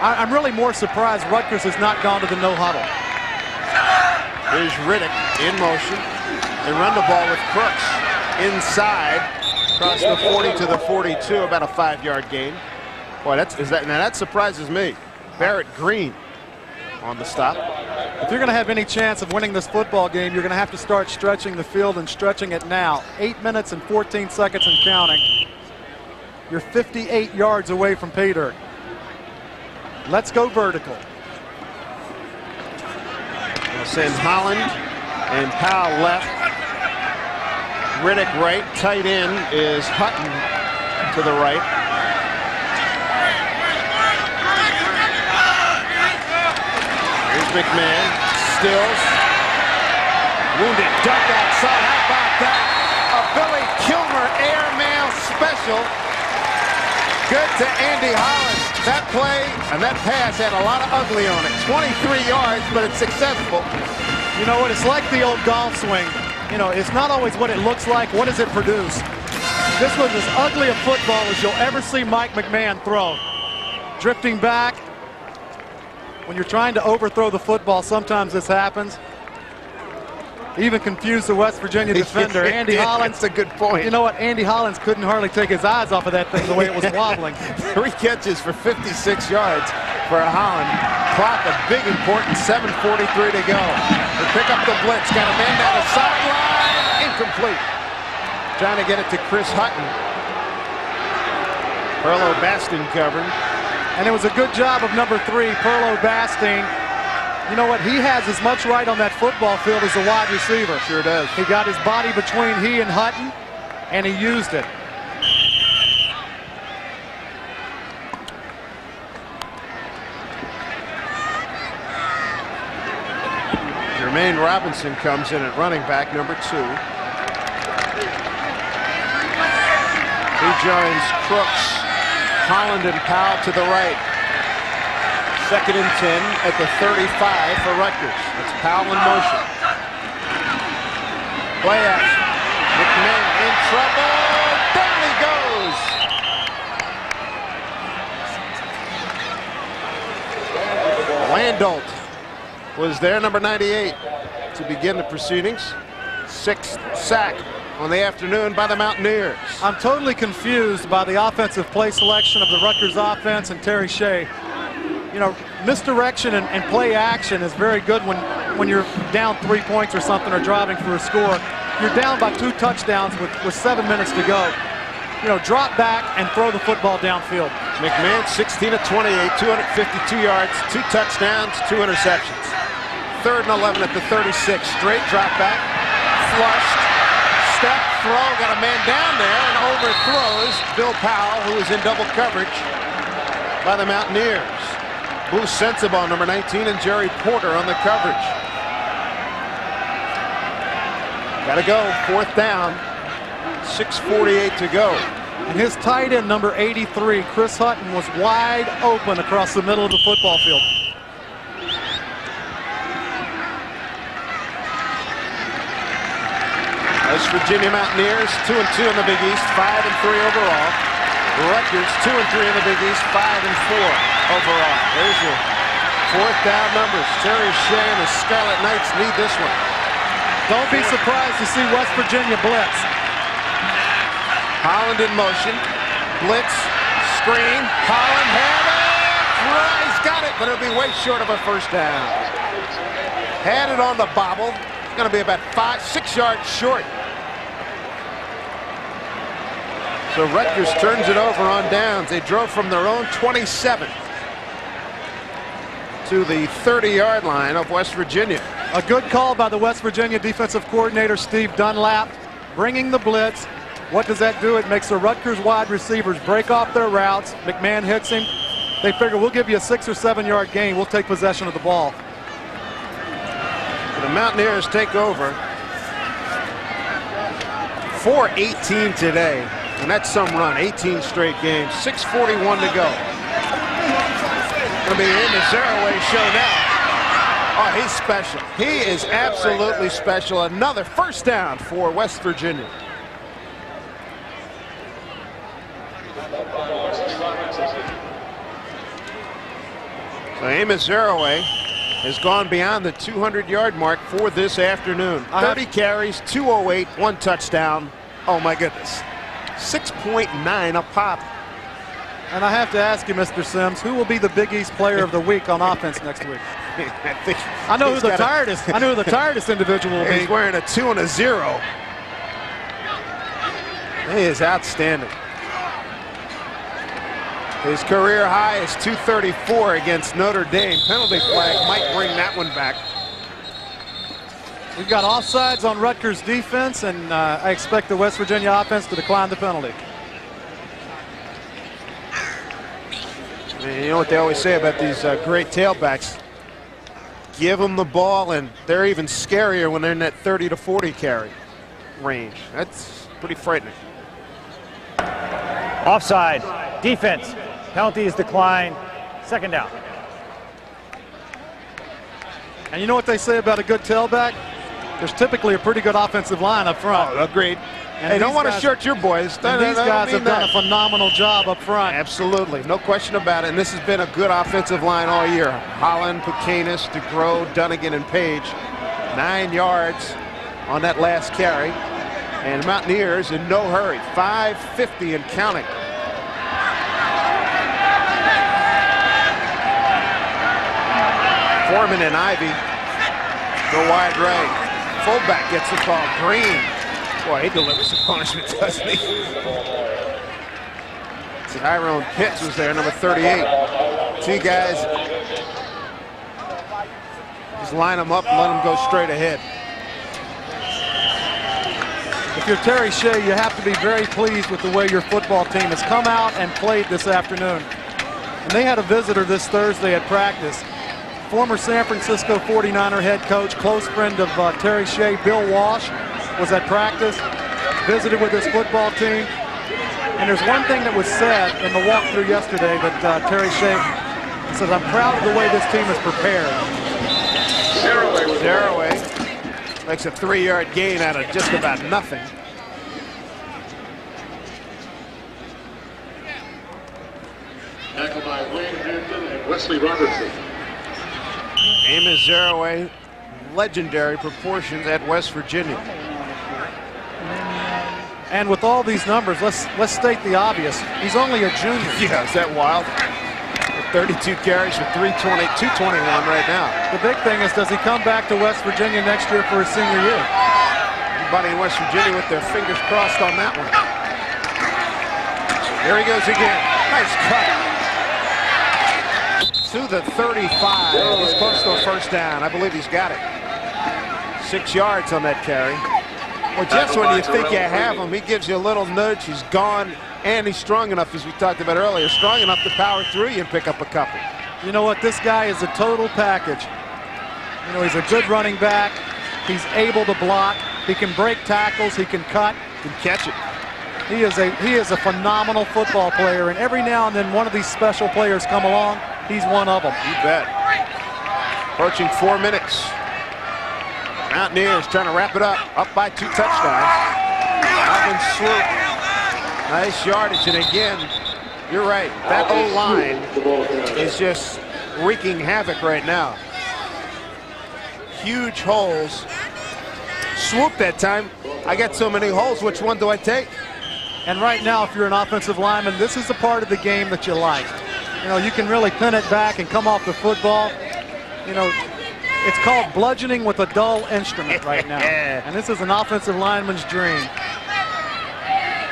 A: I'm really more surprised Rutgers has not gone to the no huddle.
B: Here's Riddick in motion. They run the ball with Crooks inside, across the 40 to the 42, about a 5-yard gain. Boy, that surprises me. Barrett Green on the stop.
A: If you're going to have any chance of winning this football game, you're going to have to start stretching the field and stretching it now. 8 minutes and 14 seconds and counting. You're 58 yards away from pay dirt. Let's go vertical.
B: They'll send Holland and Powell left. Riddick right. Tight end is Hutton to the right. Here's McMahon. Stills. Wounded duck outside. How about that? A Billy Kilmer airmail special. Good to Andy Holland. That play and that pass had a lot of ugly on it. 23 yards, but it's successful.
A: You know what? It's like the old golf swing. you know, it's not always what it looks like. What does it produce? This was as ugly a football as you'll ever see Mike McMahon throw. Drifting back. When you're trying to overthrow the football, sometimes this happens. Even confused the West Virginia defender, Andy Hollins.
B: That's a good point.
A: You know what? Andy Hollins couldn't hardly take his eyes off of that thing the way it was wobbling.
B: 3 catches for 56 yards for Holland. Clock a big important 7:43 to go. They pick up the blitz. Got a man down the sideline. Incomplete. Trying to get it to Chris Hutton. Perlo Bastin covering.
A: And it was a good job of number 3, Perlo Bastin. You know what? He has as much right on that football field as the wide receiver.
B: Sure does.
A: He got his body between he and Hutton, and he used it.
B: Jermaine Robinson comes in at running back, number 2. He joins Crooks, Holland, and Powell to the right. 2nd and 10 at the 35 for Rutgers. That's Powell in motion. Play action. McMahon in trouble. Down he goes. Landolt was there, number 98, to begin the proceedings. 6th sack on the afternoon by the Mountaineers.
A: I'm totally confused by the offensive play selection of the Rutgers offense and Terry Shea. You know, misdirection and play action is very good when you're down 3 points or something or driving for a score. You're down by 2 touchdowns with 7 minutes to go. You know, drop back and throw the football downfield.
B: McMahon 16 of 28, 252 yards, 2 touchdowns, 2 interceptions. 3rd and 11 at the 36. Straight drop back, flushed, step, throw, got a man down there and overthrows Bill Powell, who is in double coverage by the Mountaineers. Boo Sensabaugh, number 19, and Jerry Porter on the coverage. Gotta go, 4th down, 6:48 to go.
A: And his tight end, number 83, Chris Hutton, was wide open across the middle of the football field.
B: West Virginia Mountaineers, 2-2 in the Big East, 5-3 overall. Rutgers 2-3 in the Big East, 5-4 overall. There's your 4th down numbers. Terry Shea and the Scarlet Knights need this one.
A: Don't be surprised to see West Virginia blitz.
B: Holland in motion. Blitz, screen. Holland had it. He's got it, but it'll be way short of a 1st down. Had it on the bobble. It's going to be about 5-6 yards short. So Rutgers turns it over on downs. They drove from their own 27 to the 30-yard line of West Virginia.
A: A good call by the West Virginia defensive coordinator, Steve Dunlap, bringing the blitz. What does that do? It makes the Rutgers wide receivers break off their routes. McMahon hits him. They figure we'll give you a 6 or 7 yard gain. We'll take possession of the ball.
B: The Mountaineers take over. 4-18 today. And that's some run, 18 straight games, 6:41 to go. Going to be in the Zeraway show now. Oh, he's special. He is absolutely special. Another 1st down for West Virginia. So Amos Zeraway has gone beyond the 200-yard mark for this afternoon. 30 carries, 208, 1 touchdown. Oh, my goodness. 6.9 a pop.
A: And I have to ask you, Mr. Sims, who will be the Big East player of the week on offense next week? I know who the tiredest. I know who the tiredest individual will be.
B: He's wearing a 2 and a 0. He is outstanding. His career high is 234 against Notre Dame. Penalty flag might bring that one back.
A: We've got offsides on Rutgers defense, and I expect the West Virginia offense to decline the penalty.
B: You know what they always say about these great tailbacks? Give them the ball, and they're even scarier when they're in that 30 to 40 carry range. That's pretty frightening.
D: Offside. Defense. Penalty is declined. 2nd down.
A: And you know what they say about a good tailback? there's typically a pretty good offensive line up front.
B: Oh, agreed.
A: And
B: hey, don't want to
A: guys-
B: shirt your boys.
A: And these guys have done a phenomenal job up front.
B: Absolutely, no question about it. And this has been a good offensive line all year. Holland, Pucanis, DeGrow, Dunnigan, and Page. 9 yards on that last carry. And Mountaineers in no hurry. 5:50 and counting. Foreman and Ivy go wide right. Fullback gets the call. Green. Boy, he delivers some punishment, doesn't he? Tyrone Pitts was there, number 38. See, guys, just line them up and let them go straight ahead.
A: If you're Terry Shea, you have to be very pleased with the way your football team has come out and played this afternoon. And they had a visitor this Thursday at practice. Former San Francisco 49er head coach, close friend of Terry Shea, Bill Walsh, was at practice, visited with his football team. And there's one thing that was said in the walkthrough yesterday that Terry Shea says, I'm proud of the way this team is prepared.
B: Zeraway makes a 3-yard gain out of just about nothing.
C: Tackled by Wayne Hampton and Wesley Robertson.
B: Amos Zeraway, legendary proportions at West Virginia.
A: And with all these numbers, let's state the obvious. He's only a junior.
B: Yeah, is that wild? 32 carries for 221 right now.
A: The big thing is, does he come back to West Virginia next year for his senior year?
B: Everybody in West Virginia with their fingers crossed on that one. There he goes again. Nice cut. To the 35. He's close to a first down. I believe he's got it. 6 yards on that carry. Well, just when you think you have him, he gives you a little nudge. He's gone, and he's strong enough, as we talked about earlier, strong enough to power through you and pick up a couple.
A: You know what? This guy is a total package. You know, he's a good running back. He's able to block. He can break tackles. He can cut.
B: Can catch it.
A: He is a phenomenal football player, and every now and then one of these special players come along. He's one of them.
B: You bet. Approaching 4 minutes. Mountaineers trying to wrap it up by 2 touchdowns. Alvin Swoop. Nice yardage, and again, you're right. That O-line is just wreaking havoc right now. Huge holes. Swoop that time. I got so many holes. Which one do I take?
A: And right now, if you're an offensive lineman, this is the part of the game that you like. You know, you can really pin it back and come off the football. You know, it's called bludgeoning with a dull instrument right now. And this is an offensive lineman's dream.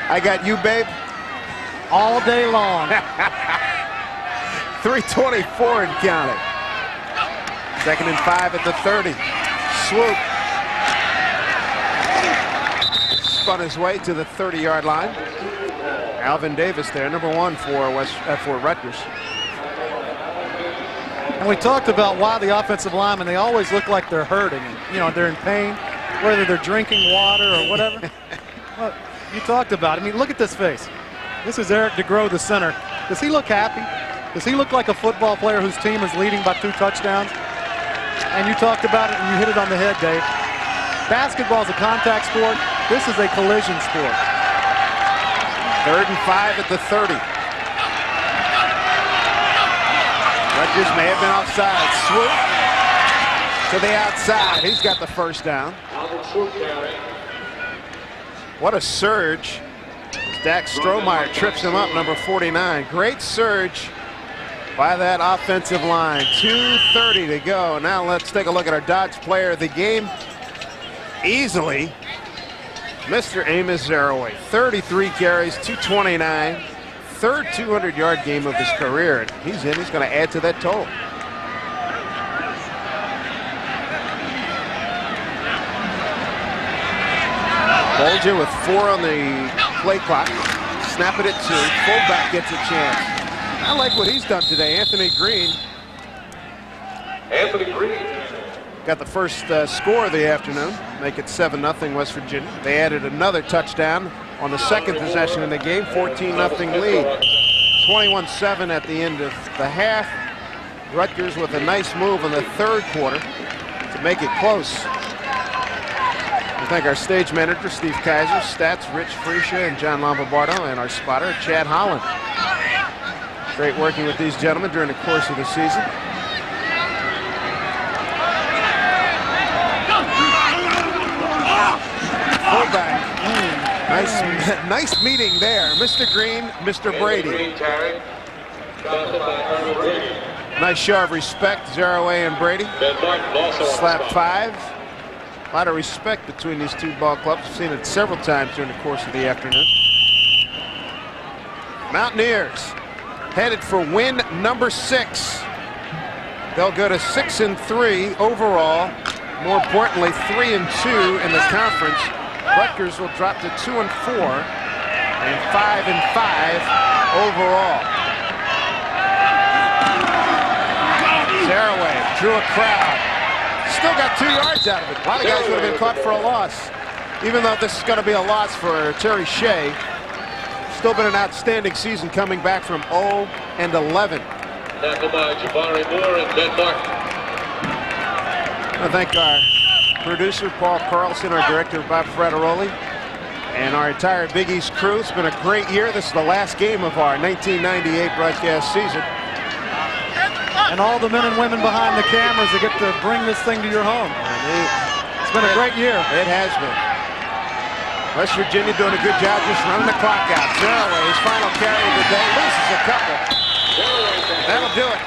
B: I got you, babe.
A: All day long.
B: 3:24 and counting. 2nd and 5 at the 30. Swoop. Spun his way to the 30-yard line. Alvin Davis there, number 1 for Rutgers.
A: And we talked about why the offensive linemen, they always look like they're hurting. And, you know, they're in pain, whether they're drinking water or whatever. Well, you talked about it. I mean, look at this face. This is Eric DeGrow, the center. Does he look happy? Does he look like a football player whose team is leading by 2 touchdowns? And you talked about it and you hit it on the head, Dave. Basketball is a contact sport. This is a collision sport.
B: 3rd and 5 at the 30. Rutgers may have been offside. Swoop to the outside. He's got the first down. What a surge. Dax Strohmeyer trips him up, number 49. Great surge by that offensive line. 2:30 to go. Now let's take a look at our Dodge player of the game. Easily, Mr. Amos Zeraway. 33 carries, 229. Third 200-yard game of his career. He's in. He's going to add to that total. Bolger with 4 on the play clock. Snap it at 2. Fullback gets a chance. I like what he's done today. Anthony Green. Got the first score of the afternoon. Make it 7-0 West Virginia. They added another touchdown on the second possession in the game. 14-0 lead. 21-7 at the end of the half. Rutgers with a nice move in the third quarter to make it close. I thank our stage manager, Steve Kaiser, stats, Rich Freesia, and John Lombardo, and our spotter, Chad Holland. Great working with these gentlemen during the course of the season. Fullback. Nice meeting there. Mr. Green, Mr. Brady. Nice show of respect, Zeroay and Brady. Slap 5. A lot of respect between these two ball clubs. We've seen it several times during the course of the afternoon. Mountaineers headed for win number 6. They'll go to 6-3 overall. More importantly, 3-2 in the conference. Rutgers will drop to 2-4 and 5-5 overall. Zeroay drew a crowd. Still got 2 yards out of it. A lot of guys would have been caught for a loss. Even though this is going to be a loss for Terry Shea, still been an outstanding season coming back from 0-11.
C: Tackled by Jabari Moore and Ben Martin.
B: I thank our producer, Paul Carlson, our director, Bob Frateroli, and our entire Big East crew. It's been a great year. This is the last game of our 1998 broadcast season.
A: And all the men and women behind the cameras that get to bring this thing to your home. It's been a great year.
B: It has been. West Virginia doing a good job just running the clock out. Zeroay, his final carry of the day, loses a couple. That'll do it.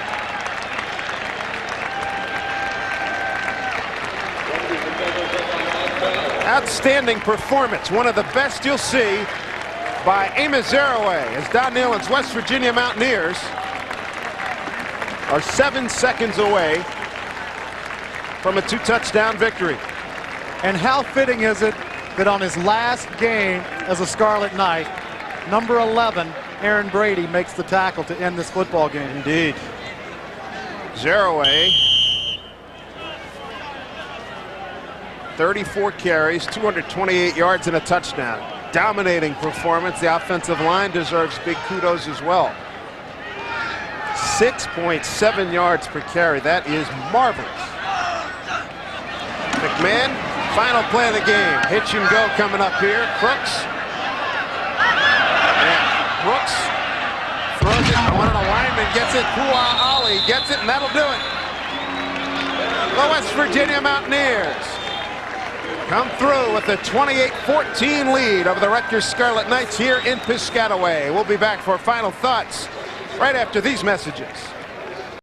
B: Outstanding performance. One of the best you'll see by Amos Zeroay as Don Nehlen's West Virginia Mountaineers are 7 seconds away from a 2-touchdown victory.
A: And how fitting is it that on his last game as a Scarlet Knight, number 11, Aaron Brady, makes the tackle to end this football game.
B: Indeed. Zeroay, 34 carries, 228 yards and a touchdown. Dominating performance. The offensive line deserves big kudos as well. 6.7 yards per carry. That is marvelous. McMahon, final play of the game. Hitch and go coming up here. Crooks. And Brooks throws it. One of the linemen gets it. Pua Ali gets it, and that'll do it. The West Virginia Mountaineers come through with a 28-14 lead over the Rutgers Scarlet Knights here in Piscataway. We'll be back for final thoughts right after these messages.